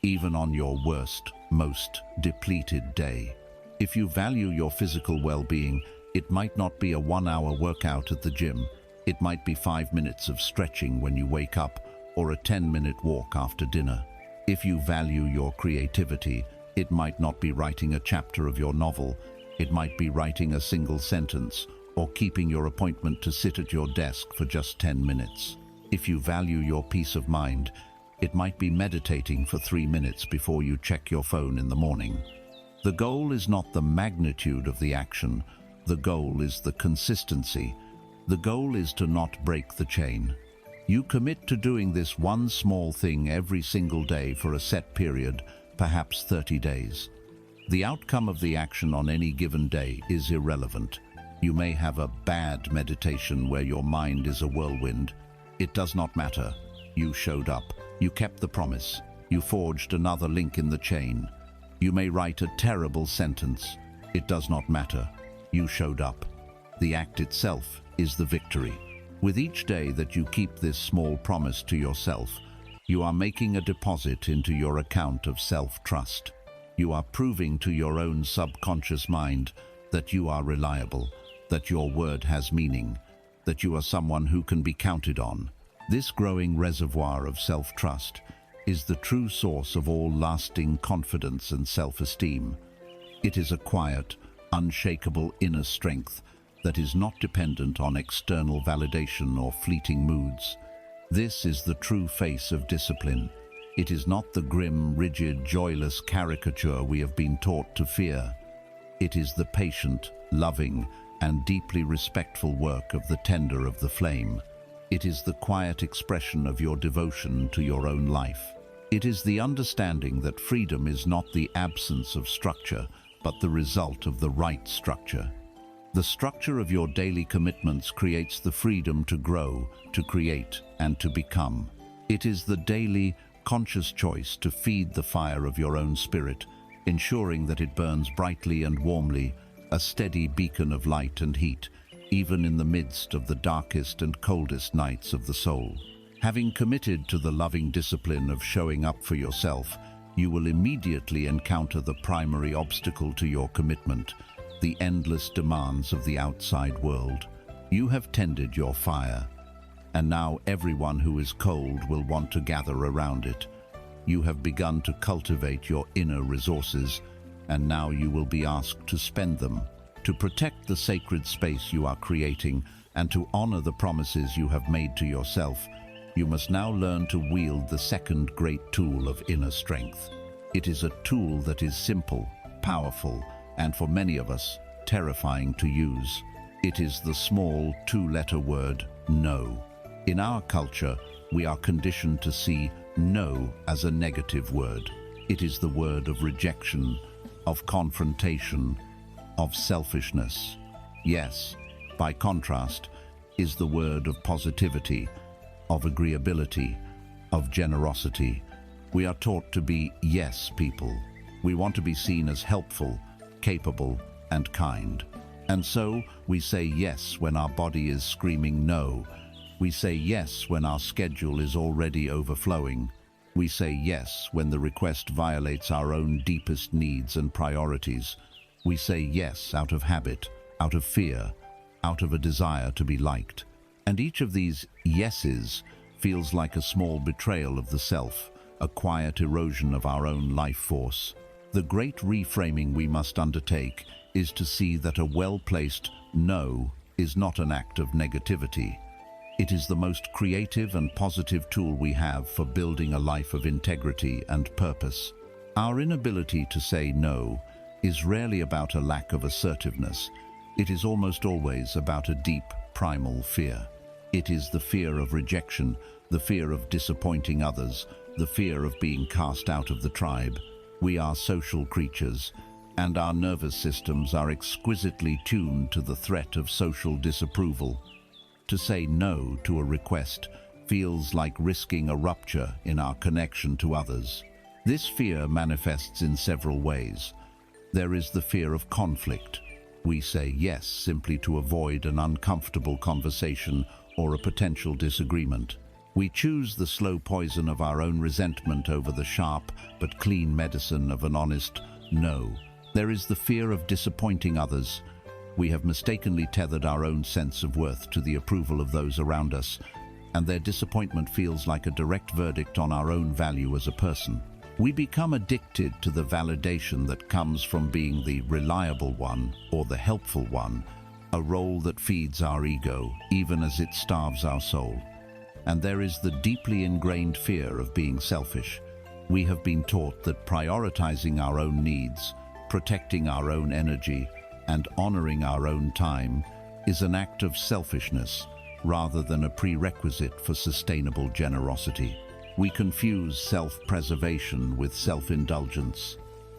even on your worst, most depleted day. If you value your physical well-being, it might not be a 1-hour workout at the gym. It might be 5 minutes of stretching when you wake up, or a 10-minute walk after dinner. If you value your creativity, it might not be writing a chapter of your novel. It might be writing a single sentence, or keeping your appointment to sit at your desk for just 10 minutes. If you value your peace of mind, it might be meditating for 3 minutes before you check your phone in the morning. The goal is not the magnitude of the action. The goal is the consistency. The goal is to not break the chain. You commit to doing this one small thing every single day for a set period, perhaps 30 days. The outcome of the action on any given day is irrelevant. You may have a bad meditation where your mind is a whirlwind. It does not matter. You showed up. You kept the promise. You forged another link in the chain. You may write a terrible sentence. It does not matter. You showed up. The act itself is the victory. With each day that you keep this small promise to yourself, you are making a deposit into your account of self-trust. You are proving to your own subconscious mind that you are reliable, that your word has meaning, that you are someone who can be counted on. This growing reservoir of self-trust is the true source of all lasting confidence and self-esteem. It is a quiet, unshakable inner strength that is not dependent on external validation or fleeting moods. This is the true face of discipline. It is not the grim, rigid, joyless caricature we have been taught to fear. It is the patient, loving, and deeply respectful work of the tender of the flame. It is the quiet expression of your devotion to your own life. It is the understanding that freedom is not the absence of structure, but the result of the right structure. The structure of your daily commitments creates the freedom to grow, to create, and to become. It is the daily, conscious choice to feed the fire of your own spirit, ensuring that it burns brightly and warmly, a steady beacon of light and heat, even in the midst of the darkest and coldest nights of the soul. Having committed to the loving discipline of showing up for yourself, you will immediately encounter the primary obstacle to your commitment, the endless demands of the outside world. You have tended your fire, and now everyone who is cold will want to gather around it. You have begun to cultivate your inner resources, and now you will be asked to spend them. To protect the sacred space you are creating and to honor the promises you have made to yourself, you must now learn to wield the second great tool of inner strength. It is a tool that is simple, powerful, and for many of us, terrifying to use. It is the small two-letter word, no. In our culture, we are conditioned to see no as a negative word. It is the word of rejection, of confrontation, of selfishness. Yes, by contrast, is the word of positivity, of agreeability, of generosity. We are taught to be yes people. We want to be seen as helpful, capable, and kind. And so we say yes when our body is screaming no. We say yes when our schedule is already overflowing. We say yes when the request violates our own deepest needs and priorities. We say yes out of habit, out of fear, out of a desire to be liked. And each of these yeses feels like a small betrayal of the self, a quiet erosion of our own life force. The great reframing we must undertake is to see that a well-placed no is not an act of negativity. It is the most creative and positive tool we have for building a life of integrity and purpose. Our inability to say no is rarely about a lack of assertiveness. It is almost always about a deep, primal fear. It is the fear of rejection, the fear of disappointing others, the fear of being cast out of the tribe. We are social creatures, and our nervous systems are exquisitely tuned to the threat of social disapproval. To say no to a request feels like risking a rupture in our connection to others. This fear manifests in several ways. There is the fear of conflict. We say yes simply to avoid an uncomfortable conversation or a potential disagreement. We choose the slow poison of our own resentment over the sharp but clean medicine of an honest no. There is the fear of disappointing others. We have mistakenly tethered our own sense of worth to the approval of those around us, and their disappointment feels like a direct verdict on our own value as a person. We become addicted to the validation that comes from being the reliable one or the helpful one, a role that feeds our ego, even as it starves our soul. And there is the deeply ingrained fear of being selfish. We have been taught that prioritizing our own needs, protecting our own energy, and honoring our own time is an act of selfishness rather than a prerequisite for sustainable generosity. We confuse self-preservation with self-indulgence,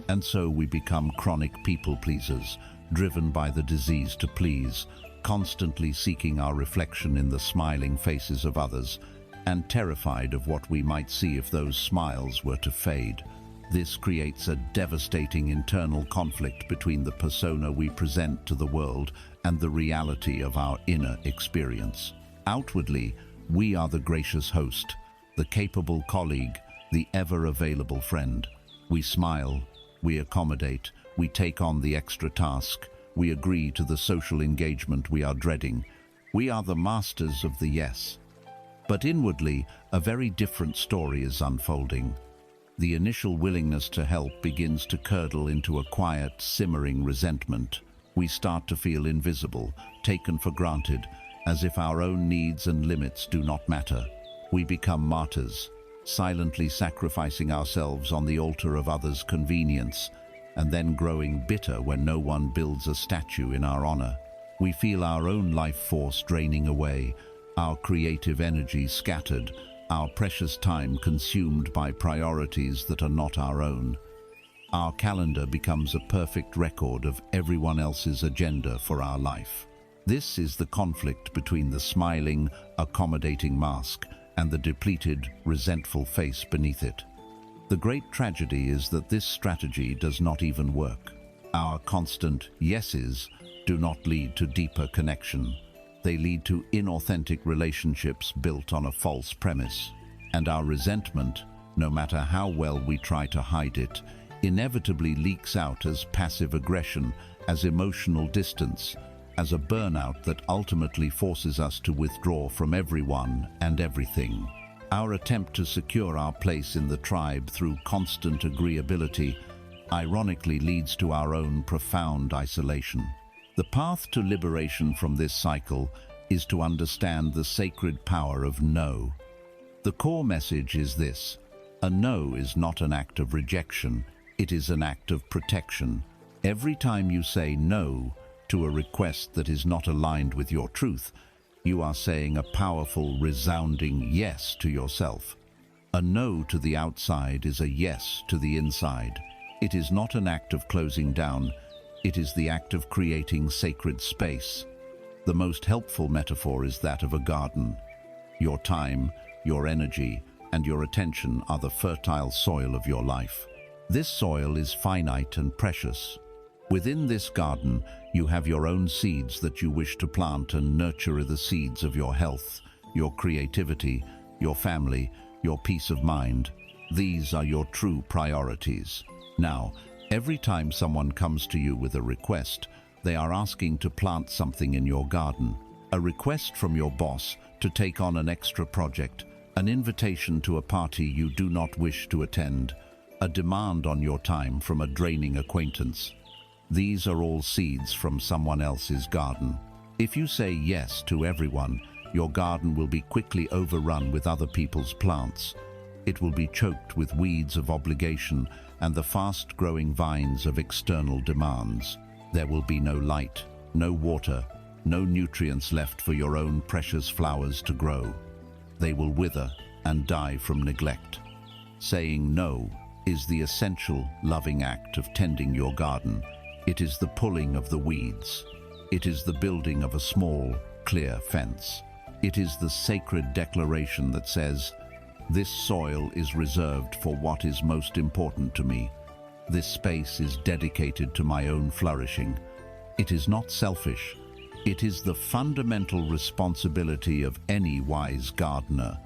and so we become chronic people pleasers, driven by the disease to please, constantly seeking our reflection in the smiling faces of others, and terrified of what we might see if those smiles were to fade. This creates a devastating internal conflict between the persona we present to the world and the reality of our inner experience. Outwardly, we are the gracious host, the capable colleague, the ever-available friend. We smile, we accommodate, we take on the extra task, we agree to the social engagement we are dreading. We are the masters of the yes. But inwardly, a very different story is unfolding. The initial willingness to help begins to curdle into a quiet, simmering resentment. We start to feel invisible, taken for granted, as if our own needs and limits do not matter. We become martyrs, silently sacrificing ourselves on the altar of others' convenience, and then growing bitter when no one builds a statue in our honor. We feel our own life force draining away, our creative energy scattered, our precious time consumed by priorities that are not our own. Our calendar becomes a perfect record of everyone else's agenda for our life. This is the conflict between the smiling, accommodating mask and the depleted, resentful face beneath it. The great tragedy is that this strategy does not even work. Our constant yeses do not lead to deeper connection. They lead to inauthentic relationships built on a false premise. And our resentment, no matter how well we try to hide it, inevitably leaks out as passive aggression, as emotional distance, as a burnout that ultimately forces us to withdraw from everyone and everything. Our attempt to secure our place in the tribe through constant agreeability ironically leads to our own profound isolation. The path to liberation from this cycle is to understand the sacred power of no. The core message is this: a no is not an act of rejection, it is an act of protection. Every time you say no to a request that is not aligned with your truth, you are saying a powerful, resounding yes to yourself. A no to the outside is a yes to the inside. It is not an act of closing down, it is the act of creating sacred space. The most helpful metaphor is that of a garden. Your time, your energy, and your attention are the fertile soil of your life. This soil is finite and precious. Within this garden, you have your own seeds that you wish to plant and nurture the seeds of your health, your creativity, your family, your peace of mind. These are your true priorities. Now, every time someone comes to you with a request, they are asking to plant something in your garden. A request from your boss to take on an extra project, an invitation to a party you do not wish to attend, a demand on your time from a draining acquaintance. These are all seeds from someone else's garden. If you say yes to everyone, your garden will be quickly overrun with other people's plants. It will be choked with weeds of obligation and the fast-growing vines of external demands. There will be no light, no water, no nutrients left for your own precious flowers to grow. They will wither and die from neglect. Saying no is the essential, loving act of tending your garden. It is the pulling of the weeds. It is the building of a small, clear fence. It is the sacred declaration that says, "This soil is reserved for what is most important to me. This space is dedicated to my own flourishing." It is not selfish. It is the fundamental responsibility of any wise gardener.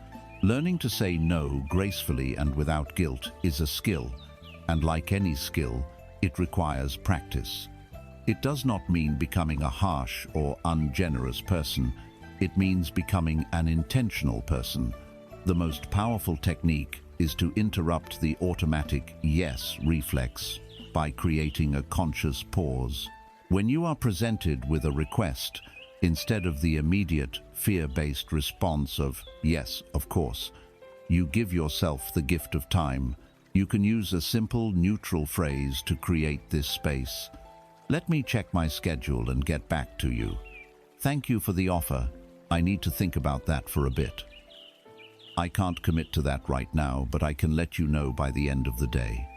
Learning to say no gracefully and without guilt is a skill, and like any skill, it requires practice. It does not mean becoming a harsh or ungenerous person. It means becoming an intentional person. The most powerful technique is to interrupt the automatic yes reflex by creating a conscious pause. When you are presented with a request, instead of the immediate fear-based response of "yes, of course," you give yourself the gift of time. You can use a simple, neutral phrase to create this space. "Let me check my schedule and get back to you. Thank you for the offer. I need to think about that for a bit. I can't commit to that right now, but I can let you know by the end of the day."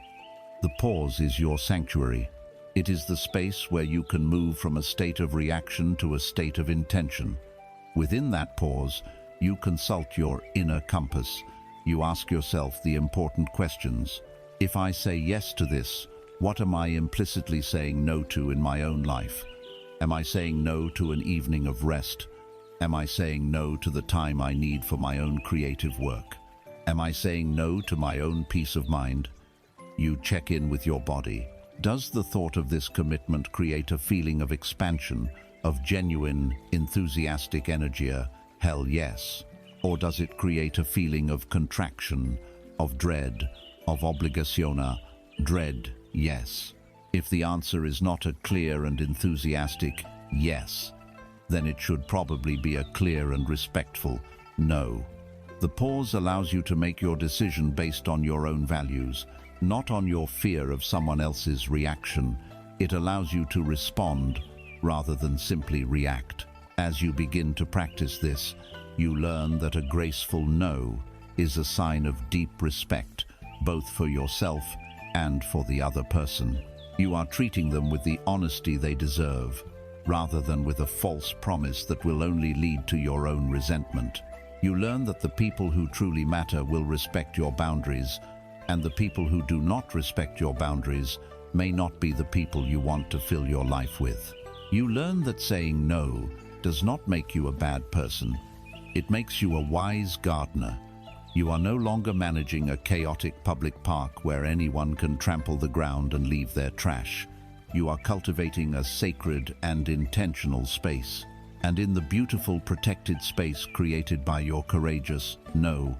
The pause is your sanctuary. It is the space where you can move from a state of reaction to a state of intention. Within that pause, you consult your inner compass. You ask yourself the important questions. If I say yes to this, what am I implicitly saying no to in my own life? Am I saying no to an evening of rest? Am I saying no to the time I need for my own creative work? Am I saying no to my own peace of mind? You check in with your body. Does the thought of this commitment create a feeling of expansion, of genuine, enthusiastic energy? Hell yes. Or does it create a feeling of contraction, of dread, of obligationa? Dread, yes. If the answer is not a clear and enthusiastic yes, then it should probably be a clear and respectful no. The pause allows you to make your decision based on your own values, not on your fear of someone else's reaction. It allows you to respond rather than simply react. As you begin to practice this, you learn that a graceful no is a sign of deep respect, both for yourself and for the other person. You are treating them with the honesty they deserve, rather than with a false promise that will only lead to your own resentment. You learn that the people who truly matter will respect your boundaries, and the people who do not respect your boundaries may not be the people you want to fill your life with. You learn that saying no does not make you a bad person. It makes you a wise gardener. You are no longer managing a chaotic public park where anyone can trample the ground and leave their trash. You are cultivating a sacred and intentional space. And in the beautiful protected space created by your courageous no,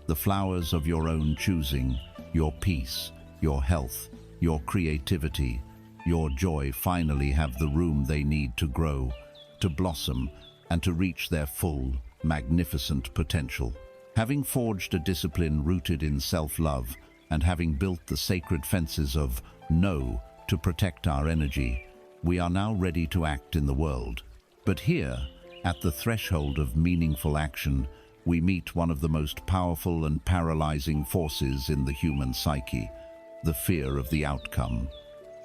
the flowers of your own choosing, your peace, your health, your creativity, your joy finally have the room they need to grow, to blossom, and to reach their full, magnificent potential. Having forged a discipline rooted in self-love, and having built the sacred fences of no to protect our energy, we are now ready to act in the world. But here, at the threshold of meaningful action, we meet one of the most powerful and paralyzing forces in the human psyche, the fear of the outcome.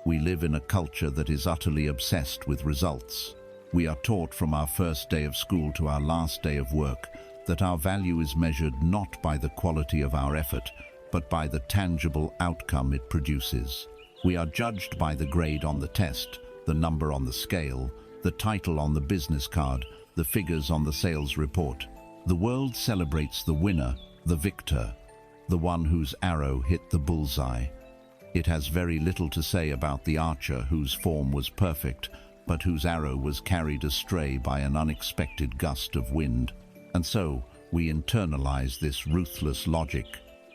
We live in a culture that is utterly obsessed with results. We are taught from our first day of school to our last day of work that our value is measured not by the quality of our effort, but by the tangible outcome it produces. We are judged by the grade on the test, the number on the scale, the title on the business card, the figures on the sales report. The world celebrates the winner, the victor, the one whose arrow hit the bullseye. It has very little to say about the archer whose form was perfect, but whose arrow was carried astray by an unexpected gust of wind. And so, we internalize this ruthless logic.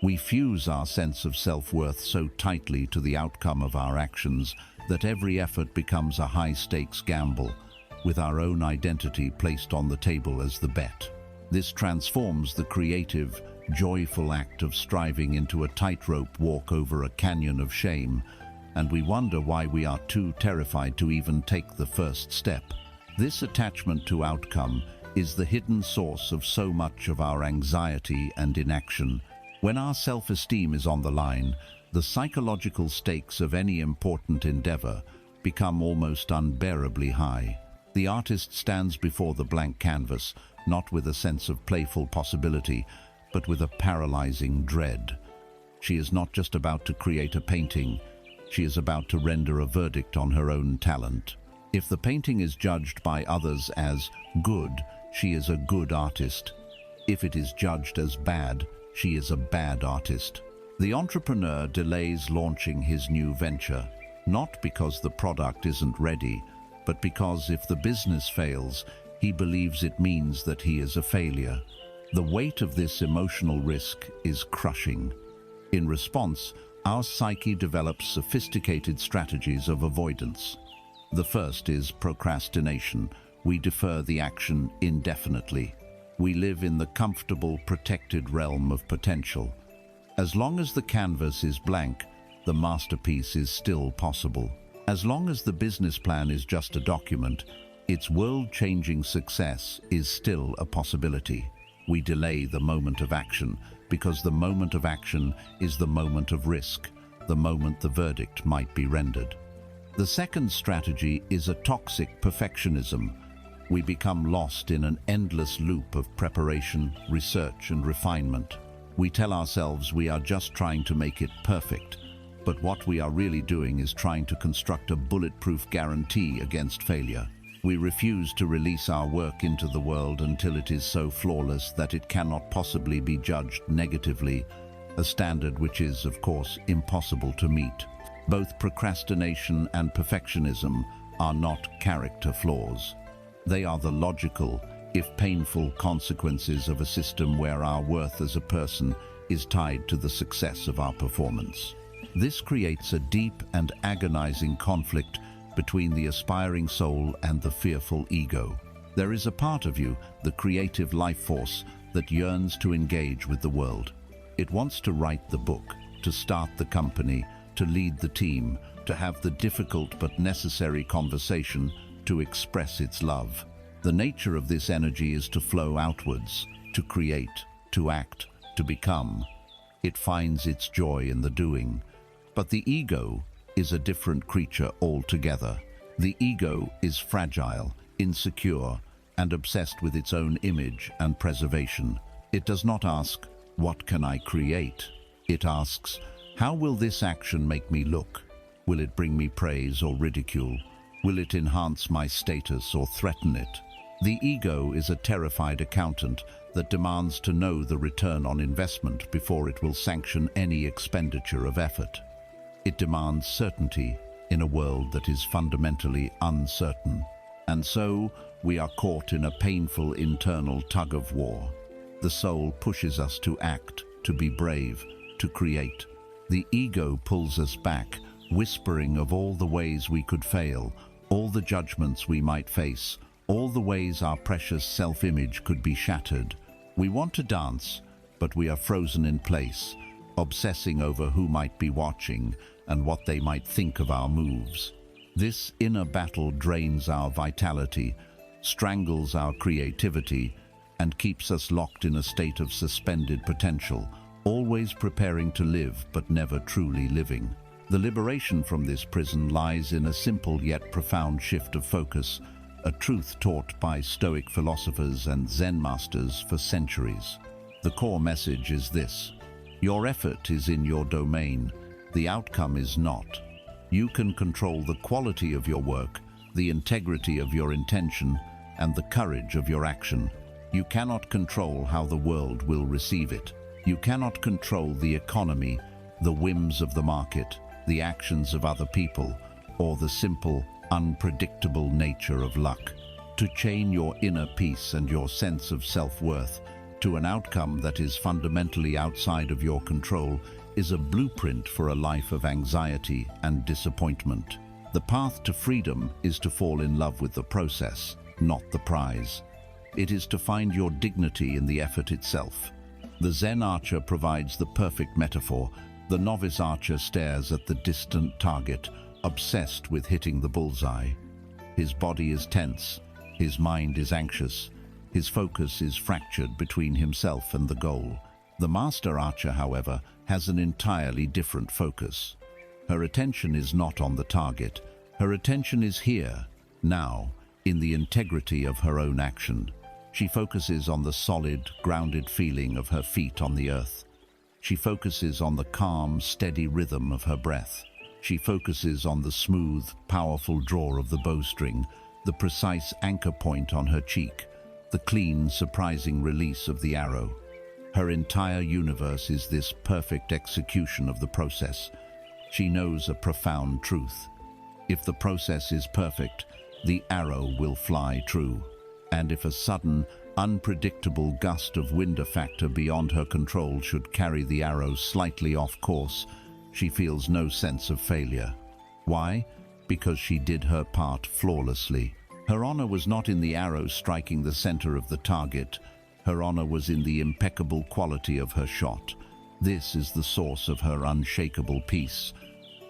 We fuse our sense of self-worth so tightly to the outcome of our actions that every effort becomes a high-stakes gamble, with our own identity placed on the table as the bet. This transforms the creative, joyful act of striving into a tightrope walk over a canyon of shame, and we wonder why we are too terrified to even take the first step. This attachment to outcome is the hidden source of so much of our anxiety and inaction. When our self-esteem is on the line, the psychological stakes of any important endeavor become almost unbearably high. The artist stands before the blank canvas, not with a sense of playful possibility, but with a paralyzing dread. She is not just about to create a painting, she is about to render a verdict on her own talent. If the painting is judged by others as good, she is a good artist. If it is judged as bad, she is a bad artist. The entrepreneur delays launching his new venture, not because the product isn't ready, but because if the business fails, he believes it means that he is a failure. The weight of this emotional risk is crushing. In response, our psyche develops sophisticated strategies of avoidance. The first is procrastination. We defer the action indefinitely. We live in the comfortable, protected realm of potential. As long as the canvas is blank, the masterpiece is still possible. As long as the business plan is just a document, its world-changing success is still a possibility. We delay the moment of action because the moment of action is the moment of risk, the moment the verdict might be rendered. The second strategy is a toxic perfectionism. We become lost in an endless loop of preparation, research, and refinement. We tell ourselves we are just trying to make it perfect, but what we are really doing is trying to construct a bulletproof guarantee against failure. We refuse to release our work into the world until it is so flawless that it cannot possibly be judged negatively, a standard which is, of course, impossible to meet. Both procrastination and perfectionism are not character flaws. They are the logical, if painful, consequences of a system where our worth as a person is tied to the success of our performance. This creates a deep and agonizing conflict between the aspiring soul and the fearful ego. There is a part of you, the creative life force, that yearns to engage with the world. It wants to write the book, to start the company, to lead the team, to have the difficult but necessary conversation, to express its love. The nature of this energy is to flow outwards, to create, to act, to become. It finds its joy in the doing. But the ego is a different creature altogether. The ego is fragile, insecure, and obsessed with its own image and preservation. It does not ask, "What can I create?" It asks, "How will this action make me look? Will it bring me praise or ridicule? Will it enhance my status or threaten it?" The ego is a terrified accountant that demands to know the return on investment before it will sanction any expenditure of effort. It demands certainty in a world that is fundamentally uncertain. And so, we are caught in a painful internal tug-of-war. The soul pushes us to act, to be brave, to create. The ego pulls us back, whispering of all the ways we could fail, all the judgments we might face, all the ways our precious self-image could be shattered. We want to dance, but we are frozen in place, obsessing over who might be watching and what they might think of our moves. This inner battle drains our vitality, strangles our creativity, and keeps us locked in a state of suspended potential, always preparing to live but never truly living. The liberation from this prison lies in a simple yet profound shift of focus, a truth taught by Stoic philosophers and Zen masters for centuries. The core message is this: your effort is in your domain, the outcome is not. You can control the quality of your work, the integrity of your intention, and the courage of your action. You cannot control how the world will receive it. You cannot control the economy, the whims of the market, the actions of other people, or the simple, unpredictable nature of luck. To chain your inner peace and your sense of self-worth to an outcome that is fundamentally outside of your control is a blueprint for a life of anxiety and disappointment. The path to freedom is to fall in love with the process, not the prize. It is to find your dignity in the effort itself. The Zen archer provides the perfect metaphor. The novice archer stares at the distant target, obsessed with hitting the bullseye. His body is tense, his mind is anxious, his focus is fractured between himself and the goal. The master archer, however, has an entirely different focus. Her attention is not on the target. Her attention is here, now, in the integrity of her own action. She focuses on the solid, grounded feeling of her feet on the earth. She focuses on the calm, steady rhythm of her breath. She focuses on the smooth, powerful draw of the bowstring, the precise anchor point on her cheek, the clean, surprising release of the arrow. Her entire universe is this perfect execution of the process. She knows a profound truth. If the process is perfect, the arrow will fly true. And if a sudden, unpredictable gust of wind factor beyond her control should carry the arrow slightly off course, she feels no sense of failure. Why? Because she did her part flawlessly. Her honor was not in the arrow striking the center of the target. Her honor was in the impeccable quality of her shot. This is the source of her unshakable peace.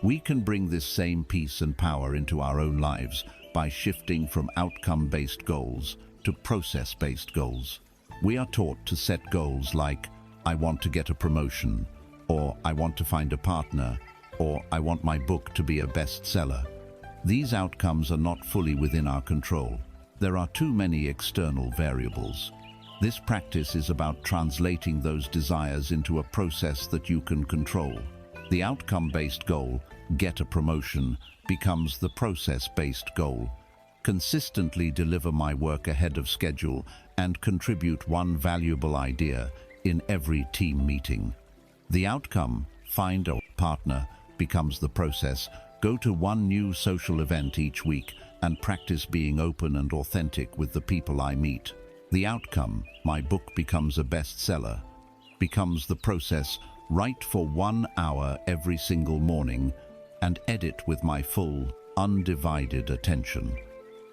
We can bring this same peace and power into our own lives by shifting from outcome-based goals to process-based goals. We are taught to set goals like, I want to get a promotion, or I want to find a partner, or I want my book to be a bestseller. These outcomes are not fully within our control. There are too many external variables. This practice is about translating those desires into a process that you can control. The outcome-based goal, get a promotion, becomes the process-based goal. Consistently deliver my work ahead of schedule and contribute one valuable idea in every team meeting. The outcome, find a partner, becomes the process. Go to one new social event each week and practice being open and authentic with the people I meet. The outcome, my book becomes a bestseller, becomes the process. Write for 1 hour every single morning and edit with my full, undivided attention.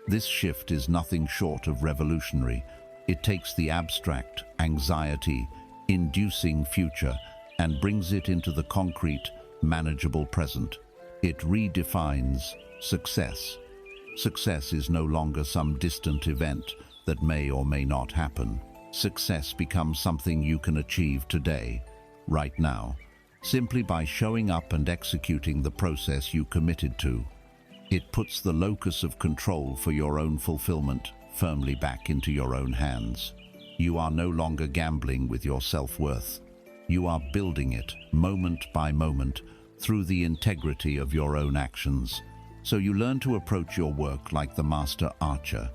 This shift is nothing short of revolutionary. It takes the abstract, anxiety-inducing future and brings it into the concrete, manageable present. It redefines success. Success is no longer some distant event that may or may not happen. Success becomes something you can achieve today, right now, simply by showing up and executing the process you committed to. It puts the locus of control for your own fulfillment firmly back into your own hands. You are no longer gambling with your self-worth. You are building it, moment by moment, through the integrity of your own actions. So you learn to approach your work like the master archer.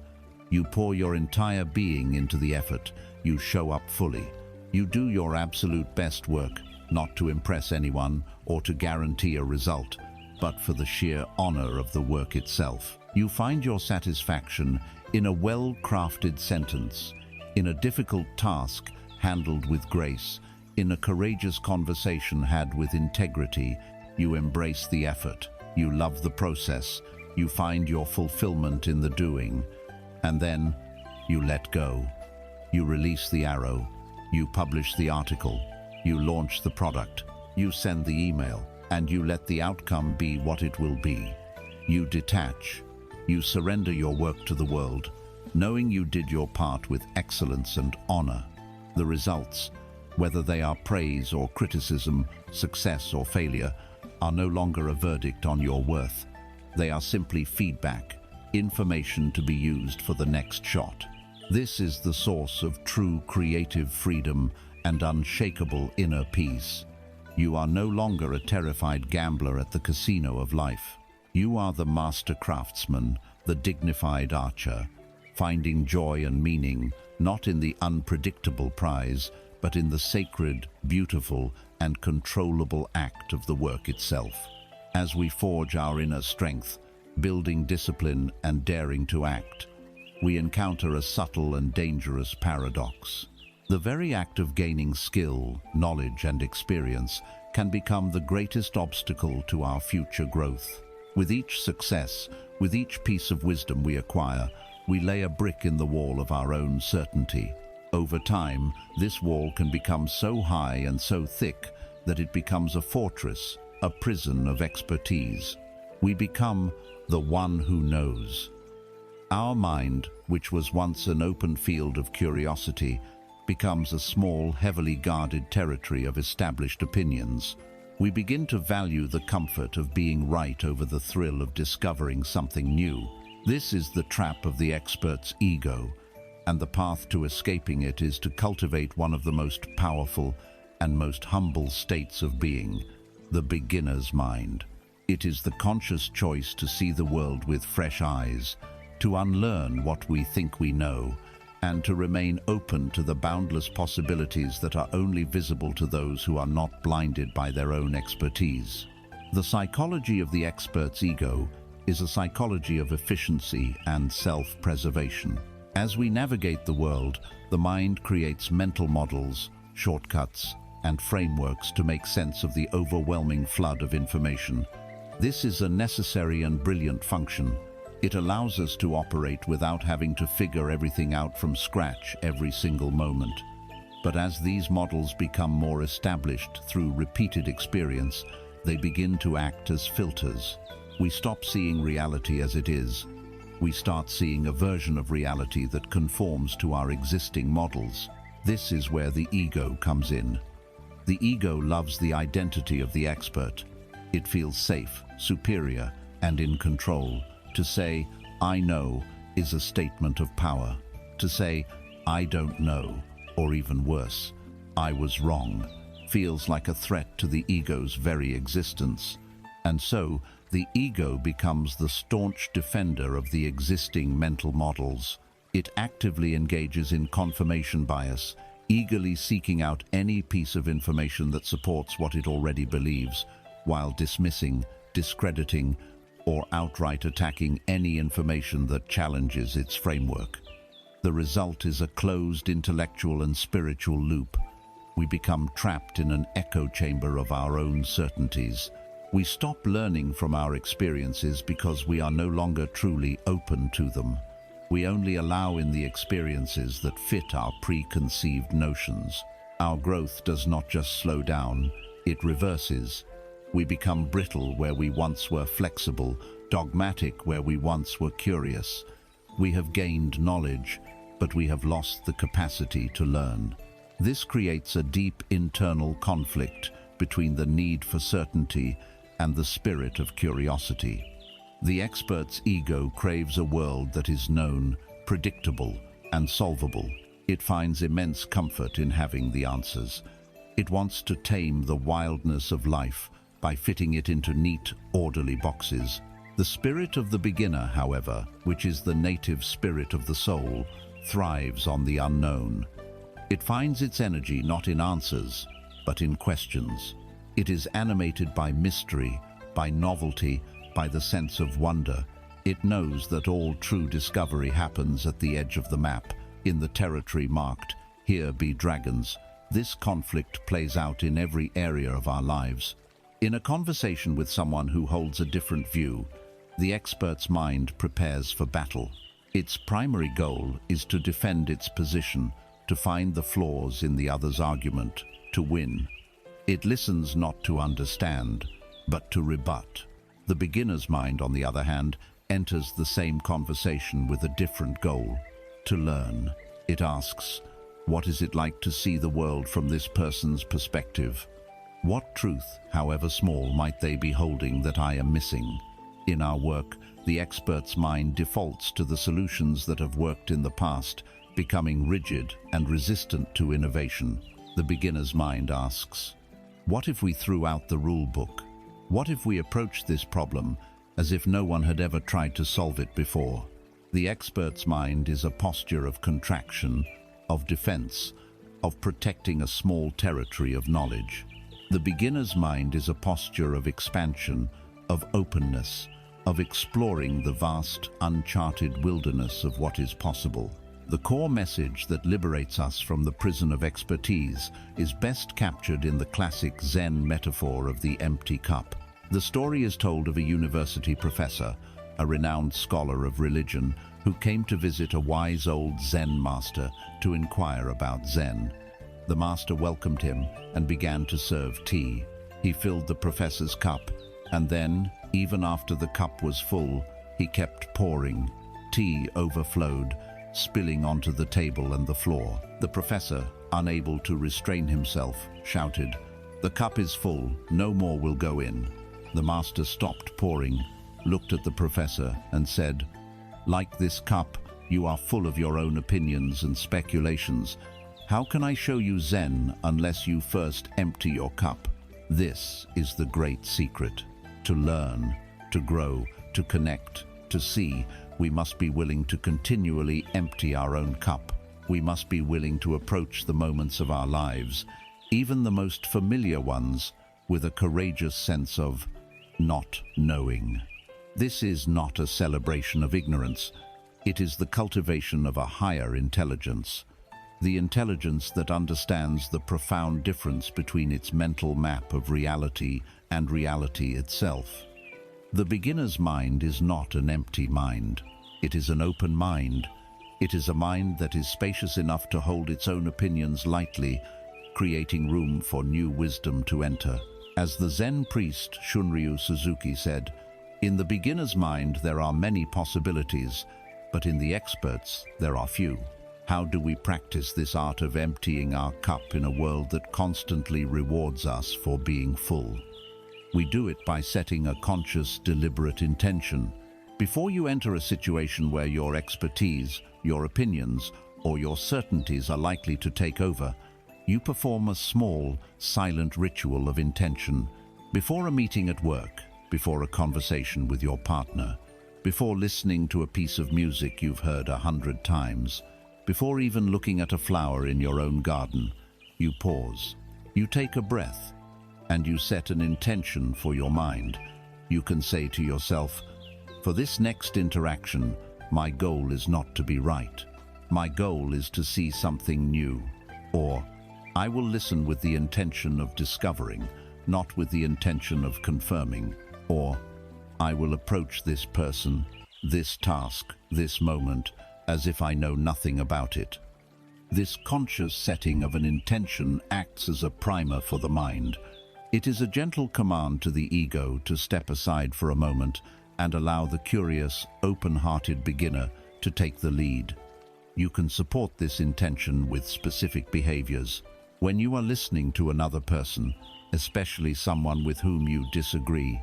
You pour your entire being into the effort. You show up fully. You do your absolute best work, not to impress anyone or to guarantee a result, but for the sheer honor of the work itself. You find your satisfaction in a well-crafted sentence, in a difficult task handled with grace, in a courageous conversation had with integrity. You embrace the effort. You love the process. You find your fulfillment in the doing. And then you let go. You release the arrow. You publish the article. You launch the product. You send the email. And you let the outcome be what it will be. You detach. You surrender your work to the world, knowing you did your part with excellence and honor. The results, whether they are praise or criticism, success or failure, are no longer a verdict on your worth. They are simply feedback, information to be used for the next shot. This is the source of true creative freedom and unshakable inner peace. You are no longer a terrified gambler at the casino of life. You are the master craftsman, the dignified archer, finding joy and meaning not in the unpredictable prize, but in the sacred, beautiful, and controllable act of the work itself. As we forge our inner strength, building discipline and daring to act, we encounter a subtle and dangerous paradox. The very act of gaining skill, knowledge, and experience can become the greatest obstacle to our future growth. With each success, with each piece of wisdom we acquire, we lay a brick in the wall of our own certainty. Over time, this wall can become so high and so thick that it becomes a fortress, a prison of expertise. We become the one who knows. Our mind, which was once an open field of curiosity, becomes a small, heavily guarded territory of established opinions. We begin to value the comfort of being right over the thrill of discovering something new. This is the trap of the expert's ego, and the path to escaping it is to cultivate one of the most powerful and most humble states of being, the beginner's mind. It is the conscious choice to see the world with fresh eyes, to unlearn what we think we know, and to remain open to the boundless possibilities that are only visible to those who are not blinded by their own expertise. The psychology of the expert's ego is a psychology of efficiency and self-preservation. As we navigate the world, the mind creates mental models, shortcuts, and frameworks to make sense of the overwhelming flood of information. This is a necessary and brilliant function. It allows us to operate without having to figure everything out from scratch every single moment. But as these models become more established through repeated experience, they begin to act as filters. We stop seeing reality as it is. We start seeing a version of reality that conforms to our existing models. This is where the ego comes in. The ego loves the identity of the expert. It feels safe, superior, and in control. To say, "I know," is a statement of power. To say, "I don't know," or even worse, "I was wrong," feels like a threat to the ego's very existence. And so, the ego becomes the staunch defender of the existing mental models. It actively engages in confirmation bias, eagerly seeking out any piece of information that supports what it already believes, while dismissing, discrediting, or outright attacking any information that challenges its framework. The result is a closed intellectual and spiritual loop. We become trapped in an echo chamber of our own certainties. We stop learning from our experiences because we are no longer truly open to them. We only allow in the experiences that fit our preconceived notions. Our growth does not just slow down, it reverses. We become brittle where we once were flexible, dogmatic where we once were curious. We have gained knowledge, but we have lost the capacity to learn. This creates a deep internal conflict between the need for certainty and the spirit of curiosity. The expert's ego craves a world that is known, predictable, and solvable. It finds immense comfort in having the answers. It wants to tame the wildness of life by fitting it into neat, orderly boxes. The spirit of the beginner, however, which is the native spirit of the soul, thrives on the unknown. It finds its energy not in answers, but in questions. It is animated by mystery, by novelty, by the sense of wonder. It knows that all true discovery happens at the edge of the map, in the territory marked, "Here be dragons." This conflict plays out in every area of our lives. In a conversation with someone who holds a different view, the expert's mind prepares for battle. Its primary goal is to defend its position, to find the flaws in the other's argument, to win. It listens not to understand, but to rebut. The beginner's mind, on the other hand, enters the same conversation with a different goal: to learn. It asks, what is it like to see the world from this person's perspective? What truth, however small, might they be holding that I am missing? In our work, the expert's mind defaults to the solutions that have worked in the past, becoming rigid and resistant to innovation. The beginner's mind asks, what if we threw out the rule book? What if we approached this problem as if no one had ever tried to solve it before? The expert's mind is a posture of contraction, of defense, of protecting a small territory of knowledge. The beginner's mind is a posture of expansion, of openness, of exploring the vast, uncharted wilderness of what is possible. The core message that liberates us from the prison of expertise is best captured in the classic Zen metaphor of the empty cup. The story is told of a university professor, a renowned scholar of religion, who came to visit a wise old Zen master to inquire about Zen. The master welcomed him and began to serve tea. He filled the professor's cup, and then, even after the cup was full, he kept pouring. Tea overflowed, spilling onto the table and the floor. The professor, unable to restrain himself, shouted, "The cup is full, no more will go in." The master stopped pouring, looked at the professor, and said, "Like this cup, you are full of your own opinions and speculations. How can I show you Zen unless you first empty your cup?" This is the great secret. To learn, to grow, to connect, to see, we must be willing to continually empty our own cup. We must be willing to approach the moments of our lives, even the most familiar ones, with a courageous sense of not knowing. This is not a celebration of ignorance. It is the cultivation of a higher intelligence, the intelligence that understands the profound difference between its mental map of reality and reality itself. The beginner's mind is not an empty mind. It is an open mind. It is a mind that is spacious enough to hold its own opinions lightly, creating room for new wisdom to enter. As the Zen priest Shunryu Suzuki said, "In the beginner's mind there are many possibilities, but in the expert's there are few." How do we practice this art of emptying our cup in a world that constantly rewards us for being full? We do it by setting a conscious, deliberate intention. Before you enter a situation where your expertise, your opinions, or your certainties are likely to take over, you perform a small, silent ritual of intention. Before a meeting at work, before a conversation with your partner, before listening to a piece of music you've heard 100 times, before even looking at a flower in your own garden, you pause. You take a breath, and you set an intention for your mind. You can say to yourself, "For this next interaction, my goal is not to be right. My goal is to see something new." Or, "I will listen with the intention of discovering, not with the intention of confirming." Or, "I will approach this person, this task, this moment, as if I know nothing about it." This conscious setting of an intention acts as a primer for the mind. It is a gentle command to the ego to step aside for a moment and allow the curious, open-hearted beginner to take the lead. You can support this intention with specific behaviors. When you are listening to another person, especially someone with whom you disagree,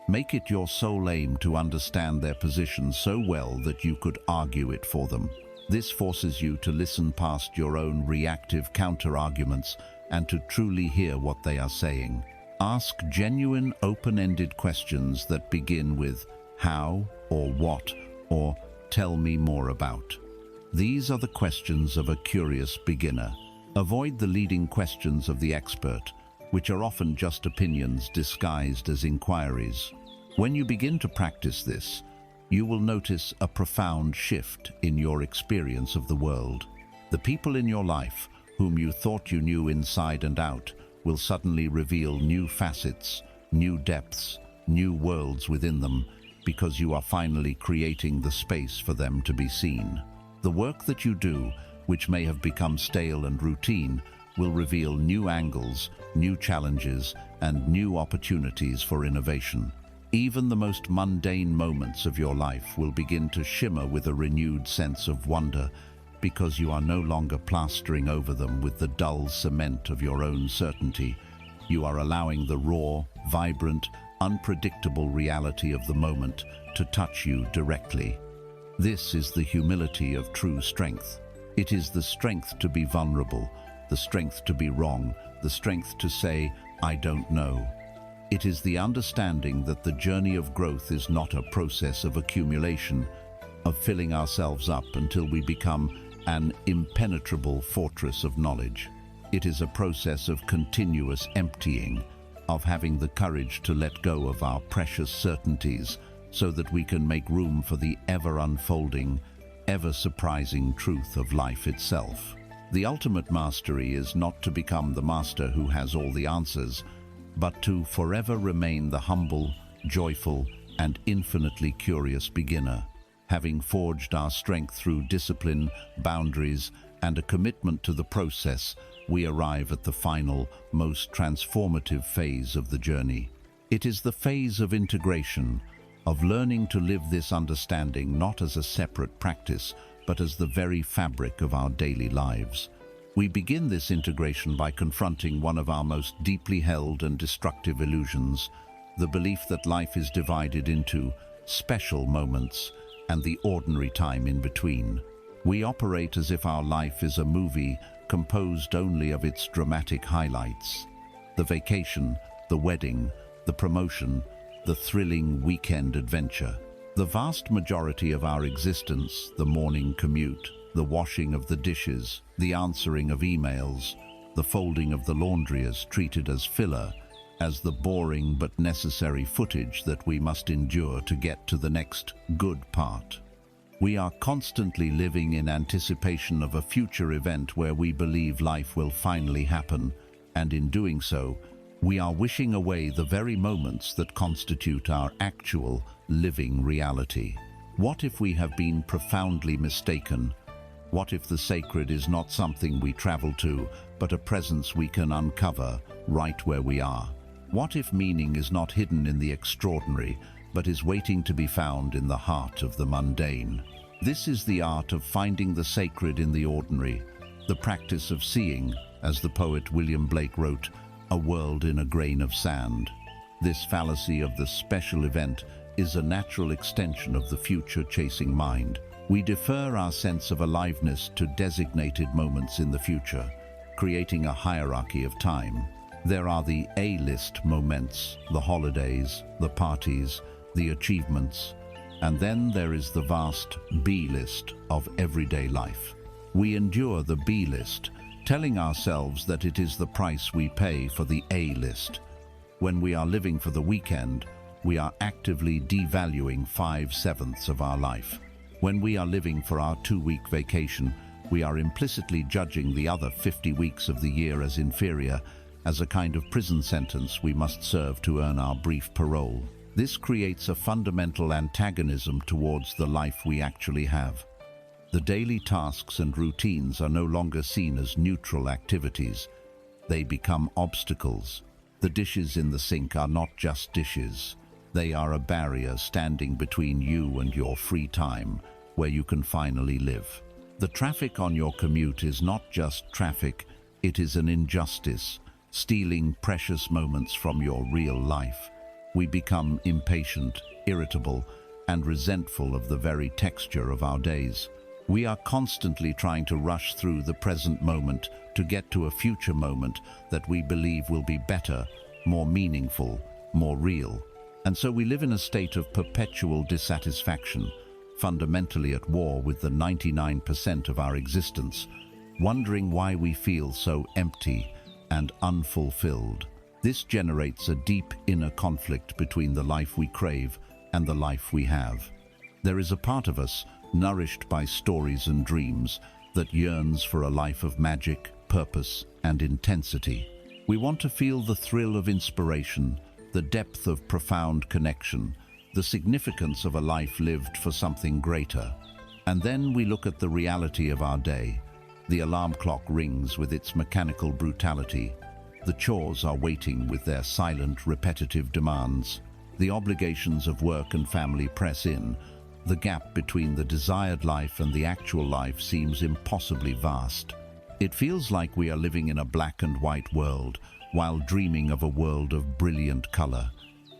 make it your sole aim to understand their position so well that you could argue it for them. This forces you to listen past your own reactive counter-arguments and to truly hear what they are saying. Ask genuine, open-ended questions that begin with "how" or "what" or "tell me more about." These are the questions of a curious beginner. Avoid the leading questions of the expert, which are often just opinions disguised as inquiries. When you begin to practice this, you will notice a profound shift in your experience of the world. The people in your life, whom you thought you knew inside and out, will suddenly reveal new facets, new depths, new worlds within them, because you are finally creating the space for them to be seen. The work that you do, which may have become stale and routine, will reveal new angles, new challenges, and new opportunities for innovation. Even the most mundane moments of your life will begin to shimmer with a renewed sense of wonder, because you are no longer plastering over them with the dull cement of your own certainty. You are allowing the raw, vibrant, unpredictable reality of the moment to touch you directly. This is the humility of true strength. It is the strength to be vulnerable, the strength to be wrong, the strength to say, "I don't know." It is the understanding that the journey of growth is not a process of accumulation, of filling ourselves up until we become an impenetrable fortress of knowledge. It is a process of continuous emptying, of having the courage to let go of our precious certainties so that we can make room for the ever-unfolding, ever-surprising truth of life itself. The ultimate mastery is not to become the master who has all the answers, but to forever remain the humble, joyful, and infinitely curious beginner. Having forged our strength through discipline, boundaries, and a commitment to the process, we arrive at the final, most transformative phase of the journey. It is the phase of integration, of learning to live this understanding not as a separate practice, but as the very fabric of our daily lives. We begin this integration by confronting one of our most deeply held and destructive illusions, the belief that life is divided into special moments and the ordinary time in between. We operate as if our life is a movie composed only of its dramatic highlights. The vacation, the wedding, the promotion, the thrilling weekend adventure. The vast majority of our existence, the morning commute, the washing of the dishes, the answering of emails, the folding of the laundry, is treated as filler, as the boring but necessary footage that we must endure to get to the next good part. We are constantly living in anticipation of a future event where we believe life will finally happen, and in doing so, we are wishing away the very moments that constitute our actual, living reality. What if we have been profoundly mistaken? What if the sacred is not something we travel to, but a presence we can uncover right where we are? What if meaning is not hidden in the extraordinary, but is waiting to be found in the heart of the mundane? This is the art of finding the sacred in the ordinary, the practice of seeing, as the poet William Blake wrote, "a world in a grain of sand." This fallacy of the special event is a natural extension of the future-chasing mind. We defer our sense of aliveness to designated moments in the future, creating a hierarchy of time. There are the A-list moments, the holidays, the parties, the achievements, and then there is the vast B-list of everyday life. We endure the B-list, telling ourselves that it is the price we pay for the A-list. When we are living for the weekend, we are actively devaluing 5/7 of our life. When we are living for our 2-week vacation, we are implicitly judging the other 50 weeks of the year as inferior, as a kind of prison sentence we must serve to earn our brief parole. This creates a fundamental antagonism towards the life we actually have. The daily tasks and routines are no longer seen as neutral activities. They become obstacles. The dishes in the sink are not just dishes. They are a barrier standing between you and your free time, where you can finally live. The traffic on your commute is not just traffic, it is an injustice, stealing precious moments from your real life. We become impatient, irritable, and resentful of the very texture of our days. We are constantly trying to rush through the present moment to get to a future moment that we believe will be better, more meaningful, more real. And so we live in a state of perpetual dissatisfaction, fundamentally at war with the 99% of our existence, wondering why we feel so empty and unfulfilled. This generates a deep inner conflict between the life we crave and the life we have. There is a part of us, nourished by stories and dreams, that yearns for a life of magic, purpose, and intensity. We want to feel the thrill of inspiration, the depth of profound connection, the significance of a life lived for something greater. And then we look at the reality of our day. The alarm clock rings with its mechanical brutality. The chores are waiting with their silent, repetitive demands. The obligations of work and family press in. The gap between the desired life and the actual life seems impossibly vast. It feels like we are living in a black and white world, while dreaming of a world of brilliant color.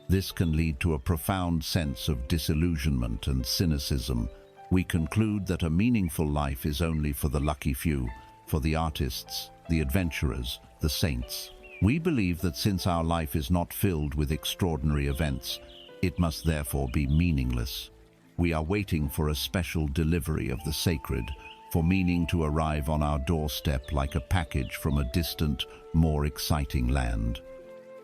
This can lead to a profound sense of disillusionment and cynicism. We conclude that a meaningful life is only for the lucky few, for the artists, the adventurers, the saints. We believe that since our life is not filled with extraordinary events, it must therefore be meaningless. We are waiting for a special delivery of the sacred, for meaning to arrive on our doorstep like a package from a distant, more exciting land.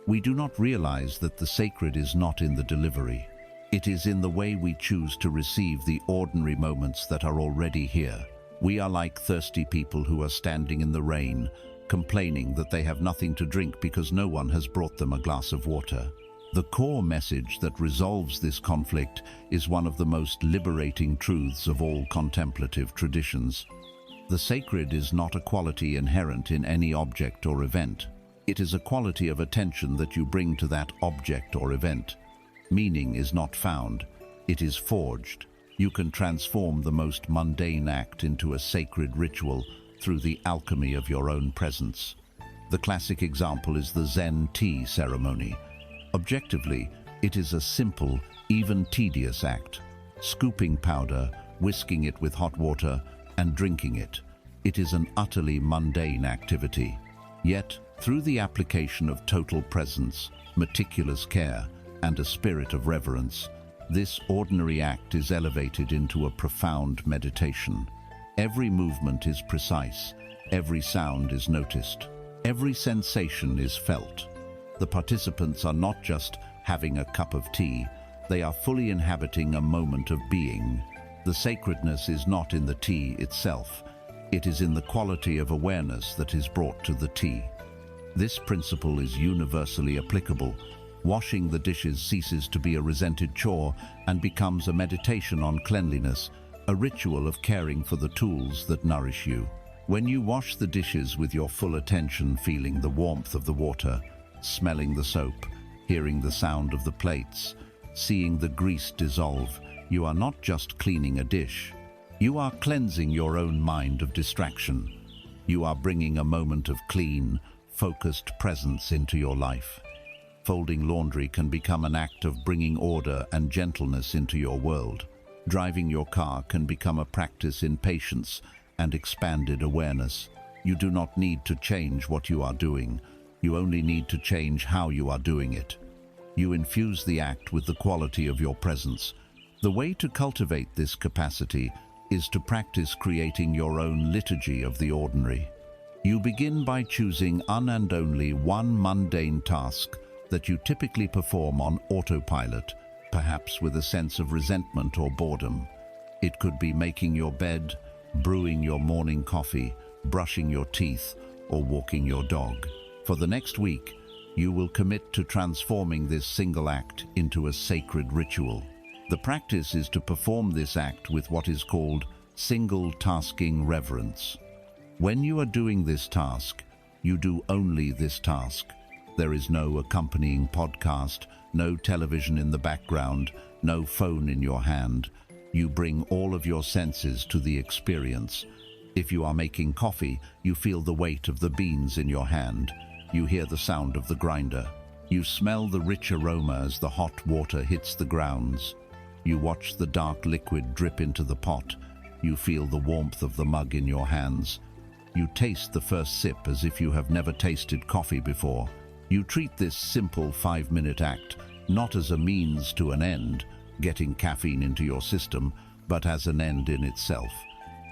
We do not realize that the sacred is not in the delivery. It is in the way we choose to receive the ordinary moments that are already here. We are like thirsty people who are standing in the rain, complaining that they have nothing to drink because no one has brought them a glass of water. The core message that resolves this conflict is one of the most liberating truths of all contemplative traditions. The sacred is not a quality inherent in any object or event. It is a quality of attention that you bring to that object or event. Meaning is not found, it is forged. You can transform the most mundane act into a sacred ritual through the alchemy of your own presence. The classic example is the Zen tea ceremony. Objectively, it is a simple, even tedious act. Scooping powder, whisking it with hot water, and drinking it. It is an utterly mundane activity. Yet, through the application of total presence, meticulous care, and a spirit of reverence, this ordinary act is elevated into a profound meditation. Every movement is precise, every sound is noticed, every sensation is felt. The participants are not just having a cup of tea, they are fully inhabiting a moment of being. The sacredness is not in the tea itself, it is in the quality of awareness that is brought to the tea. This principle is universally applicable. Washing the dishes ceases to be a resented chore and becomes a meditation on cleanliness, a ritual of caring for the tools that nourish you. When you wash the dishes with your full attention, feeling the warmth of the water, smelling the soap, hearing the sound of the plates, seeing the grease dissolve, you are not just cleaning a dish. You are cleansing your own mind of distraction. You are bringing a moment of clean, focused presence into your life. Folding laundry can become an act of bringing order and gentleness into your world. Driving your car can become a practice in patience and expanded awareness. You do not need to change what you are doing. You only need to change how you are doing it. You infuse the act with the quality of your presence. The way to cultivate this capacity is to practice creating your own liturgy of the ordinary. You begin by choosing and only one mundane task that you typically perform on autopilot, perhaps with a sense of resentment or boredom. It could be making your bed, brewing your morning coffee, brushing your teeth, or walking your dog. For the next week, you will commit to transforming this single act into a sacred ritual. The practice is to perform this act with what is called single-tasking reverence. When you are doing this task, you do only this task. There is no accompanying podcast, no television in the background, no phone in your hand. You bring all of your senses to the experience. If you are making coffee, you feel the weight of the beans in your hand. You hear the sound of the grinder. You smell the rich aroma as the hot water hits the grounds. You watch the dark liquid drip into the pot. You feel the warmth of the mug in your hands. You taste the first sip as if you have never tasted coffee before. You treat this simple 5-minute act not as a means to an end, getting caffeine into your system, but as an end in itself.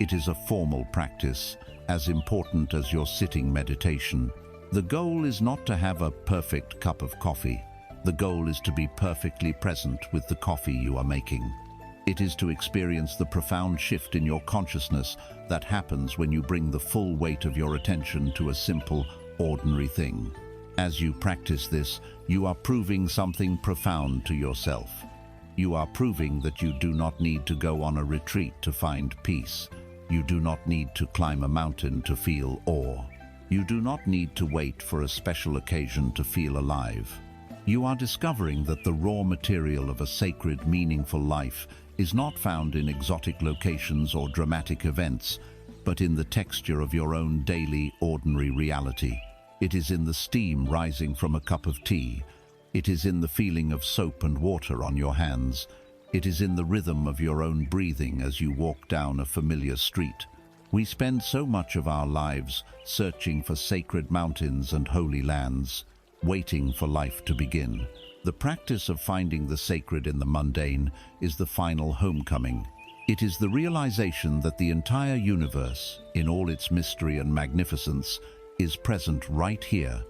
It is a formal practice, as important as your sitting meditation. The goal is not to have a perfect cup of coffee. The goal is to be perfectly present with the coffee you are making. It is to experience the profound shift in your consciousness that happens when you bring the full weight of your attention to a simple, ordinary thing. As you practice this, you are proving something profound to yourself. You are proving that you do not need to go on a retreat to find peace. You do not need to climb a mountain to feel awe. You do not need to wait for a special occasion to feel alive. You are discovering that the raw material of a sacred, meaningful life is not found in exotic locations or dramatic events, but in the texture of your own daily, ordinary reality. It is in the steam rising from a cup of tea. It is in the feeling of soap and water on your hands. It is in the rhythm of your own breathing as you walk down a familiar street. We spend so much of our lives searching for sacred mountains and holy lands, waiting for life to begin. The practice of finding the sacred in the mundane is the final homecoming. It is the realization that the entire universe, in all its mystery and magnificence, is present right here,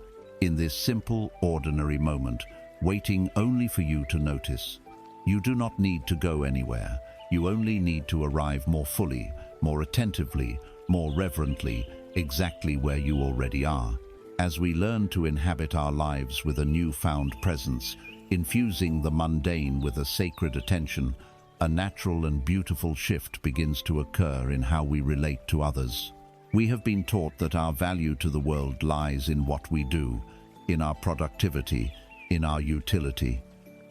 in this simple, ordinary moment, waiting only for you to notice. You do not need to go anywhere. You only need to arrive more fully, more attentively, more reverently, exactly where you already are. As we learn to inhabit our lives with a newfound presence, infusing the mundane with a sacred attention, a natural and beautiful shift begins to occur in how we relate to others. We have been taught that our value to the world lies in what we do, in our productivity, in our utility.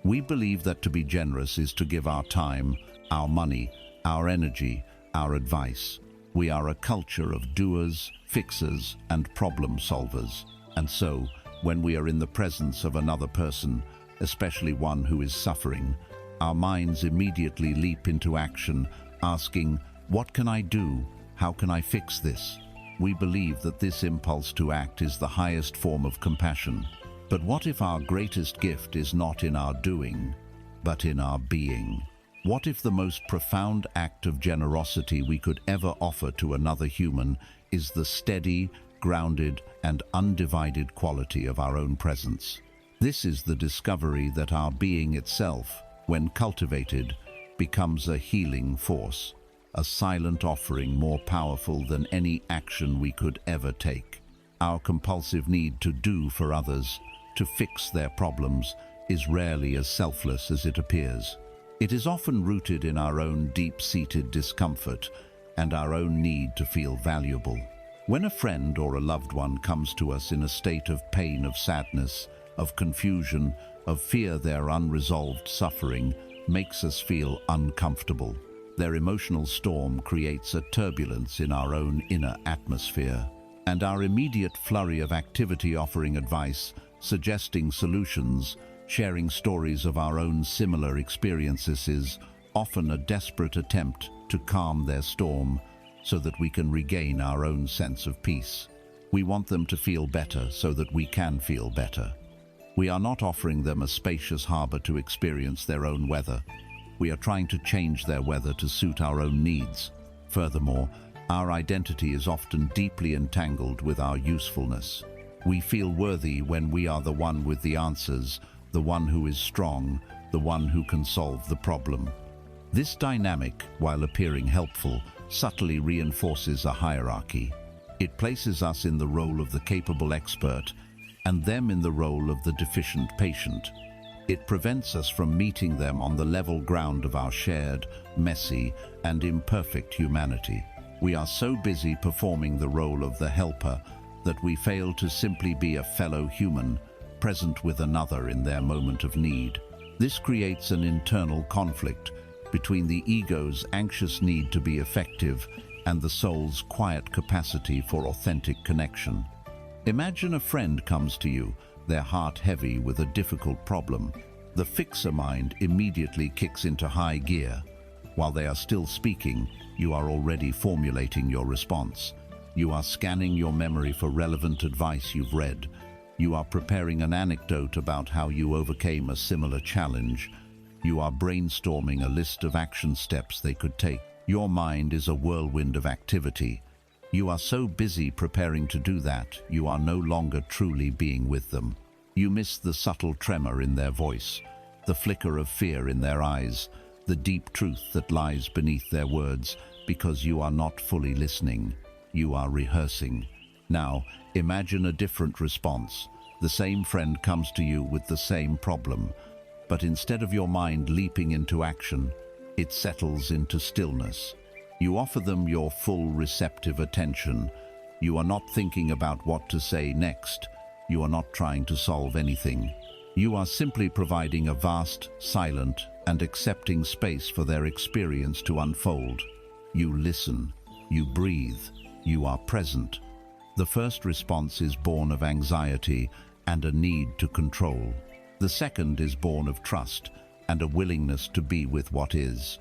We believe that to be generous is to give our time, our money, our energy, our advice. We are a culture of doers, fixers, and problem solvers. And so, when we are in the presence of another person, especially one who is suffering, our minds immediately leap into action, asking, "What can I do? How can I fix this?" We believe that this impulse to act is the highest form of compassion. But what if our greatest gift is not in our doing, but in our being? What if the most profound act of generosity we could ever offer to another human is the steady, grounded, and undivided quality of our own presence? This is the discovery that our being itself, when cultivated, becomes a healing force, a silent offering more powerful than any action we could ever take. Our compulsive need to do for others, to fix their problems, is rarely as selfless as it appears. It is often rooted in our own deep-seated discomfort and our own need to feel valuable. When a friend or a loved one comes to us in a state of pain, of sadness, of confusion, of fear, their unresolved suffering makes us feel uncomfortable. Their emotional storm creates a turbulence in our own inner atmosphere, and our immediate flurry of activity offering advice suggesting solutions, sharing stories of our own similar experiences is often a desperate attempt to calm their storm so that we can regain our own sense of peace. We want them to feel better so that we can feel better. We are not offering them a spacious harbor to experience their own weather. We are trying to change their weather to suit our own needs. Furthermore, our identity is often deeply entangled with our usefulness. We feel worthy when we are the one with the answers, the one who is strong, the one who can solve the problem. This dynamic, while appearing helpful, subtly reinforces a hierarchy. It places us in the role of the capable expert and them in the role of the deficient patient. It prevents us from meeting them on the level ground of our shared, messy, and imperfect humanity. We are so busy performing the role of the helper that we fail to simply be a fellow human, present with another in their moment of need. This creates an internal conflict between the ego's anxious need to be effective and the soul's quiet capacity for authentic connection. Imagine a friend comes to you, their heart heavy with a difficult problem. The fixer mind immediately kicks into high gear. While they are still speaking, you are already formulating your response. You are scanning your memory for relevant advice you've read. You are preparing an anecdote about how you overcame a similar challenge. You are brainstorming a list of action steps they could take. Your mind is a whirlwind of activity. You are so busy preparing to do that, you are no longer truly being with them. You miss the subtle tremor in their voice, the flicker of fear in their eyes, the deep truth that lies beneath their words, because you are not fully listening. You are rehearsing. Now, imagine a different response. The same friend comes to you with the same problem, but instead of your mind leaping into action, it settles into stillness. You offer them your full receptive attention. You are not thinking about what to say next. You are not trying to solve anything. You are simply providing a vast, silent, and accepting space for their experience to unfold. You listen. You breathe. You are present. The first response is born of anxiety and a need to control. The second is born of trust and a willingness to be with what is.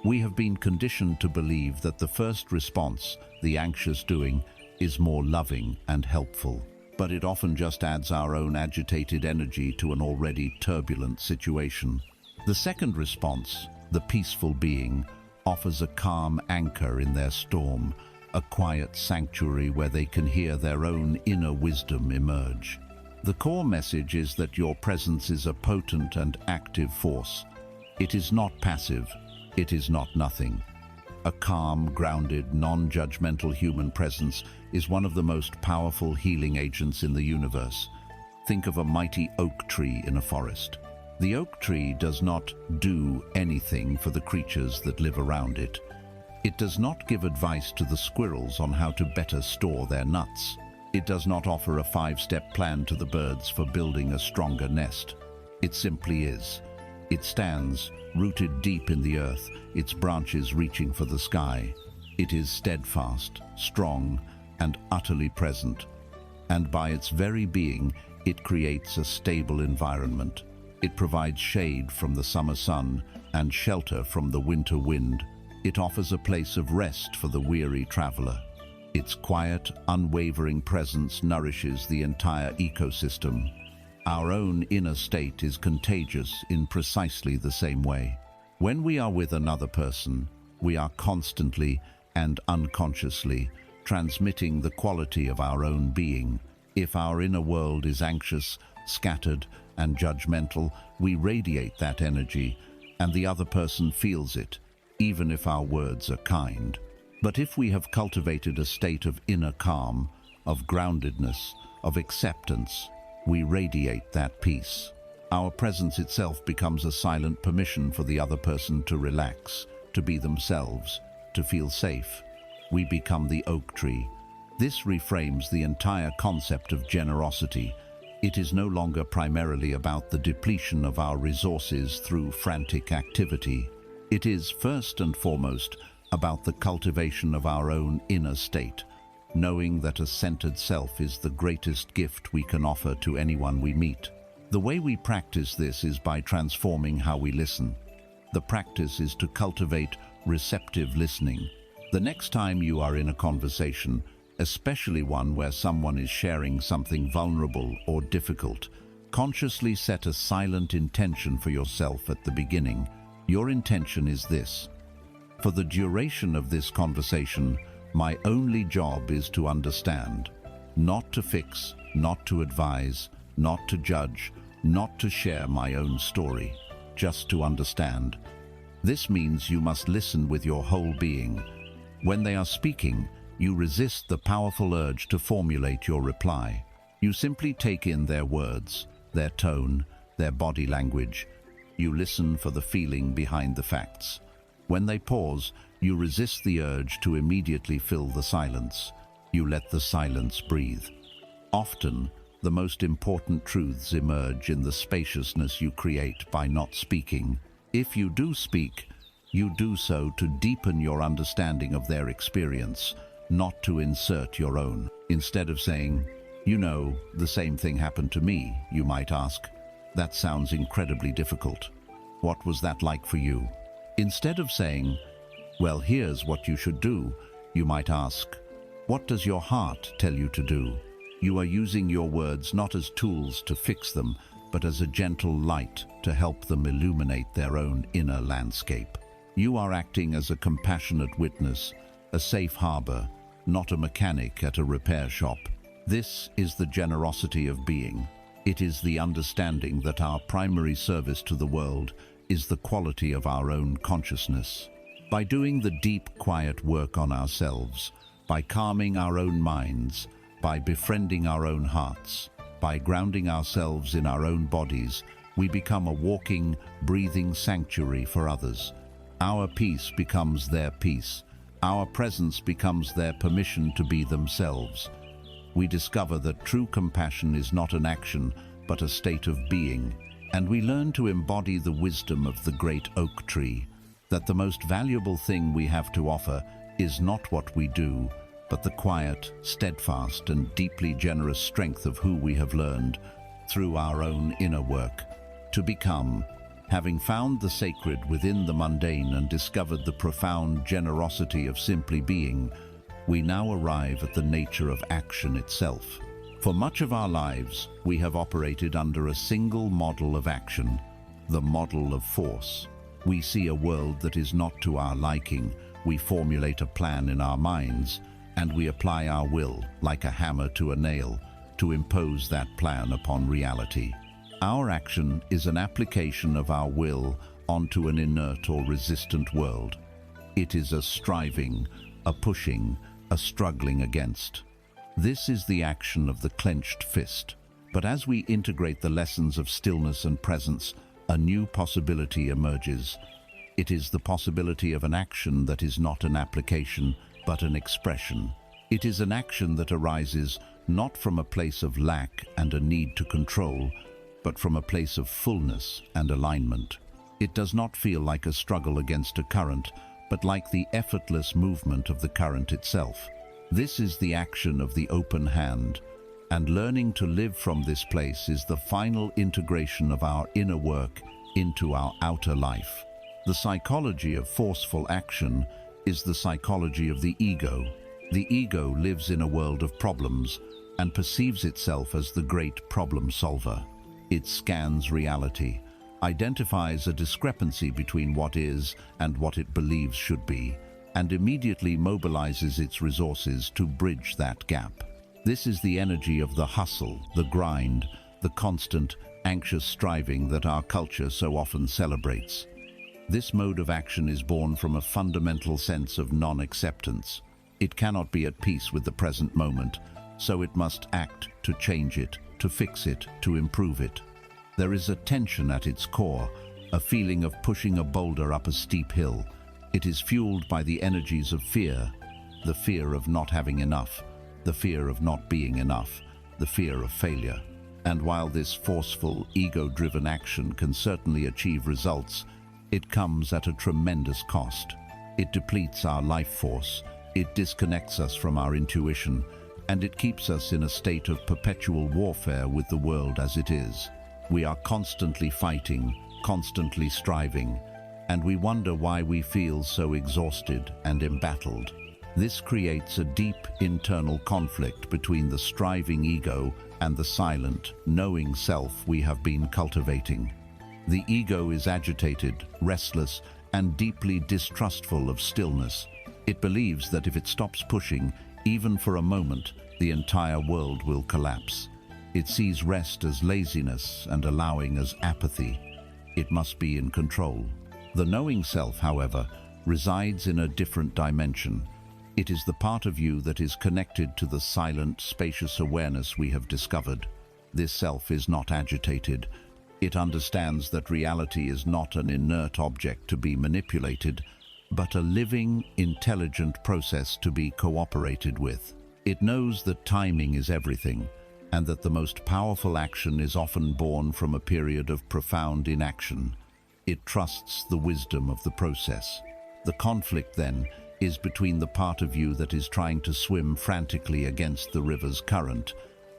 We have been conditioned to believe that the first response, the anxious doing, is more loving and helpful, but it often just adds our own agitated energy to an already turbulent situation. The second response, the peaceful being, offers a calm anchor in their storm, a quiet sanctuary where they can hear their own inner wisdom emerge. The core message is that your presence is a potent and active force. It is not passive. It is not nothing. A calm, grounded, non-judgmental human presence is one of the most powerful healing agents in the universe. Think of a mighty oak tree in a forest. The oak tree does not do anything for the creatures that live around it. It does not give advice to the squirrels on how to better store their nuts. It does not offer a 5-step plan to the birds for building a stronger nest. It simply is. It stands, rooted deep in the earth, its branches reaching for the sky. It is steadfast, strong, and utterly present. And by its very being, it creates a stable environment. It provides shade from the summer sun and shelter from the winter wind. It offers a place of rest for the weary traveler. Its quiet, unwavering presence nourishes the entire ecosystem. Our own inner state is contagious in precisely the same way. When we are with another person, we are constantly and unconsciously transmitting the quality of our own being. If our inner world is anxious, scattered, and judgmental, we radiate that energy, and the other person feels it, even if our words are kind. But if we have cultivated a state of inner calm, of groundedness, of acceptance, we radiate that peace. Our presence itself becomes a silent permission for the other person to relax, to be themselves, to feel safe. We become the oak tree. This reframes the entire concept of generosity. It is no longer primarily about the depletion of our resources through frantic activity. It is first and foremost about the cultivation of our own inner state, knowing that a centered self is the greatest gift we can offer to anyone we meet. The way we practice this is by transforming how we listen. The practice is to cultivate receptive listening. The next time you are in a conversation, especially one where someone is sharing something vulnerable or difficult, consciously set a silent intention for yourself at the beginning. Your intention is this: for the duration of this conversation, my only job is to understand, not to fix, not to advise, not to judge, not to share my own story, just to understand. This means you must listen with your whole being. When they are speaking, you resist the powerful urge to formulate your reply. You simply take in their words, their tone, their body language. You listen for the feeling behind the facts. When they pause, you resist the urge to immediately fill the silence. You let the silence breathe. Often, the most important truths emerge in the spaciousness you create by not speaking. If you do speak, you do so to deepen your understanding of their experience, not to insert your own. Instead of saying, "You know, the same thing happened to me," you might ask, "That sounds incredibly difficult. What was that like for you?" Instead of saying, "Well, here's what you should do," you might ask, "What does your heart tell you to do?" You are using your words not as tools to fix them, but as a gentle light to help them illuminate their own inner landscape. You are acting as a compassionate witness, a safe harbor, not a mechanic at a repair shop. This is the generosity of being. It is the understanding that our primary service to the world is the quality of our own consciousness. By doing the deep, quiet work on ourselves, by calming our own minds, by befriending our own hearts, by grounding ourselves in our own bodies, we become a walking, breathing sanctuary for others. Our peace becomes their peace. Our presence becomes their permission to be themselves. We discover that true compassion is not an action, but a state of being. And we learn to embody the wisdom of the great oak tree, that the most valuable thing we have to offer is not what we do, but the quiet, steadfast, and deeply generous strength of who we have learned, through our own inner work, to become. Having found the sacred within the mundane and discovered the profound generosity of simply being, we now arrive at the nature of action itself. For much of our lives, we have operated under a single model of action, the model of force. We see a world that is not to our liking, we formulate a plan in our minds, and we apply our will, like a hammer to a nail, to impose that plan upon reality. Our action is an application of our will onto an inert or resistant world. It is a striving, a pushing, a struggling against. This is the action of the clenched fist. But as we integrate the lessons of stillness and presence, a new possibility emerges. It is the possibility of an action that is not an application, but an expression. It is an action that arises not from a place of lack and a need to control, but from a place of fullness and alignment. It does not feel like a struggle against a current, but like the effortless movement of the current itself. This is the action of the open hand, and learning to live from this place is the final integration of our inner work into our outer life. The psychology of forceful action is the psychology of the ego. The ego lives in a world of problems and perceives itself as the great problem solver. It scans reality, identifies a discrepancy between what is and what it believes should be, and immediately mobilizes its resources to bridge that gap. This is the energy of the hustle, the grind, the constant, anxious striving that our culture so often celebrates. This mode of action is born from a fundamental sense of non-acceptance. It cannot be at peace with the present moment, so it must act to change it, to fix it, to improve it. There is a tension at its core, a feeling of pushing a boulder up a steep hill. It is fueled by the energies of fear, the fear of not having enough, the fear of not being enough, the fear of failure. And while this forceful, ego-driven action can certainly achieve results, it comes at a tremendous cost. It depletes our life force, It disconnects us from our intuition, and it keeps us in a state of perpetual warfare with the world as it is. We are constantly fighting, constantly striving, and we wonder why we feel so exhausted and embattled. This creates a deep internal conflict between the striving ego and the silent, knowing self we have been cultivating. The ego is agitated, restless, and deeply distrustful of stillness. It believes that if it stops pushing, even for a moment, the entire world will collapse. It sees rest as laziness and allowing as apathy. It must be in control. The knowing self, however, resides in a different dimension. It is the part of you that is connected to the silent, spacious awareness we have discovered. This self is not agitated. It understands that reality is not an inert object to be manipulated, but a living, intelligent process to be cooperated with. It knows that timing is everything, and that the most powerful action is often born from a period of profound inaction. It trusts the wisdom of the process. The conflict, then, is between the part of you that is trying to swim frantically against the river's current,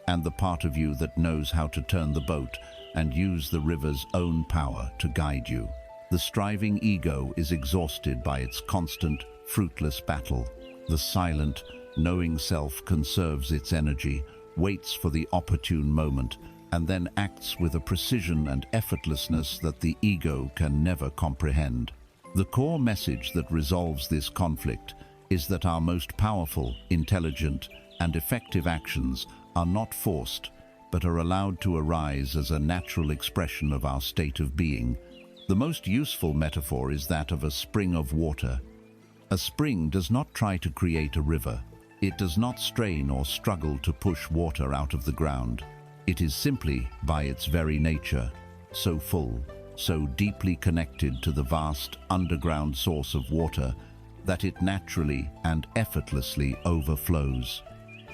and the part of you that knows how to turn the boat and use the river's own power to guide you. The striving ego is exhausted by its constant, fruitless battle. The silent, knowing self conserves its energy, waits for the opportune moment, and then acts with a precision and effortlessness that the ego can never comprehend. The core message that resolves this conflict is that our most powerful, intelligent, and effective actions are not forced, but are allowed to arise as a natural expression of our state of being. The most useful metaphor is that of a spring of water. A spring does not try to create a river. It does not strain or struggle to push water out of the ground. It is simply, by its very nature, so full, so deeply connected to the vast underground source of water that it naturally and effortlessly overflows.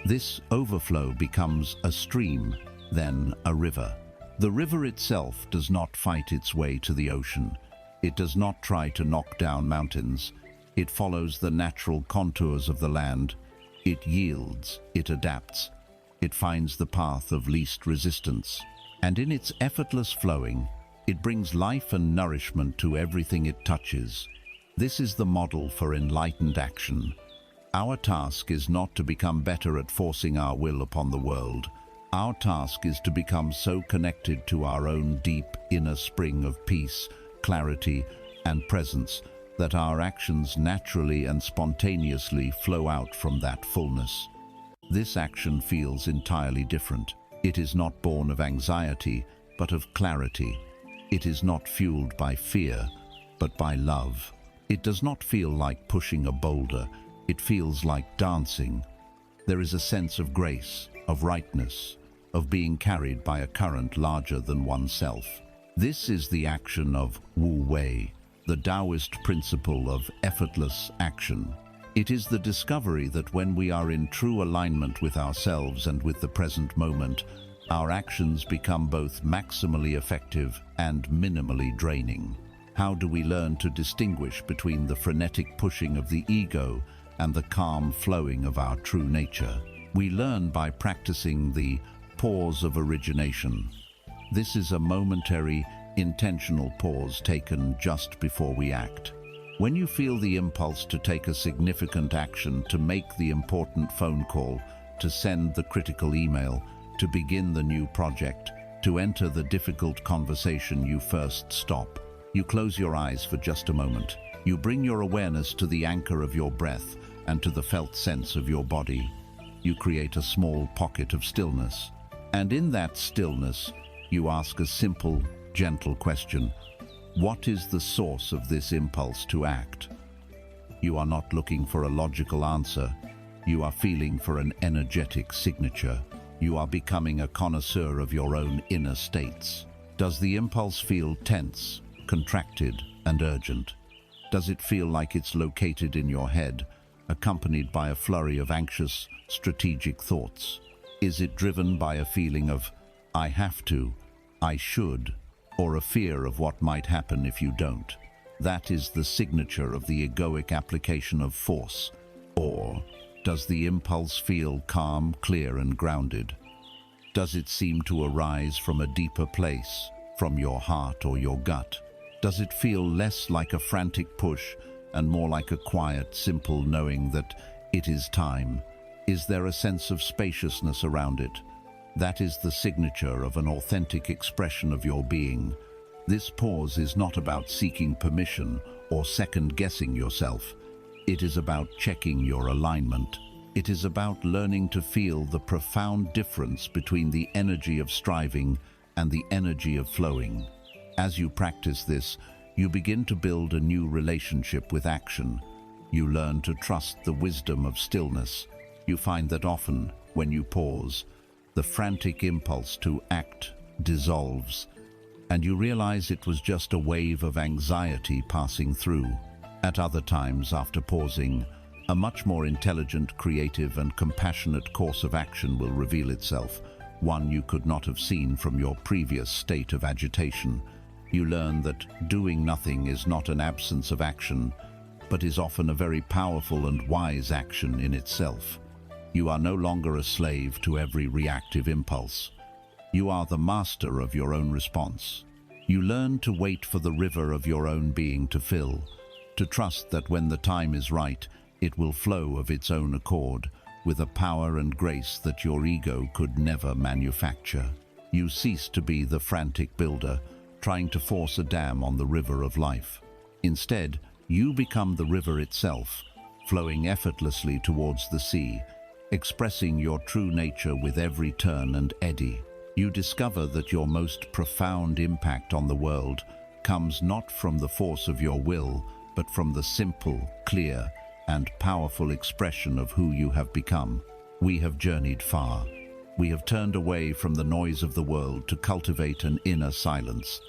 This overflow becomes a stream, then a river. The river itself does not fight its way to the ocean. It does not try to knock down mountains. It follows the natural contours of the land. It yields, it adapts. It finds the path of least resistance. And in its effortless flowing, it brings life and nourishment to everything it touches. This is the model for enlightened action. Our task is not to become better at forcing our will upon the world. Our task is to become so connected to our own deep inner spring of peace, clarity, and presence that our actions naturally and spontaneously flow out from that fullness. This action feels entirely different. It is not born of anxiety, but of clarity. It is not fueled by fear, but by love. It does not feel like pushing a boulder. It feels like dancing. There is a sense of grace, of rightness, of being carried by a current larger than oneself. This is the action of Wu Wei, the Taoist principle of effortless action. It is the discovery that when we are in true alignment with ourselves and with the present moment, our actions become both maximally effective and minimally draining. How do we learn to distinguish between the frenetic pushing of the ego and the calm flowing of our true nature? We learn by practicing the pause of origination. This is a momentary, intentional pause taken just before we act. When you feel the impulse to take a significant action, to make the important phone call, to send the critical email, to begin the new project, to enter the difficult conversation, you first stop. You close your eyes for just a moment. You bring your awareness to the anchor of your breath and to the felt sense of your body. You create a small pocket of stillness. And in that stillness, you ask a simple, gentle question. What is the source of this impulse to act? You are not looking for a logical answer. You are feeling for an energetic signature. You are becoming a connoisseur of your own inner states. Does the impulse feel tense, contracted, and urgent? Does it feel like it's located in your head, accompanied by a flurry of anxious, strategic thoughts? Is it driven by a feeling of, I have to, I should, or a fear of what might happen if you don't? That is the signature of the egoic application of force. Or does the impulse feel calm, clear, and grounded? Does it seem to arise from a deeper place, from your heart or your gut? Does it feel less like a frantic push and more like a quiet, simple knowing that it is time? Is there a sense of spaciousness around it? That is the signature of an authentic expression of your being. This pause is not about seeking permission or second-guessing yourself. It is about checking your alignment. It is about learning to feel the profound difference between the energy of striving and the energy of flowing. As you practice this, you begin to build a new relationship with action. You learn to trust the wisdom of stillness. You find that often, when you pause, the frantic impulse to act dissolves, and you realize it was just a wave of anxiety passing through. At other times, after pausing, a much more intelligent, creative, and compassionate course of action will reveal itself, one you could not have seen from your previous state of agitation. You learn that doing nothing is not an absence of action, but is often a very powerful and wise action in itself. You are no longer a slave to every reactive impulse. You are the master of your own response. You learn to wait for the river of your own being to fill, to trust that when the time is right, it will flow of its own accord, with a power and grace that your ego could never manufacture. You cease to be the frantic builder, trying to force a dam on the river of life. Instead, you become the river itself, flowing effortlessly towards the sea, expressing your true nature with every turn and eddy. You discover that your most profound impact on the world comes not from the force of your will, but from the simple, clear, and powerful expression of who you have become. We have journeyed far. We have turned away from the noise of the world to cultivate an inner silence.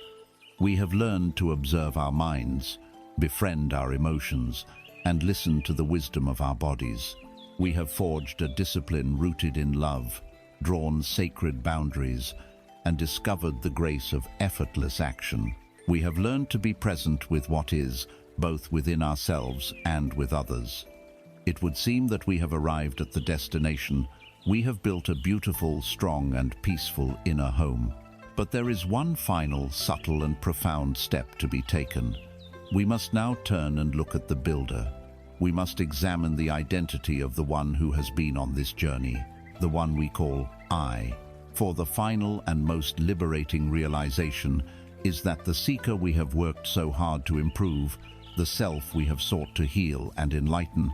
We have learned to observe our minds, befriend our emotions, and listen to the wisdom of our bodies. We have forged a discipline rooted in love, drawn sacred boundaries, and discovered the grace of effortless action. We have learned to be present with what is, both within ourselves and with others. It would seem that we have arrived at the destination. We have built a beautiful, strong, and peaceful inner home. But there is one final, subtle, and profound step to be taken. We must now turn and look at the builder. We must examine the identity of the one who has been on this journey, the one we call I. For the final and most liberating realization is that the seeker we have worked so hard to improve, the self we have sought to heal and enlighten,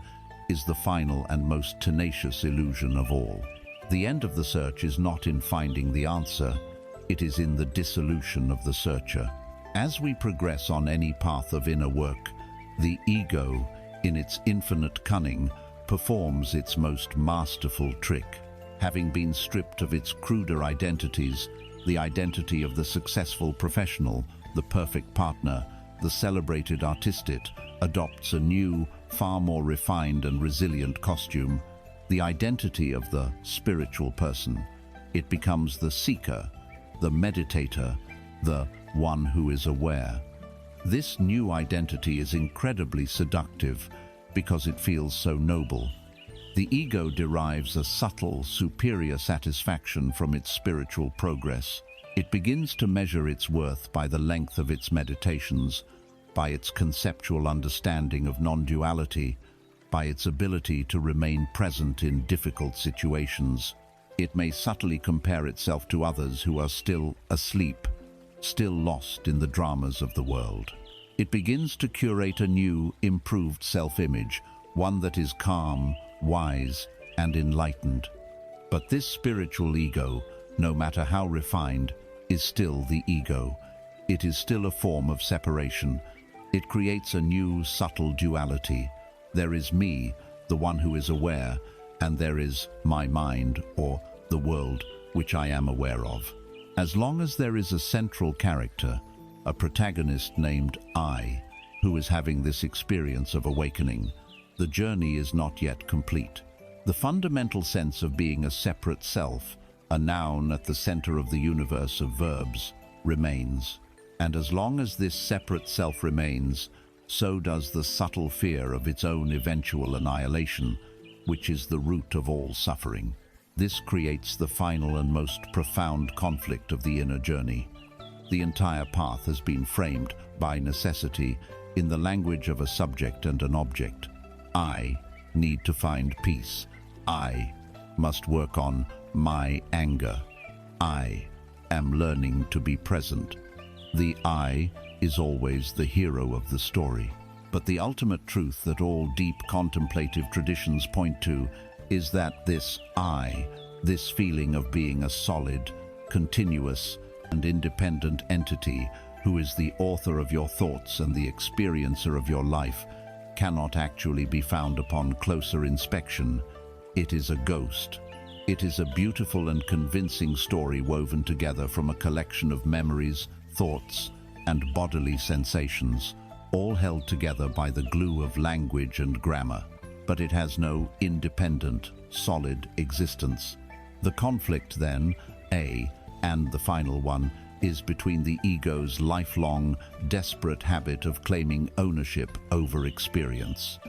is the final and most tenacious illusion of all. The end of the search is not in finding the answer, it is in the dissolution of the searcher. As we progress on any path of inner work, the ego, in its infinite cunning, performs its most masterful trick. Having been stripped of its cruder identities, the identity of the successful professional, the perfect partner, the celebrated artist, adopts a new, far more refined and resilient costume, the identity of the spiritual person. It becomes the seeker, the meditator, the one who is aware. This new identity is incredibly seductive because it feels so noble. The ego derives a subtle, superior satisfaction from its spiritual progress. It begins to measure its worth by the length of its meditations, by its conceptual understanding of non-duality, by its ability to remain present in difficult situations. It may subtly compare itself to others who are still asleep, still lost in the dramas of the world. It begins to curate a new, improved self-image, one that is calm, wise, and enlightened. But this spiritual ego, no matter how refined, is still the ego. It is still a form of separation. It creates a new, subtle duality. There is me, the one who is aware, and there is my mind, or the world, which I am aware of. As long as there is a central character, a protagonist named I, who is having this experience of awakening, the journey is not yet complete. The fundamental sense of being a separate self, a noun at the center of the universe of verbs, remains. And as long as this separate self remains, so does the subtle fear of its own eventual annihilation, which is the root of all suffering. This creates the final and most profound conflict of the inner journey. The entire path has been framed, by necessity, in the language of a subject and an object. I need to find peace. I must work on my anger. I am learning to be present. The I is always the hero of the story. But the ultimate truth that all deep contemplative traditions point to is that this I, this feeling of being a solid, continuous, and independent entity who is the author of your thoughts and the experiencer of your life, cannot actually be found upon closer inspection. It is a ghost. It is a beautiful and convincing story woven together from a collection of memories, thoughts, and bodily sensations, all held together by the glue of language and grammar. But it has no independent, solid existence. The conflict then, and the final one, is between the ego's lifelong, desperate habit of claiming ownership over experience.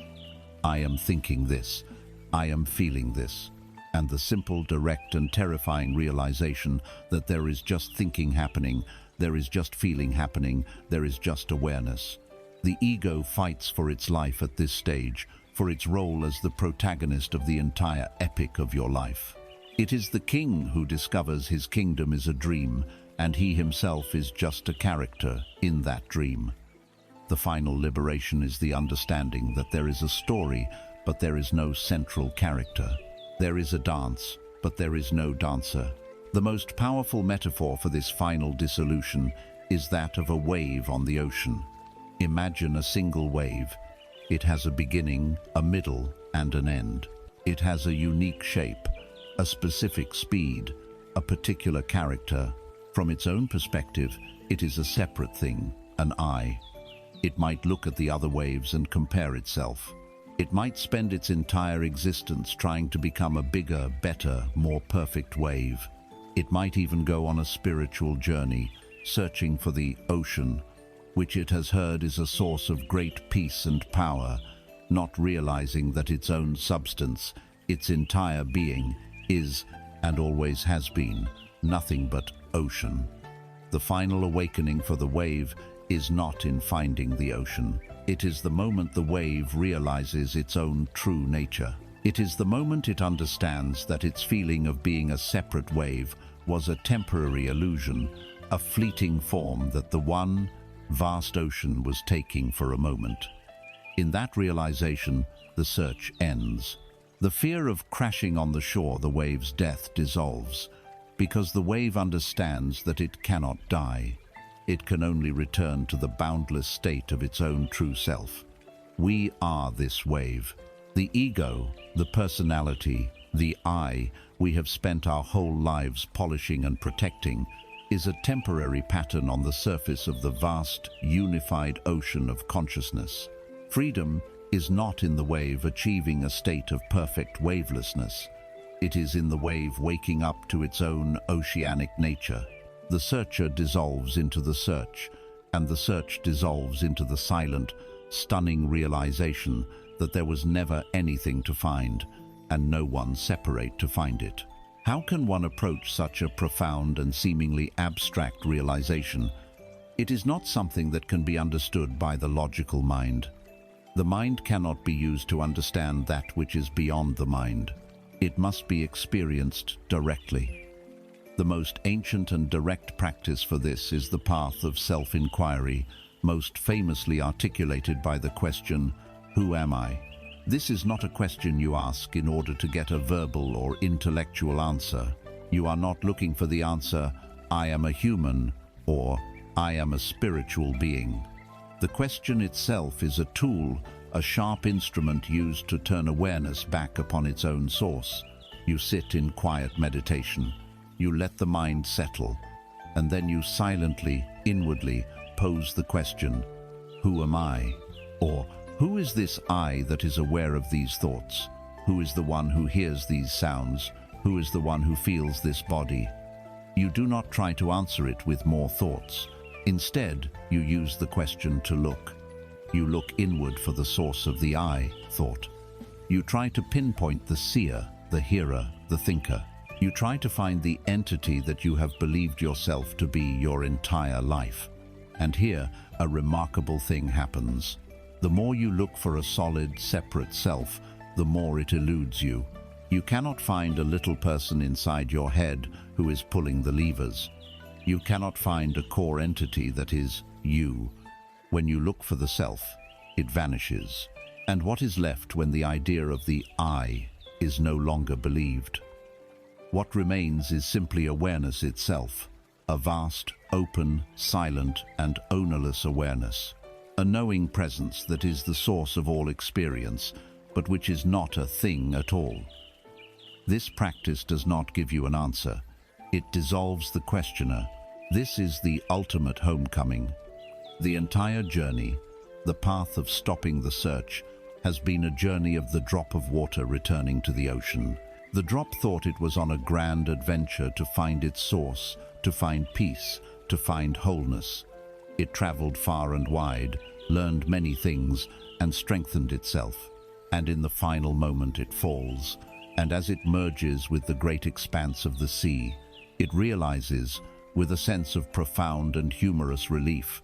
I am thinking this, I am feeling this, and the simple, direct, and terrifying realization that there is just thinking happening, there is just feeling happening, there is just awareness. The ego fights for its life at this stage, for its role as the protagonist of the entire epic of your life. It is the king who discovers his kingdom is a dream, and he himself is just a character in that dream. The final liberation is the understanding that there is a story, but there is no central character. There is a dance, but there is no dancer. The most powerful metaphor for this final dissolution is that of a wave on the ocean. Imagine a single wave. It has a beginning, a middle, and an end. It has a unique shape, a specific speed, a particular character. From its own perspective, it is a separate thing, an I. It might look at the other waves and compare itself. It might spend its entire existence trying to become a bigger, better, more perfect wave. It might even go on a spiritual journey, searching for the ocean, which it has heard is a source of great peace and power, not realizing that its own substance, its entire being, is, and always has been, nothing but ocean. The final awakening for the wave is not in finding the ocean. It is the moment the wave realizes its own true nature. It is the moment it understands that its feeling of being a separate wave was a temporary illusion, a fleeting form that the one vast ocean was taking for a moment. In that realization, the search ends. The fear of crashing on the shore, the wave's death dissolves, because the wave understands that it cannot die. It can only return to the boundless state of its own true self. We are this wave. The ego, the personality, the I we have spent our whole lives polishing and protecting, is a temporary pattern on the surface of the vast, unified ocean of consciousness. Freedom is not in the wave achieving a state of perfect wavelessness. It is in the wave waking up to its own oceanic nature. The searcher dissolves into the search, and the search dissolves into the silent, stunning realization that there was never anything to find, and no one separate to find it. How can one approach such a profound and seemingly abstract realization? It is not something that can be understood by the logical mind. The mind cannot be used to understand that which is beyond the mind. It must be experienced directly. The most ancient and direct practice for this is the path of self-inquiry, most famously articulated by the question, "Who am I?" This is not a question you ask in order to get a verbal or intellectual answer. You are not looking for the answer, "I am a human," or "I am a spiritual being." The question itself is a tool, a sharp instrument used to turn awareness back upon its own source. You sit in quiet meditation. You let the mind settle, and then you silently, inwardly, pose the question, "Who am I?" Or, "Who is this I that is aware of these thoughts? Who is the one who hears these sounds? Who is the one who feels this body?" You do not try to answer it with more thoughts. Instead, you use the question to look. You look inward for the source of the I, thought. You try to pinpoint the seer, the hearer, the thinker. You try to find the entity that you have believed yourself to be your entire life. And here, a remarkable thing happens. The more you look for a solid, separate self, the more it eludes you. You cannot find a little person inside your head who is pulling the levers. You cannot find a core entity that is you. When you look for the self, it vanishes. And what is left when the idea of the I is no longer believed? What remains is simply awareness itself, a vast, open, silent, and ownerless awareness. A knowing presence that is the source of all experience, but which is not a thing at all. This practice does not give you an answer. It dissolves the questioner. This is the ultimate homecoming. The entire journey, the path of stopping the search, has been a journey of the drop of water returning to the ocean. The drop thought it was on a grand adventure to find its source, to find peace, to find wholeness. It traveled far and wide, learned many things, and strengthened itself. And in the final moment it falls, and as it merges with the great expanse of the sea, it realizes, with a sense of profound and humorous relief,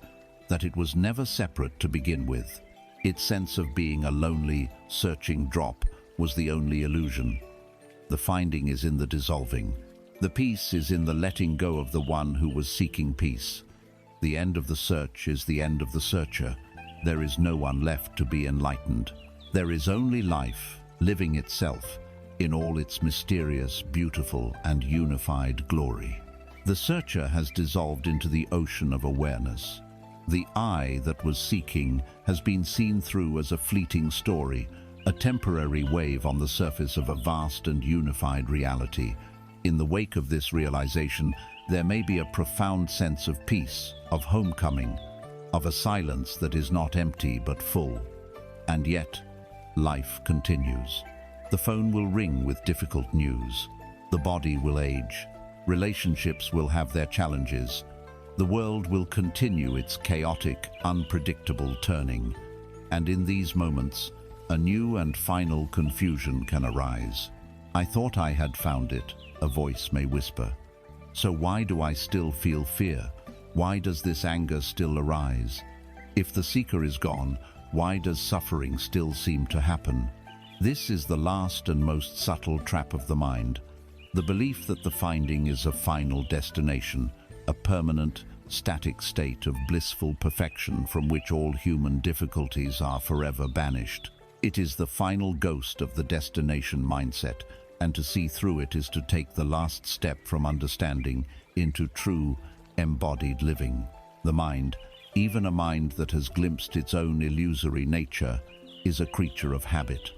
that it was never separate to begin with. Its sense of being a lonely, searching drop was the only illusion. The finding is in the dissolving. The peace is in the letting go of the one who was seeking peace. The end of the search is the end of the searcher. There is no one left to be enlightened. There is only life, living itself, in all its mysterious, beautiful, and unified glory. The searcher has dissolved into the ocean of awareness. The I that was seeking has been seen through as a fleeting story, a temporary wave on the surface of a vast and unified reality. In the wake of this realization, there may be a profound sense of peace, of homecoming, of a silence that is not empty but full. And yet, life continues. The phone will ring with difficult news. The body will age. Relationships will have their challenges. The world will continue its chaotic, unpredictable turning. And in these moments, a new and final confusion can arise. I thought I had found it, a voice may whisper. So why do I still feel fear? Why does this anger still arise? If the seeker is gone, why does suffering still seem to happen? This is the last and most subtle trap of the mind. The belief that the finding is a final destination, a permanent, static state of blissful perfection from which all human difficulties are forever banished. It is the final ghost of the destination mindset, and to see through it is to take the last step from understanding into true, embodied living. The mind, even a mind that has glimpsed its own illusory nature, is a creature of habit.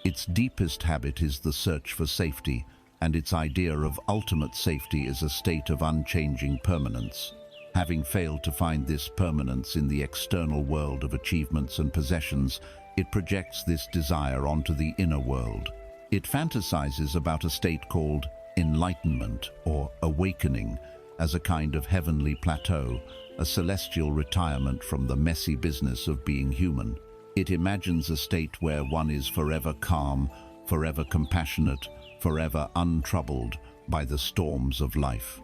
Its deepest habit is the search for safety, and its idea of ultimate safety is a state of unchanging permanence. Having failed to find this permanence in the external world of achievements and possessions, it projects this desire onto the inner world. It fantasizes about a state called enlightenment or awakening as a kind of heavenly plateau, a celestial retirement from the messy business of being human. It imagines a state where one is forever calm, forever compassionate, forever untroubled by the storms of life.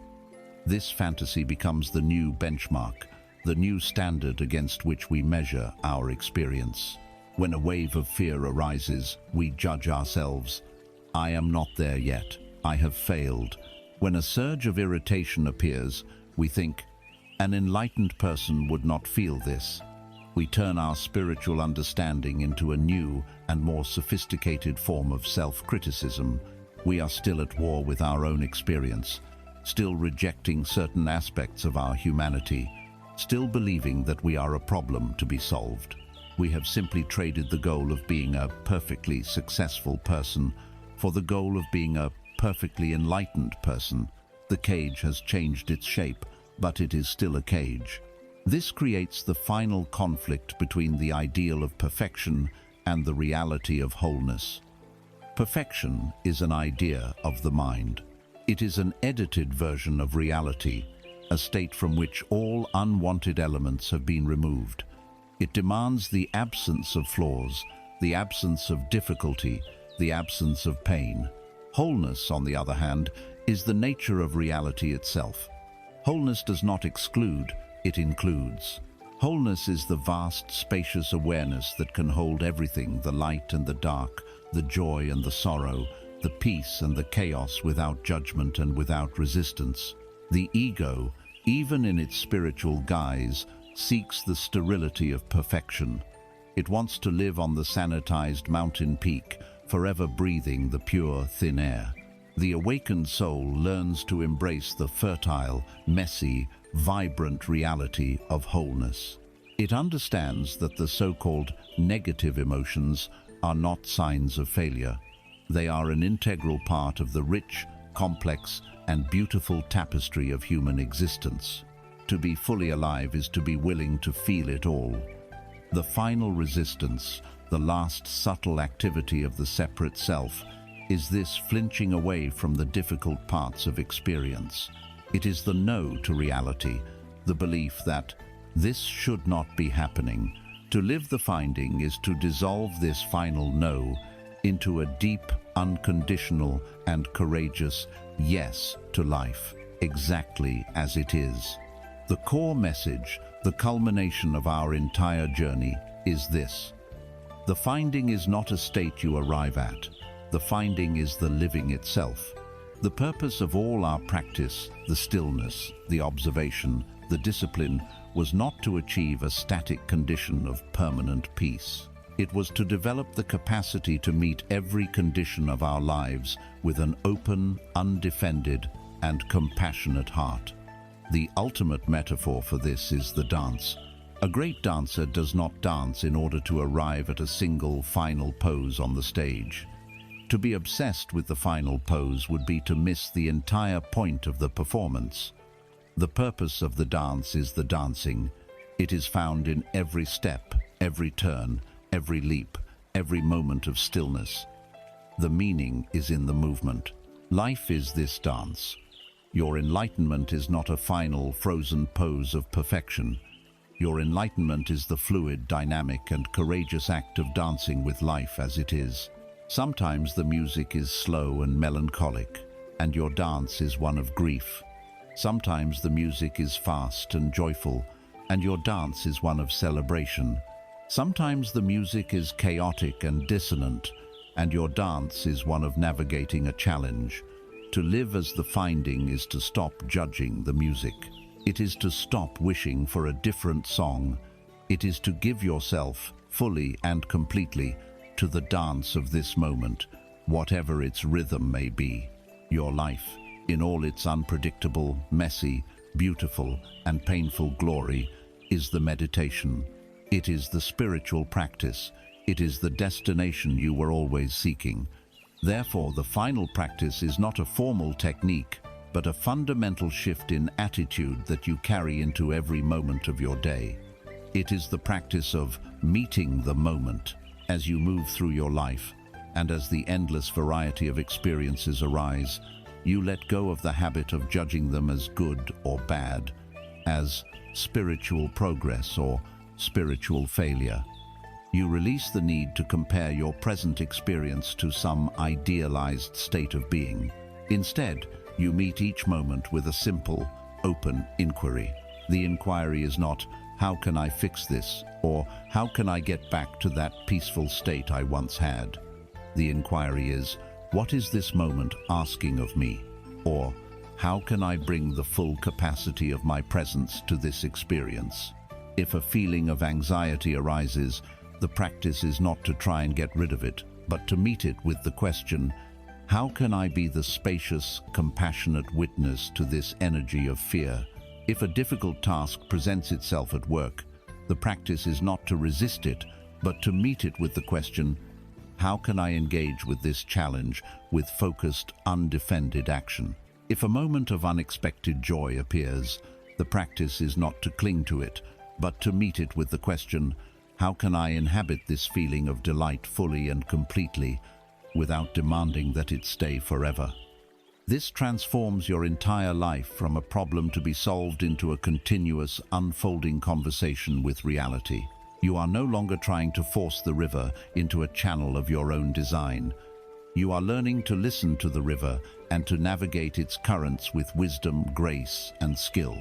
This fantasy becomes the new benchmark, the new standard against which we measure our experience. When a wave of fear arises, we judge ourselves. I am not there yet. I have failed. When a surge of irritation appears, we think, an enlightened person would not feel this. We turn our spiritual understanding into a new and more sophisticated form of self-criticism. We are still at war with our own experience, still rejecting certain aspects of our humanity, still believing that we are a problem to be solved. We have simply traded the goal of being a perfectly successful person for the goal of being a perfectly enlightened person. The cage has changed its shape, but it is still a cage. This creates the final conflict between the ideal of perfection and the reality of wholeness. Perfection is an idea of the mind. It is an edited version of reality, a state from which all unwanted elements have been removed. It demands the absence of flaws, the absence of difficulty, the absence of pain. Wholeness, on the other hand, is the nature of reality itself. Wholeness does not exclude, it includes. Wholeness is the vast, spacious awareness that can hold everything, the light and the dark, the joy and the sorrow, the peace and the chaos, without judgment and without resistance. The ego, even in its spiritual guise, seeks the sterility of perfection. It wants to live on the sanitized mountain peak, forever breathing the pure, thin air. The awakened soul learns to embrace the fertile, messy, vibrant reality of wholeness. It understands that the so-called negative emotions are not signs of failure. They are an integral part of the rich, complex, and beautiful tapestry of human existence. To be fully alive is to be willing to feel it all. The final resistance, the last subtle activity of the separate self, is this flinching away from the difficult parts of experience. It is the no to reality, the belief that this should not be happening. To live the finding is to dissolve this final no into a deep, unconditional, and courageous yes to life, exactly as it is. The core message, the culmination of our entire journey, is this: the finding is not a state you arrive at. The finding is the living itself. The purpose of all our practice, the stillness, the observation, the discipline, was not to achieve a static condition of permanent peace. It was to develop the capacity to meet every condition of our lives with an open, undefended, and compassionate heart. The ultimate metaphor for this is the dance. A great dancer does not dance in order to arrive at a single final pose on the stage. To be obsessed with the final pose would be to miss the entire point of the performance. The purpose of the dance is the dancing. It is found in every step, every turn, every leap, every moment of stillness. The meaning is in the movement. Life is this dance. Your enlightenment is not a final, frozen pose of perfection. Your enlightenment is the fluid, dynamic, and courageous act of dancing with life as it is. Sometimes the music is slow and melancholic, and your dance is one of grief. Sometimes the music is fast and joyful, and your dance is one of celebration. Sometimes the music is chaotic and dissonant, and your dance is one of navigating a challenge. To live as the finding is to stop judging the music. It is to stop wishing for a different song. It is to give yourself, fully and completely, to the dance of this moment, whatever its rhythm may be. Your life, in all its unpredictable, messy, beautiful, and painful glory, is the meditation. It is the spiritual practice. It is the destination you were always seeking. Therefore, the final practice is not a formal technique, but a fundamental shift in attitude that you carry into every moment of your day. It is the practice of meeting the moment as you move through your life, and as the endless variety of experiences arise, you let go of the habit of judging them as good or bad, as spiritual progress or spiritual failure. You release the need to compare your present experience to some idealized state of being. Instead, you meet each moment with a simple, open inquiry. The inquiry is not, "How can I fix this?" or "How can I get back to that peaceful state I once had?" The inquiry is, "What is this moment asking of me?" or "How can I bring the full capacity of my presence to this experience?" If a feeling of anxiety arises, the practice is not to try and get rid of it, but to meet it with the question, "How can I be the spacious, compassionate witness to this energy of fear?" If a difficult task presents itself at work, the practice is not to resist it, but to meet it with the question, "How can I engage with this challenge with focused, undefended action?" If a moment of unexpected joy appears, the practice is not to cling to it, but to meet it with the question, "How can I inhabit this feeling of delight fully and completely, without demanding that it stay forever?" This transforms your entire life from a problem to be solved into a continuous, unfolding conversation with reality. You are no longer trying to force the river into a channel of your own design. You are learning to listen to the river and to navigate its currents with wisdom, grace, and skill.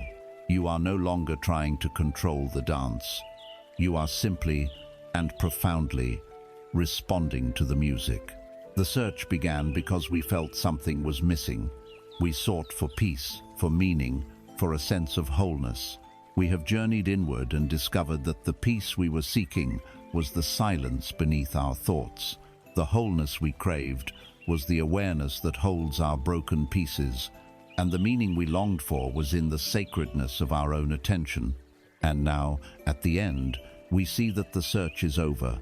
You are no longer trying to control the dance. You are simply and profoundly responding to the music. The search began because we felt something was missing. We sought for peace, for meaning, for a sense of wholeness. We have journeyed inward and discovered that the peace we were seeking was the silence beneath our thoughts. The wholeness we craved was the awareness that holds our broken pieces, and the meaning we longed for was in the sacredness of our own attention. And now, at the end, we see that the search is over,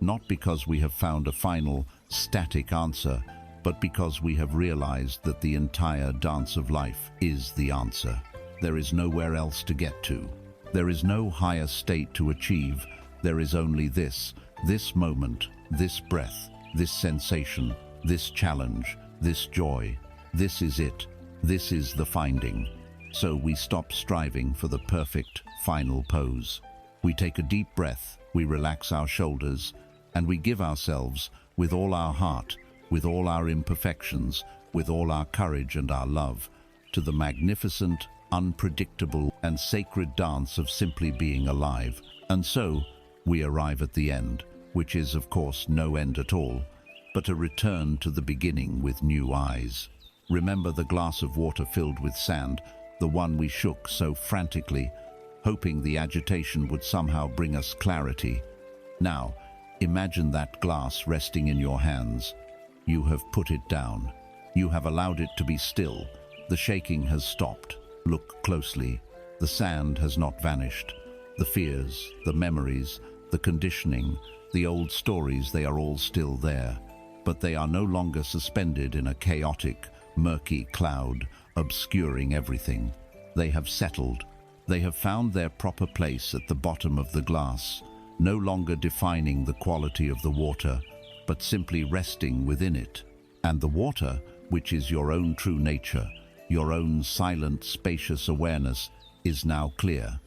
not because we have found a final, static answer, but because we have realized that the entire dance of life is the answer. There is nowhere else to get to. There is no higher state to achieve. There is only this moment, this breath, this sensation, this challenge, this joy. This is it. This is the finding. So we stop striving for the perfect final pose. We take a deep breath, we relax our shoulders, and we give ourselves, with all our heart, with all our imperfections, with all our courage and our love, to the magnificent, unpredictable and sacred dance of simply being alive. And so, we arrive at the end, which is, of course, no end at all, but a return to the beginning with new eyes. Remember the glass of water filled with sand, the one we shook so frantically, hoping the agitation would somehow bring us clarity. Now, imagine that glass resting in your hands. You have put it down. You have allowed it to be still. The shaking has stopped. Look closely. The sand has not vanished. The fears, the memories, the conditioning, the old stories, they are all still there. But they are no longer suspended in a chaotic, murky cloud, obscuring everything. They have settled. They have found their proper place at the bottom of the glass, no longer defining the quality of the water, but simply resting within it. And the water, which is your own true nature, your own silent, spacious awareness, is now clear.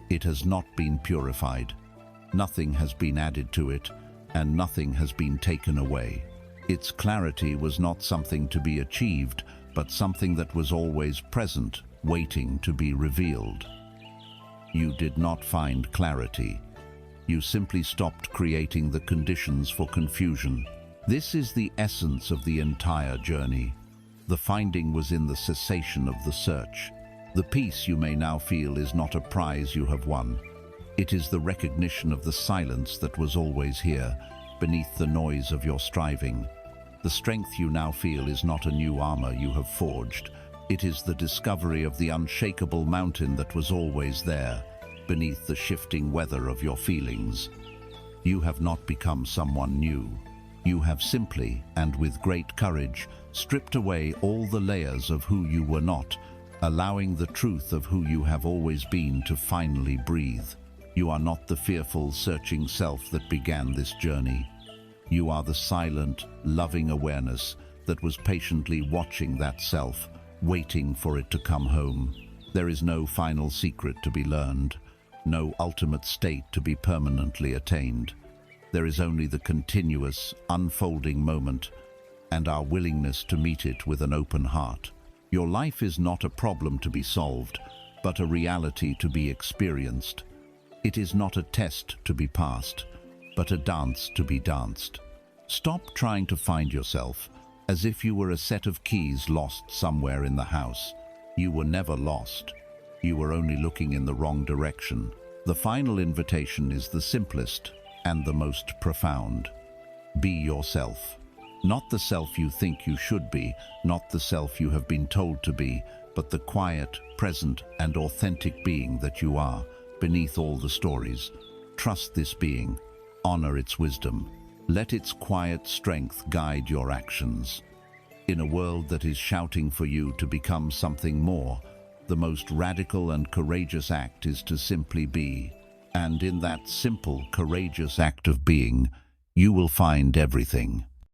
It has not been purified. Nothing has been added to it, and nothing has been taken away. Its clarity was not something to be achieved, but something that was always present, waiting to be revealed. You did not find clarity. You simply stopped creating the conditions for confusion. This is the essence of the entire journey. The finding was in the cessation of the search. The peace you may now feel is not a prize you have won. It is the recognition of the silence that was always here, beneath the noise of your striving. The strength you now feel is not a new armor you have forged. It is the discovery of the unshakable mountain that was always there, beneath the shifting weather of your feelings. You have not become someone new. You have simply, and with great courage, stripped away all the layers of who you were not, allowing the truth of who you have always been to finally breathe. You are not the fearful, searching self that began this journey. You are the silent, loving awareness that was patiently watching that self, waiting for it to come home. There is no final secret to be learned, no ultimate state to be permanently attained. There is only the continuous, unfolding moment, and our willingness to meet it with an open heart. Your life is not a problem to be solved, but a reality to be experienced. It is not a test to be passed, but a dance to be danced. Stop trying to find yourself as if you were a set of keys lost somewhere in the house. You were never lost. You were only looking in the wrong direction. The final invitation is the simplest and the most profound. Be yourself. Not the self you think you should be, not the self you have been told to be, but the quiet, present, and authentic being that you are, beneath all the stories. Trust this being. Honor its wisdom. Let its quiet strength guide your actions. In a world that is shouting for you to become something more, the most radical and courageous act is to simply be. And in that simple, courageous act of being, you will find everything.